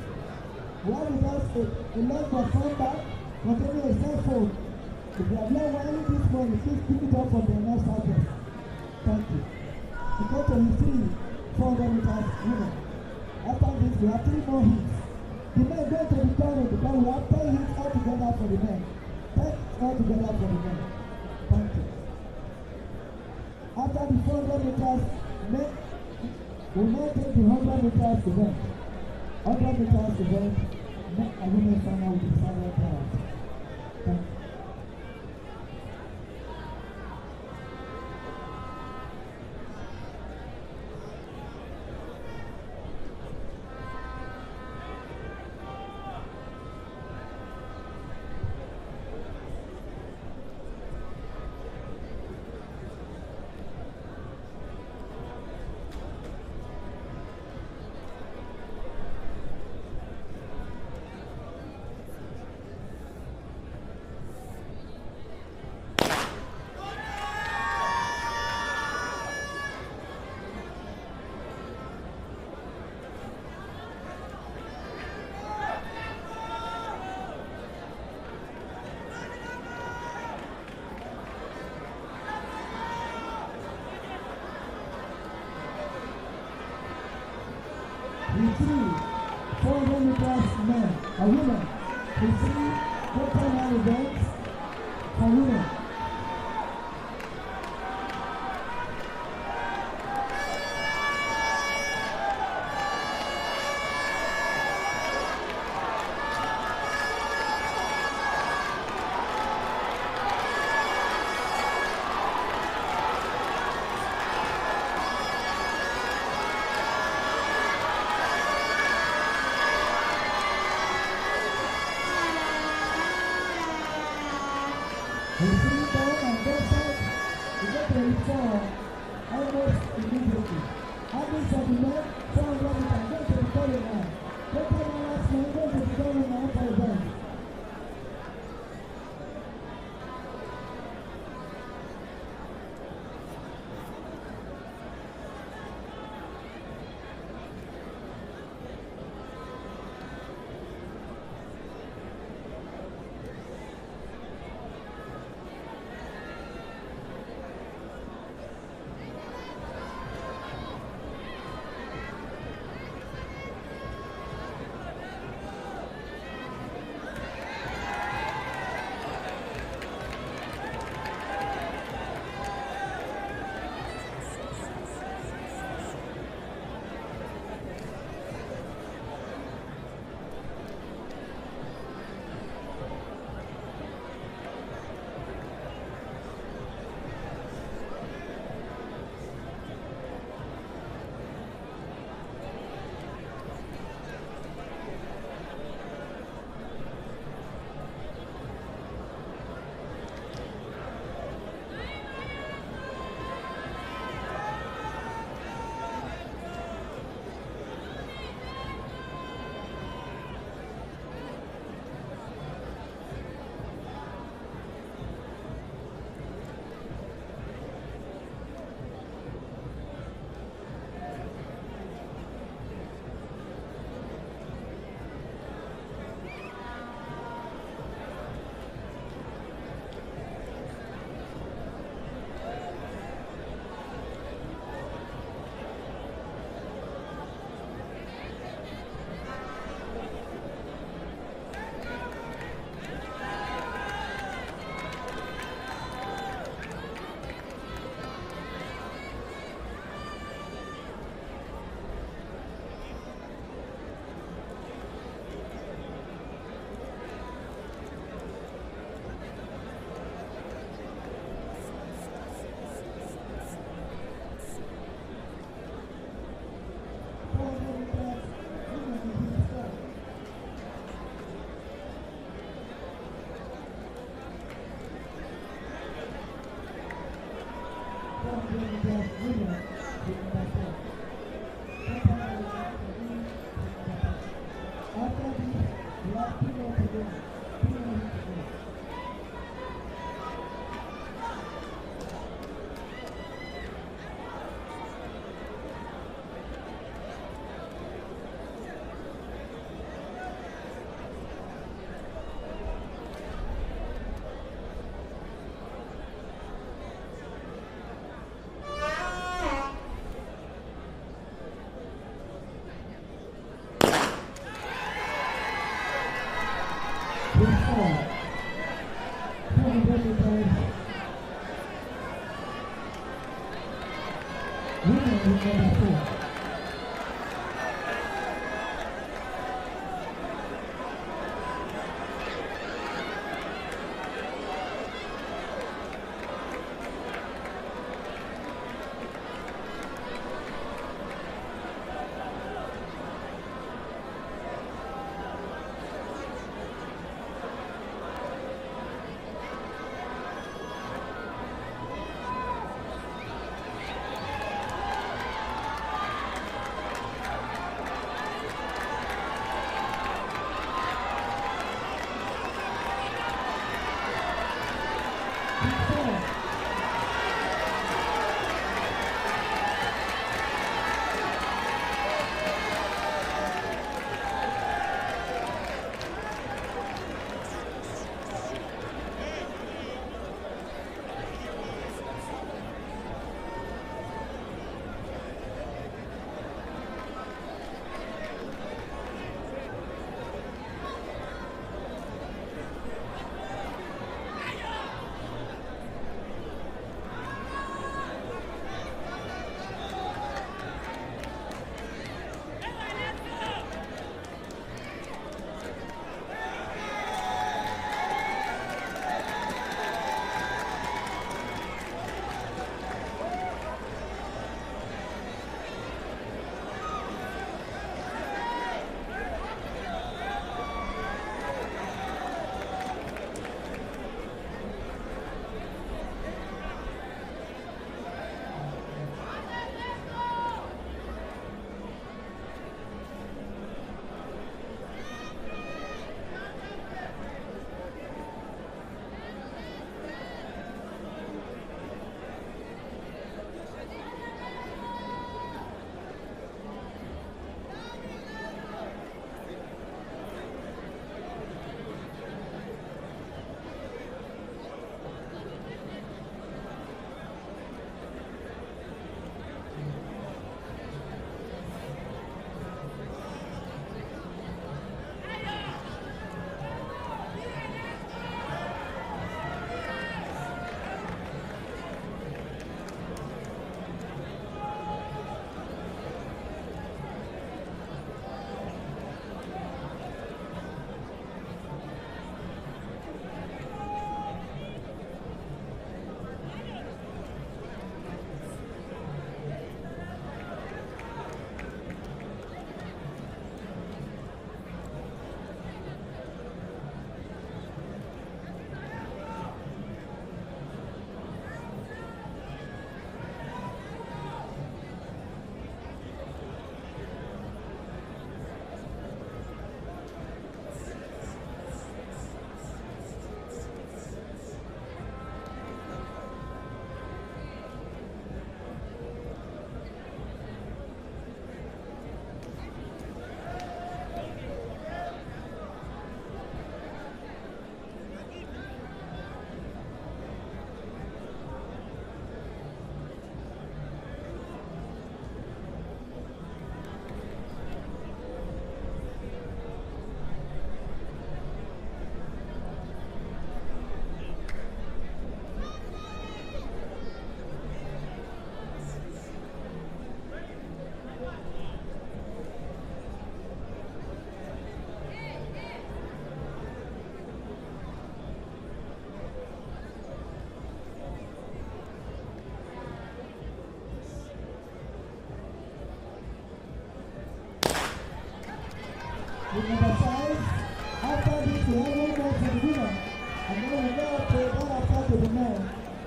We have with us a large phone bag containing a cell phone. If you have not wired this phone, please pick it up from the next address. Thank you. We go to the 400 meters women. After this, we have 3 more hits. The men go to the corner because we have 10 hits altogether for the men. 10 altogether for the men. Thank you. After the 400 meters, men will now take the 100 meters event. 100 meters event, men and women final with the final power. Thank you. The 3 400 meters men and women. The 3 total events for women. The 3 ball on both sides, we get to 4 almost immediately. Having said the man, 400 meters, go to the corner now. Take my last man, go to the corner now for the bench.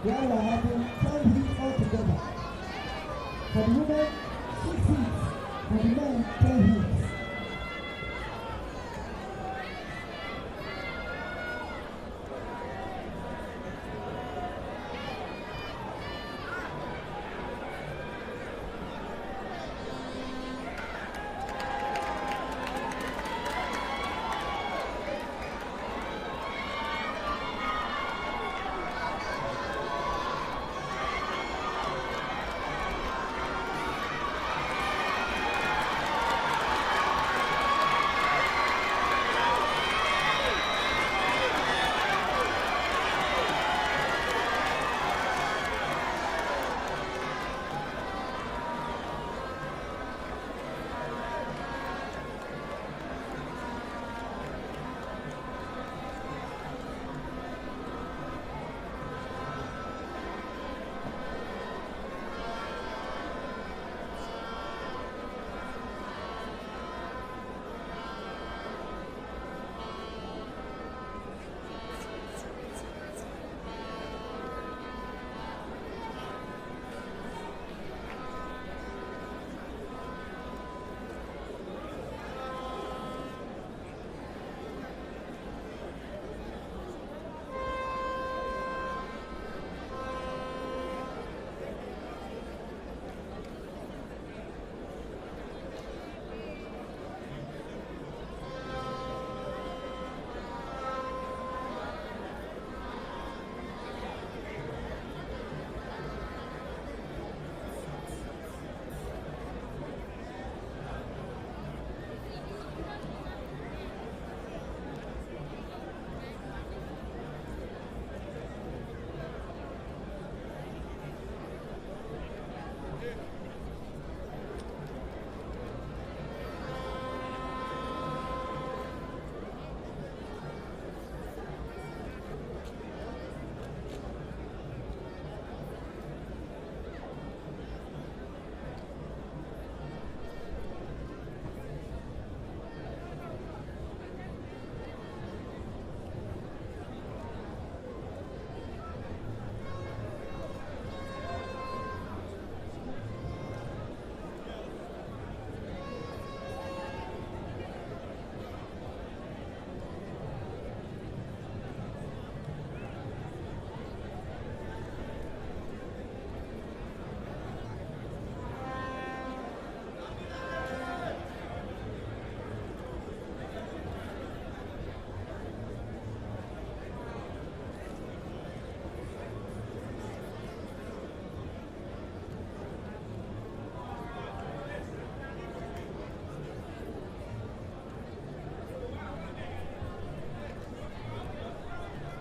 where we are having 10 heats altogether. For the women, 6 heats. For the men, 10 heats.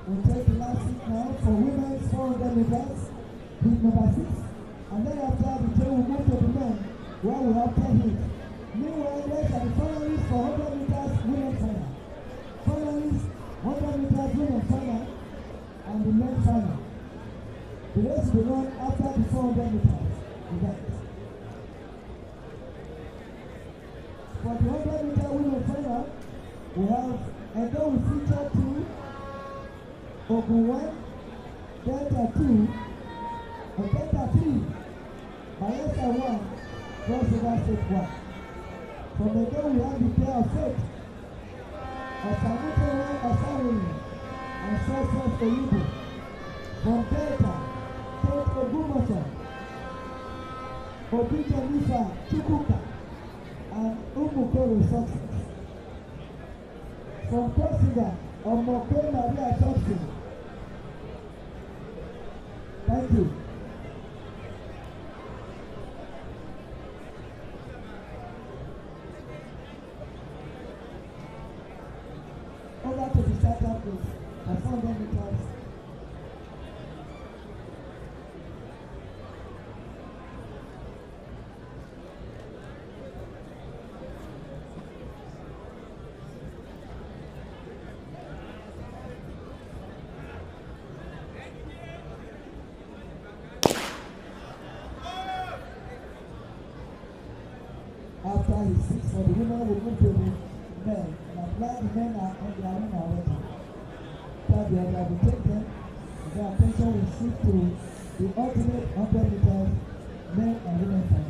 We'll take the last seat now for women's 400 meters, heat number 6. And then after the train will move to the men, where we have 10 heats. Meanwhile, these are the finalists for 100 meters women's final. Finalists, 100 meters women's final, and the men's final. The race will be run after the 400 meters event. For the 100 meter women's final, we have, and then we feature 2, Ogun 1, Delta 2, and Delta 3, Bayelsa 1, Cross River State 1. From the day we have the pair of faith, Osamuke 1 Osawini, and Success Oyibo. From Delta, Faith Ogumoso, Obi Jennifer Chukwuka, and Umukoro Success. From Cross River, Omoke Maria Thompson. Thank you. Over to the startup with a 400 meters. After his 6 for the women, we move to the men. And I'm glad the men are on their own already. That they have been taken, their attention will shift to the ultimate 100 meters men and women finals.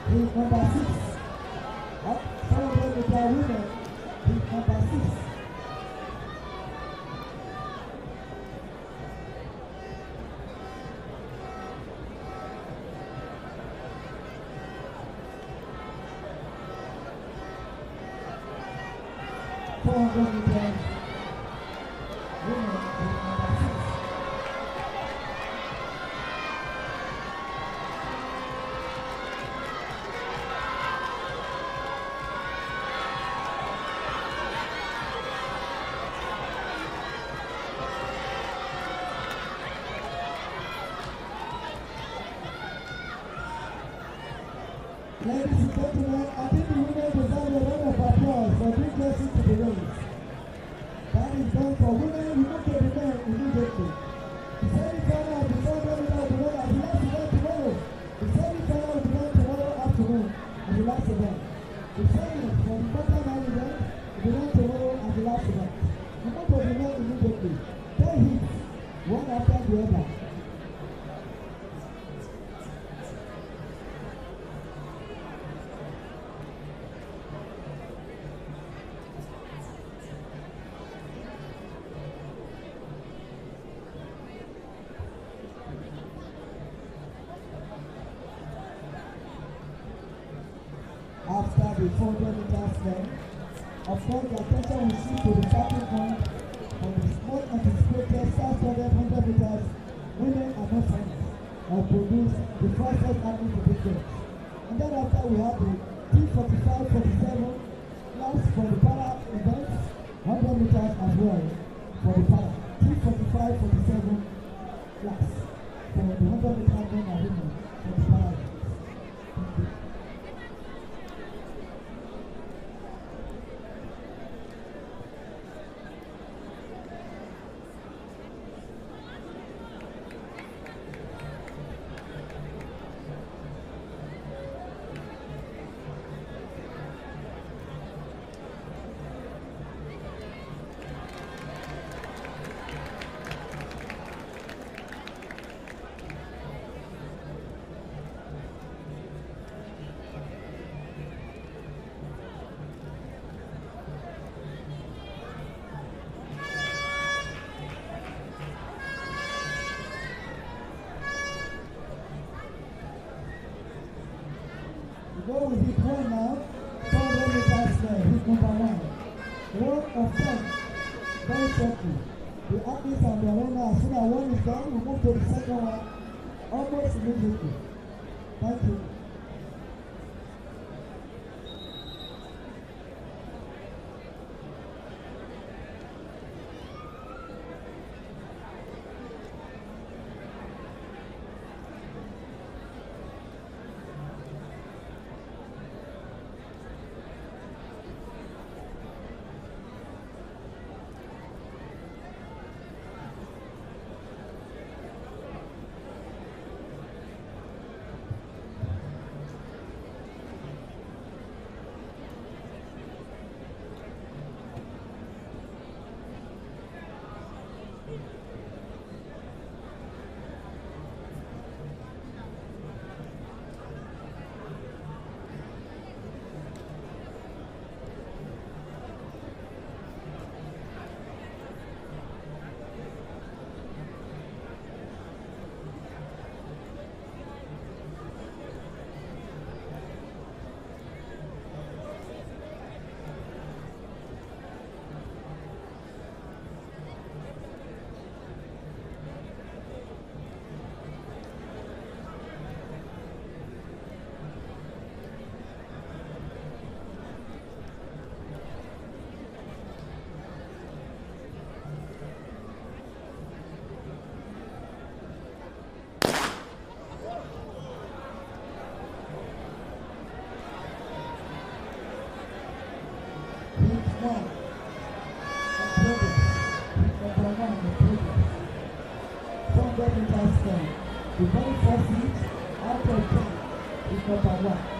He's number 6. Up 400 meter women. He's number 6. Ladies and gentlemen, I think the women deserve a round of applause for being closest to the race. That is done for women, we move to the men immediately. The semi-final of the 400 meter will be run as the last event tomorrow. The semi-final will be run tomorrow afternoon as the last event. The finals for the quarter-final event will be run tomorrow as the last event. We move to the men immediately. 10 hits, one after the other. After the 400 meters men, of course the attention will shift to the starting point for the small anticipated 100 meters women and men finals that produce the fastest athletes in the games. And then after we have the T45-47 class for the para events, 100 meters as well for the para. T45-47 class for the 100 meters men and women for the para events. Thank you. Go with hit one now. 400 meters there. Hit number 1. 1 of 10. Very shortly. The athletes and the arena, as soon as one is done, we move to the second one almost immediately. Thank you. The very first hit out of 10 is number 1.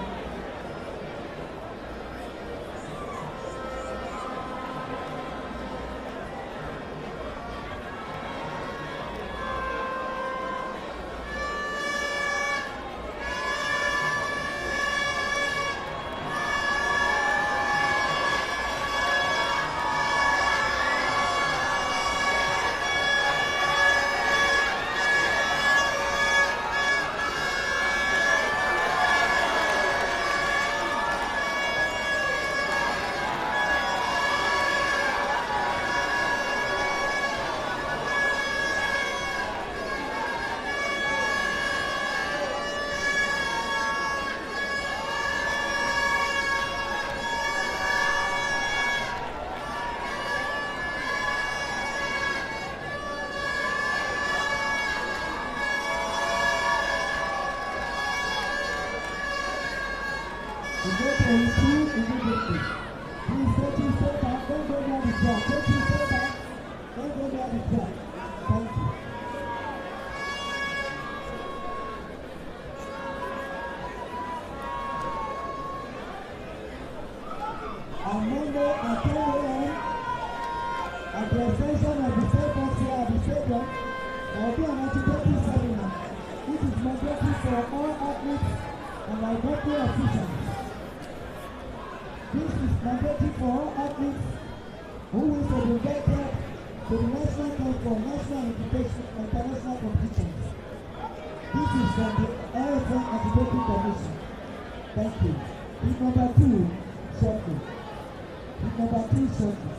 The gate will receive immediately. Please take your step back, don't go near the track. Take your step back, don't go near the track. Thank you. On Monday at 10 a.m. at the extension of the state box here at the stadium, there will be an antibiotic seminar. This is mandatory for all athletes and laboratory officials. This is mandatory for all athletes who wish to be invited to the national camp for national and international competitions. This is from the AFN Antidoping Commission. Thank you. Pick number 2, shortly. Pick number 3, shortly.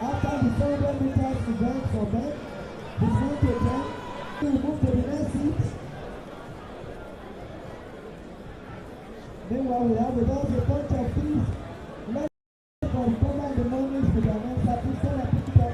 After the 400 meters event for men, it's going to turn. We will move to the next seat. Meanwhile, we have with us a bunch of things. Let's for the command the moments with the announcer. Please stand and pick it up.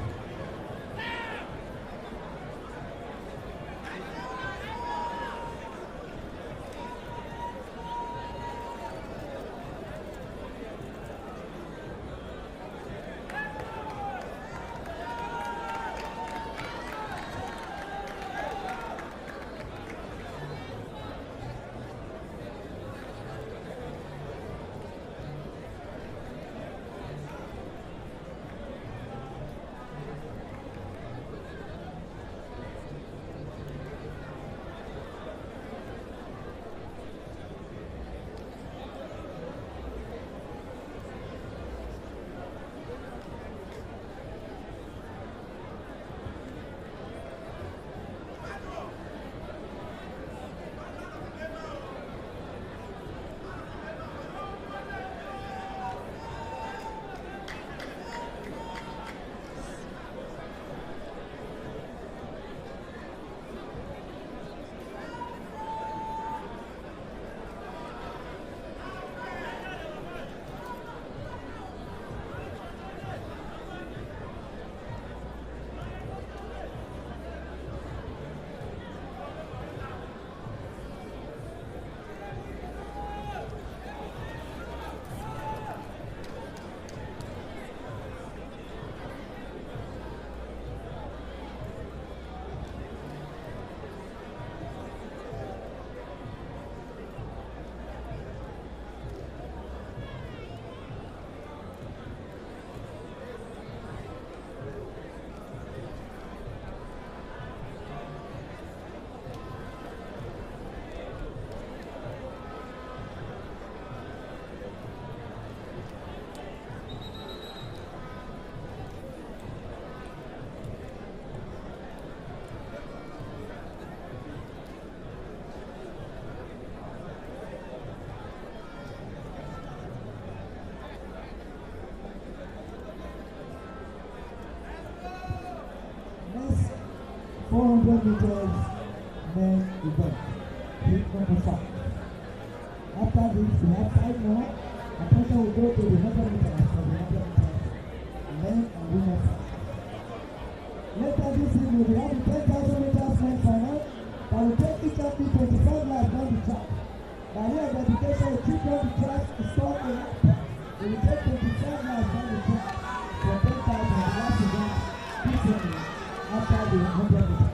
400 meters men event. Heat number 5. After this, we have 5 more. Attention will go to the 100 meters for the 100 meters men and women fight. Later this evening, we have the 10,000 meters men final that will take each of the 25 laps down the track. By way of education, we keep down the track to start a lap. We will take 25 laps down the track for 10,000 the last event this evening after the 100 meters.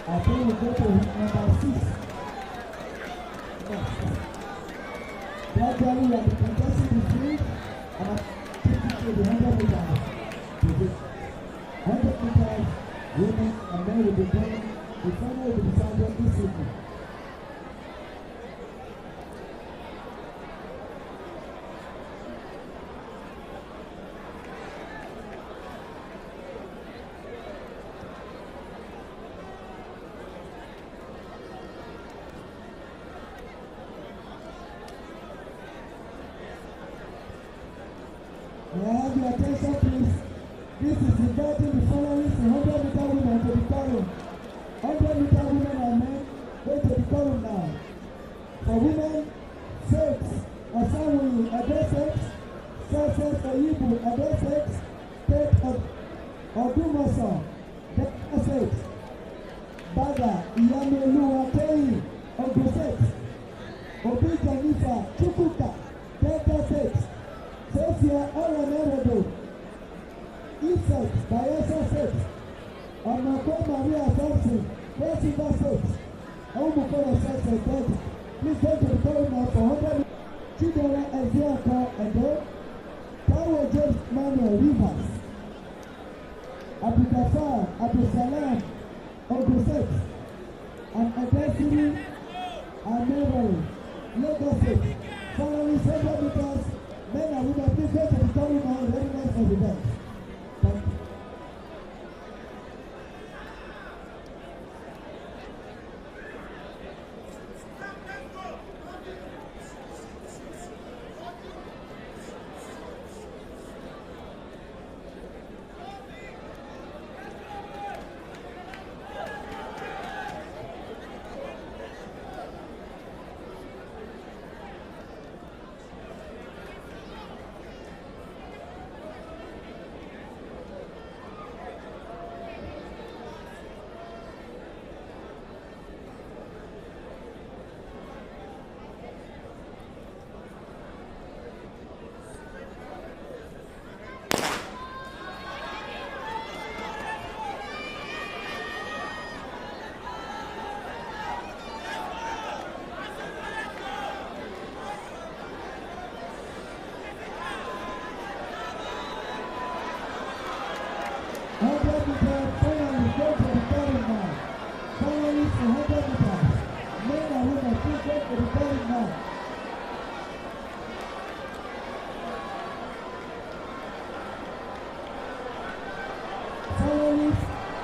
I think we go to number 6. Gradually, we are contesting the field and I'm taking to the 100 meters. To the 100 meters, women and men will be going. The final will be decided this evening. May I have your attention, please? This is inviting the following 100-meter women to the column. 100-meter women and men go to the column now. For women, Faith Osamuyi, Adesex, Success Oyibu, Adesex, Faith Odumosan, Adesex, Baga, Iyamelu Akeyi, Ogosex, Obi Jennifer, Chukwuka, Delta Sex, Sophia Olaneredo, Effect, Bayelsa Sex, Amako Maria Thompson, Jessica Sex, Omukola Sex and Delta. Please go to the column now for 100. Chidera Ezeaka Edo, Tawo James Manuel Rivers, Abdulgafar Abdulsalam Ogosex, and Adesiri Ameroy, Lagos State. Following 100 meters, men and women, please go to the column now in readiness for the event. Thank you.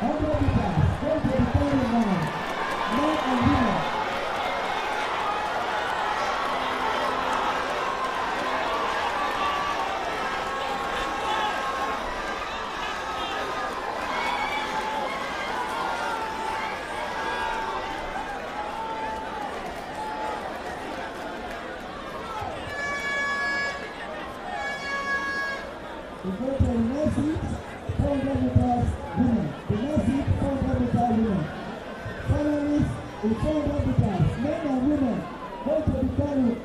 100 meters, going to the final now. Men and women. We go to the next heat, 400 meters women. The next heat, 400 meters women. Finalists in 400 meters, men and women, go to the final.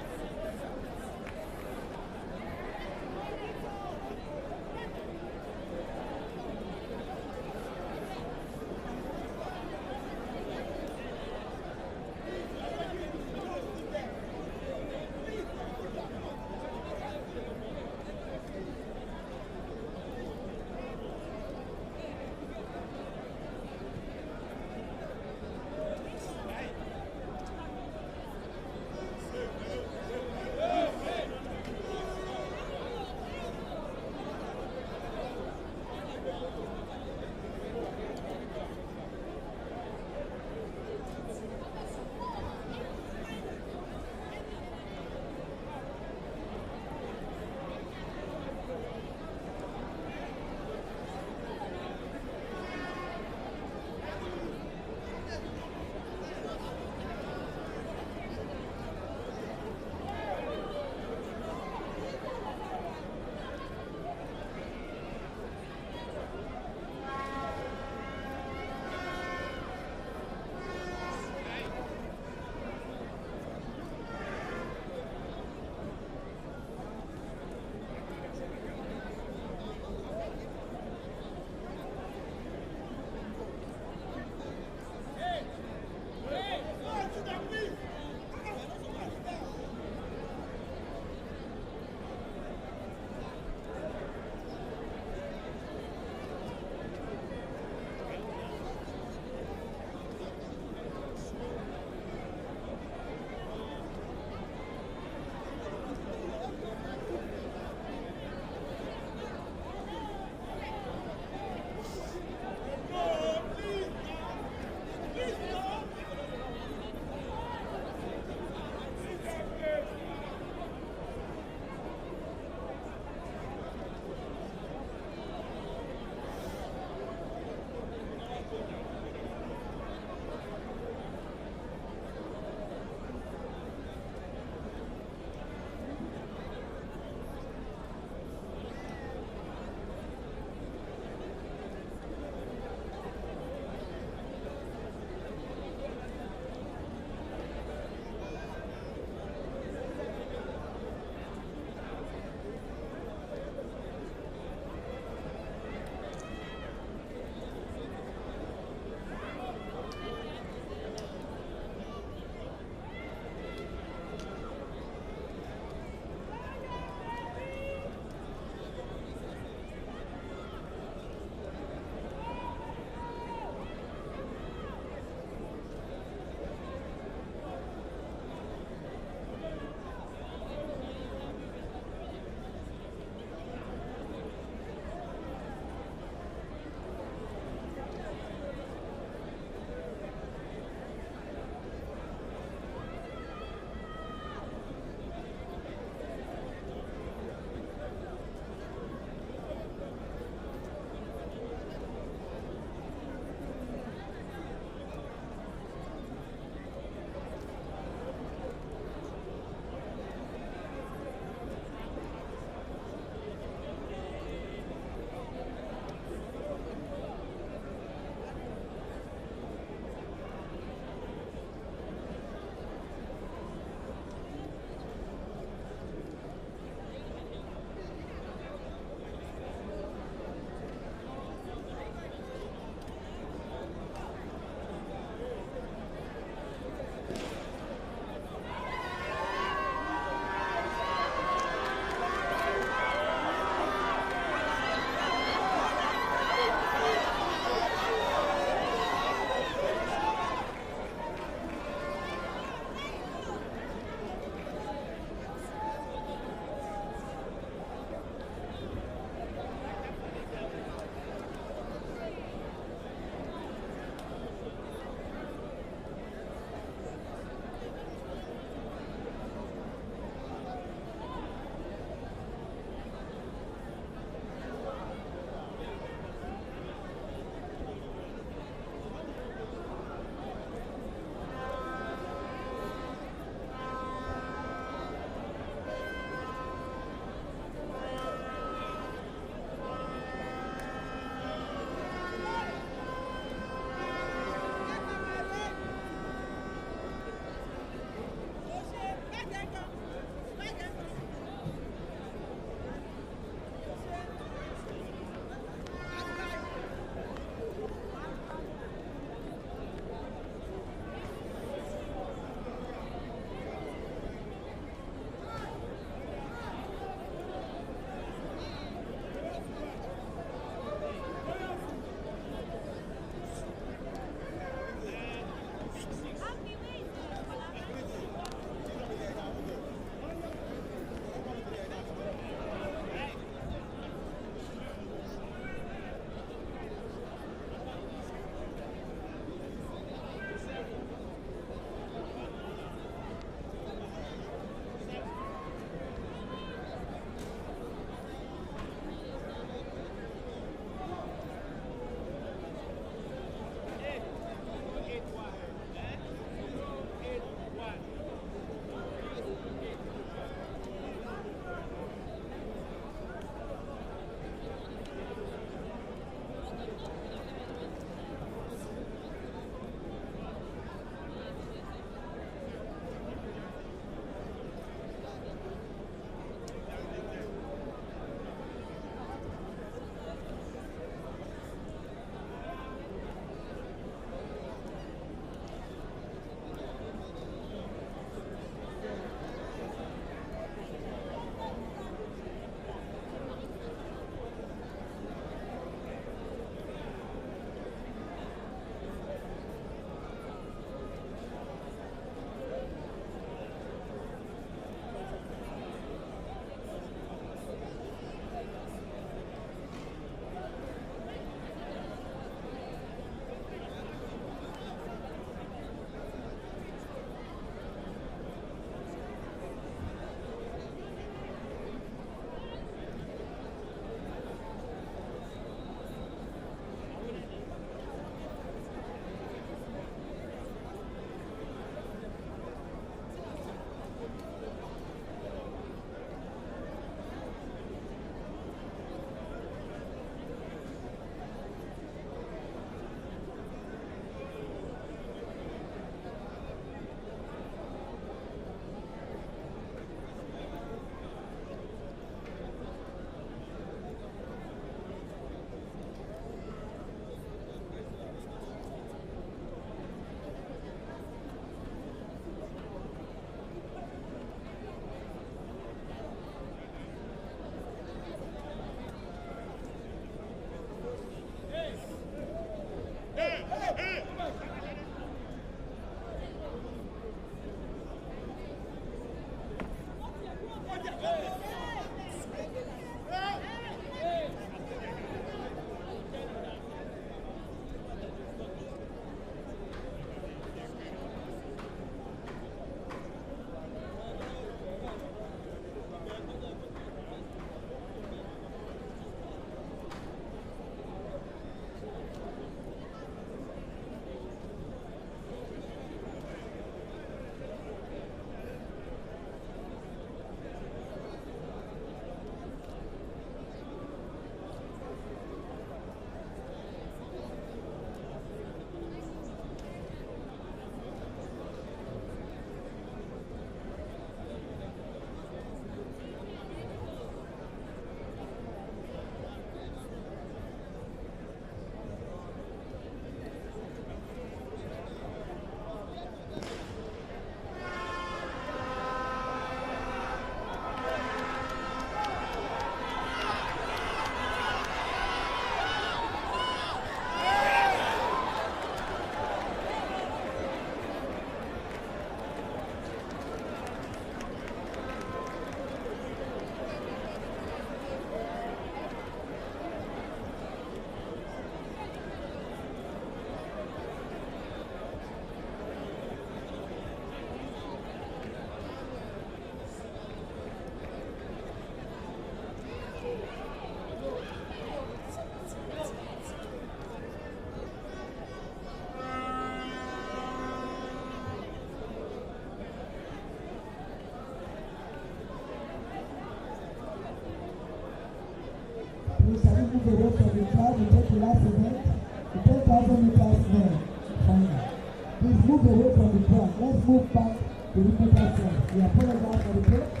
move away from the track. Let's move back to the neutral side. We apologize for the play.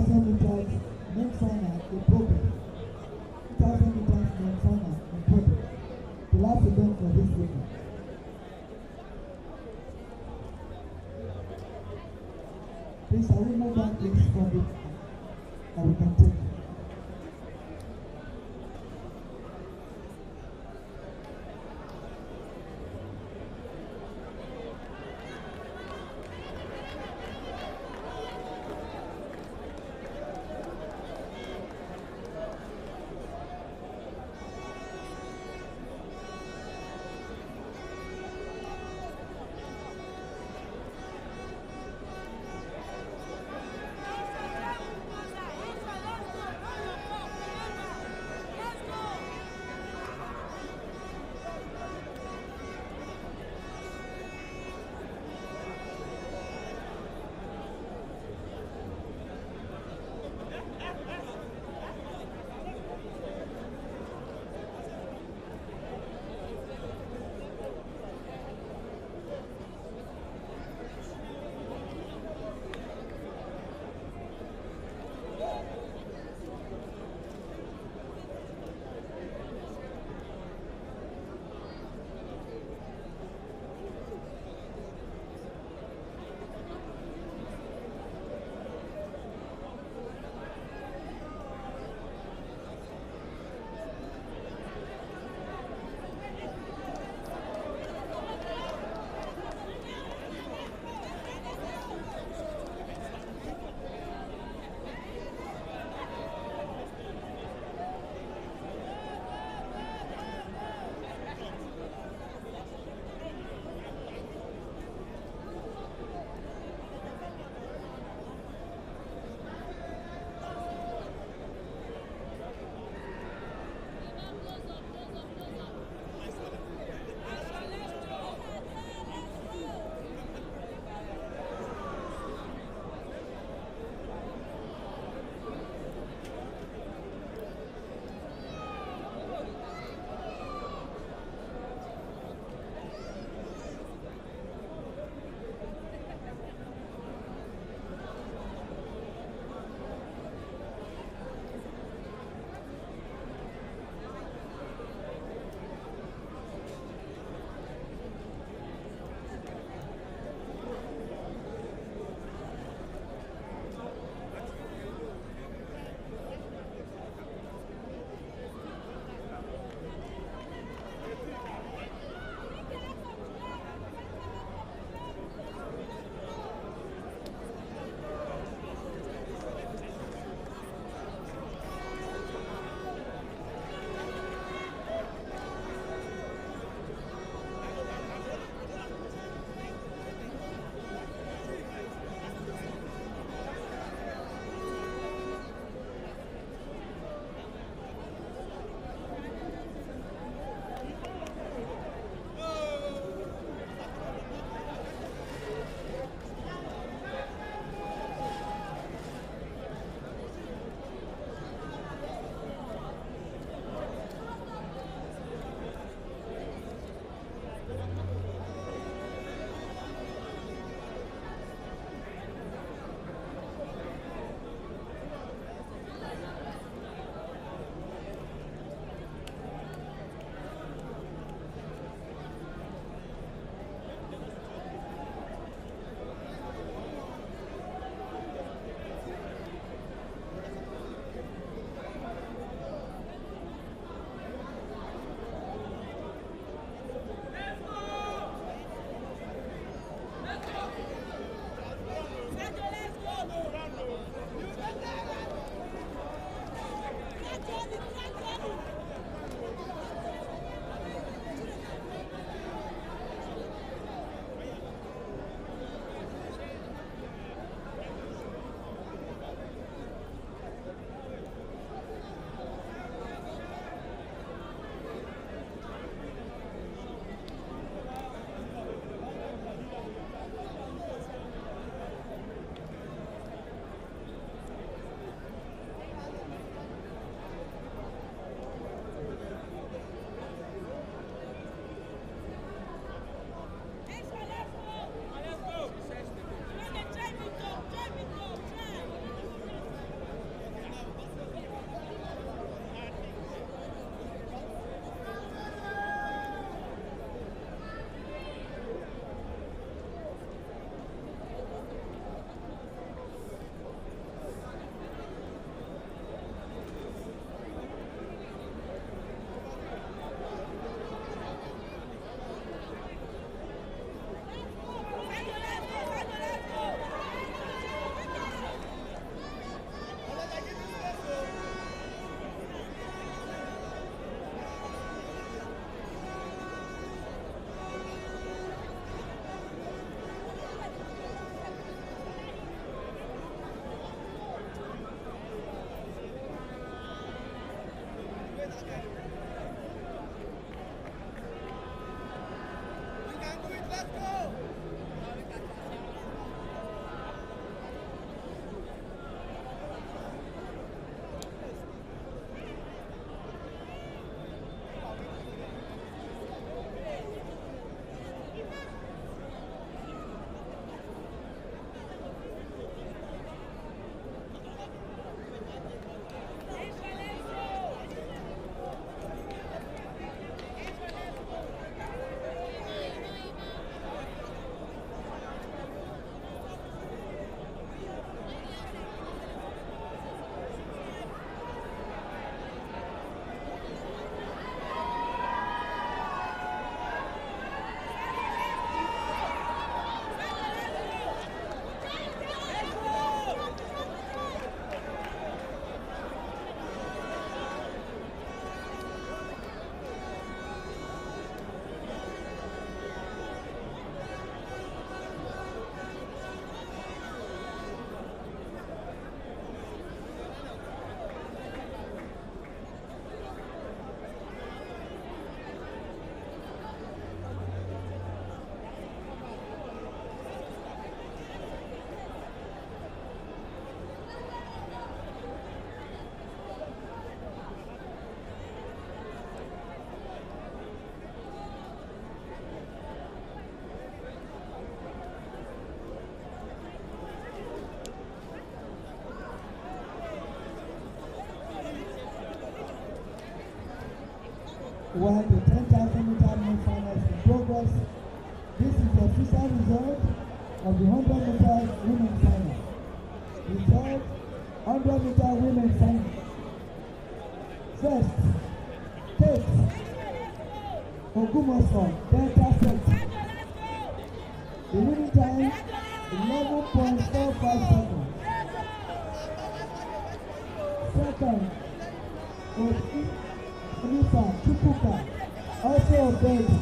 Meters main final in Ogun. 2,000 meters main final in Ogun. The last event for this season. Please, I will move back please from it and we can take it. While the 10,000 meter men finals in progress, this is the official result of the 100 meter women final. The third 100 meter women final. First, takes Ogun Delta set. The winning time 11.45 seconds. Second, Chukwuka, also of Delta,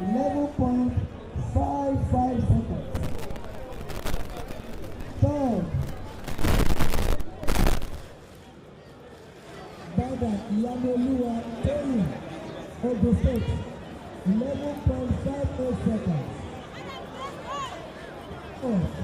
11.55 seconds. Third, Bada Yameluwa Tony, Ogun State, 11.58 seconds. Fourth,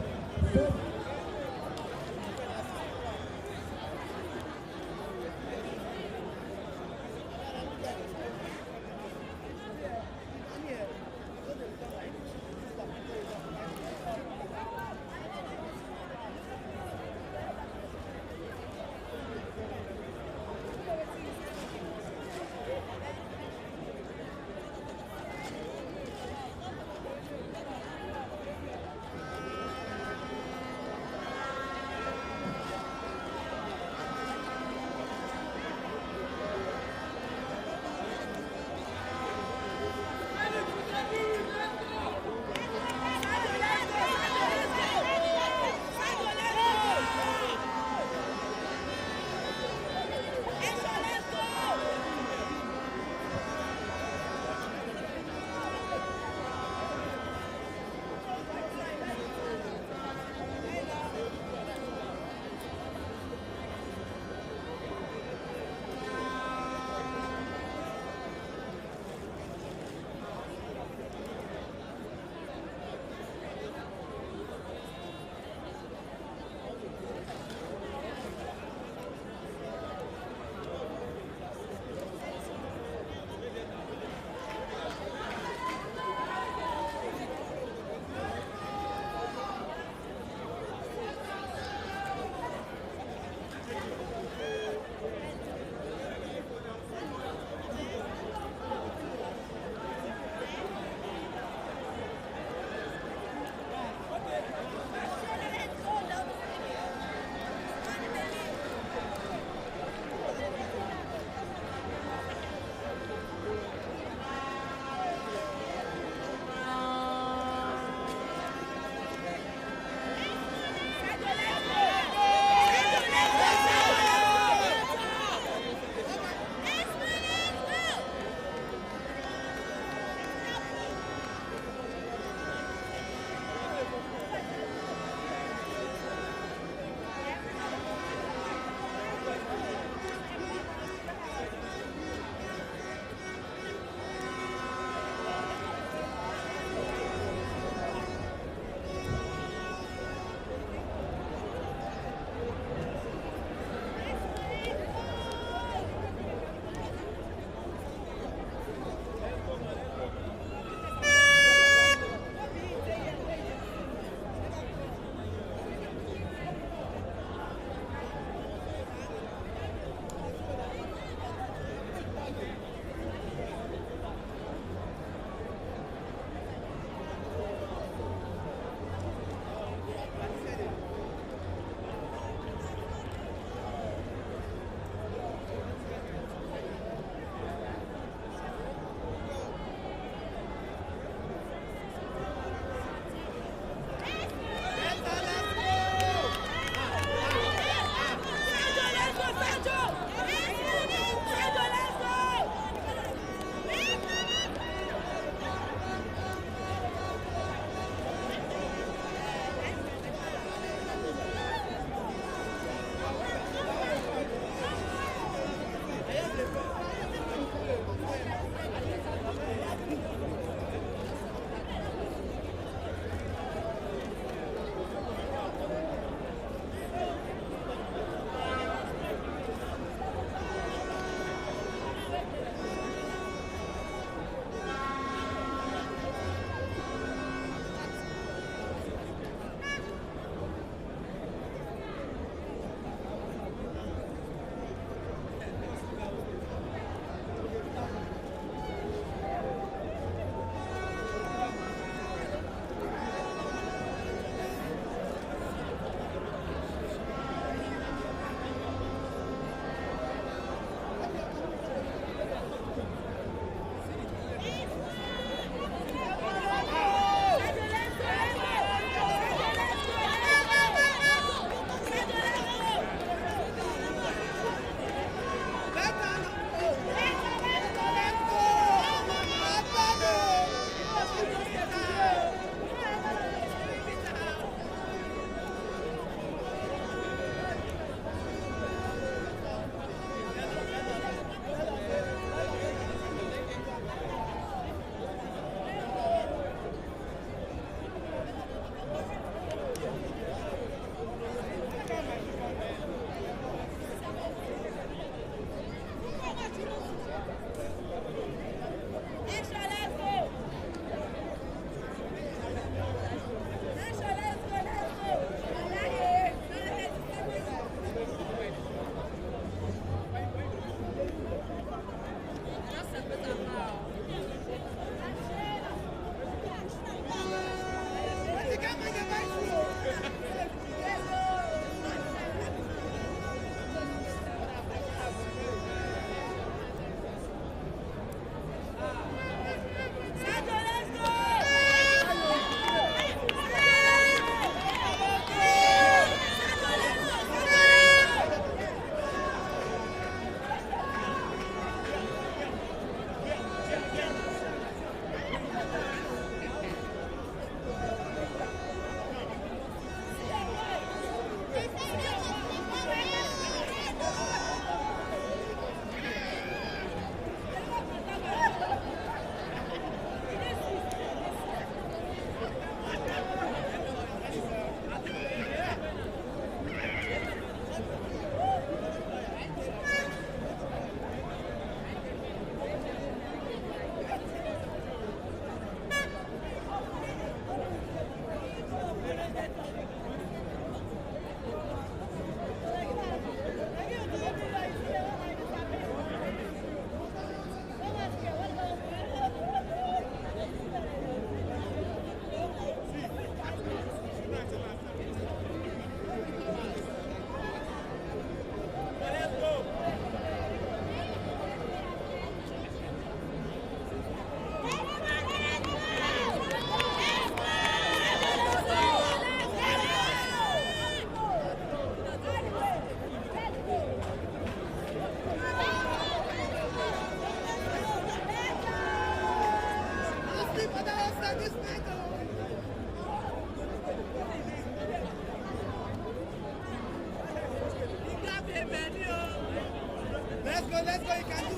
Let's go, you can do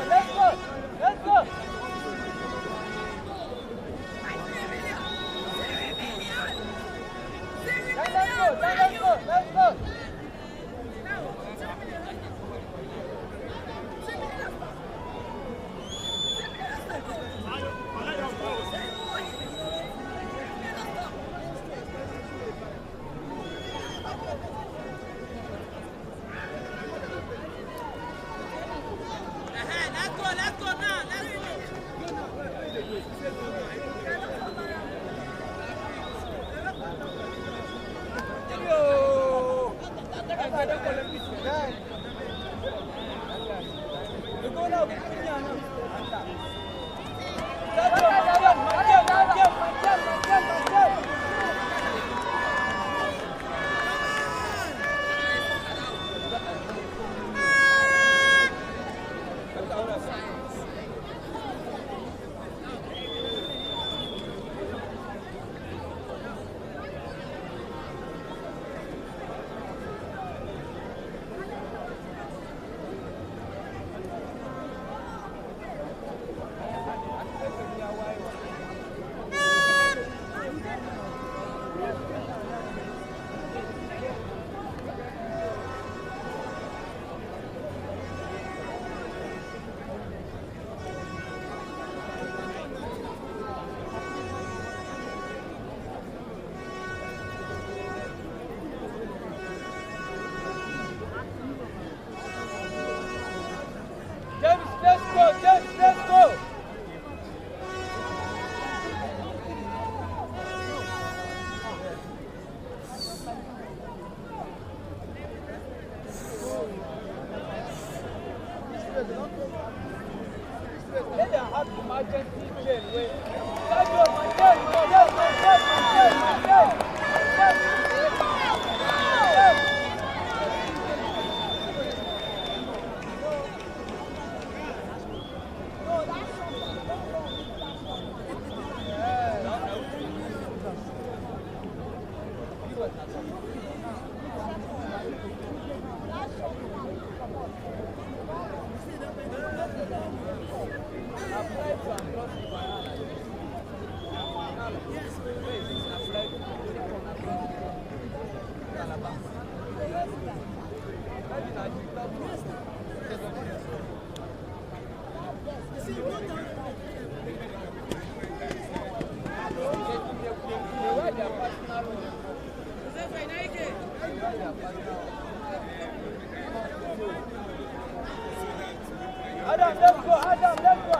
it.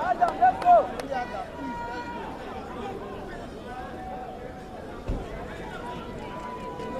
Adam, let's go.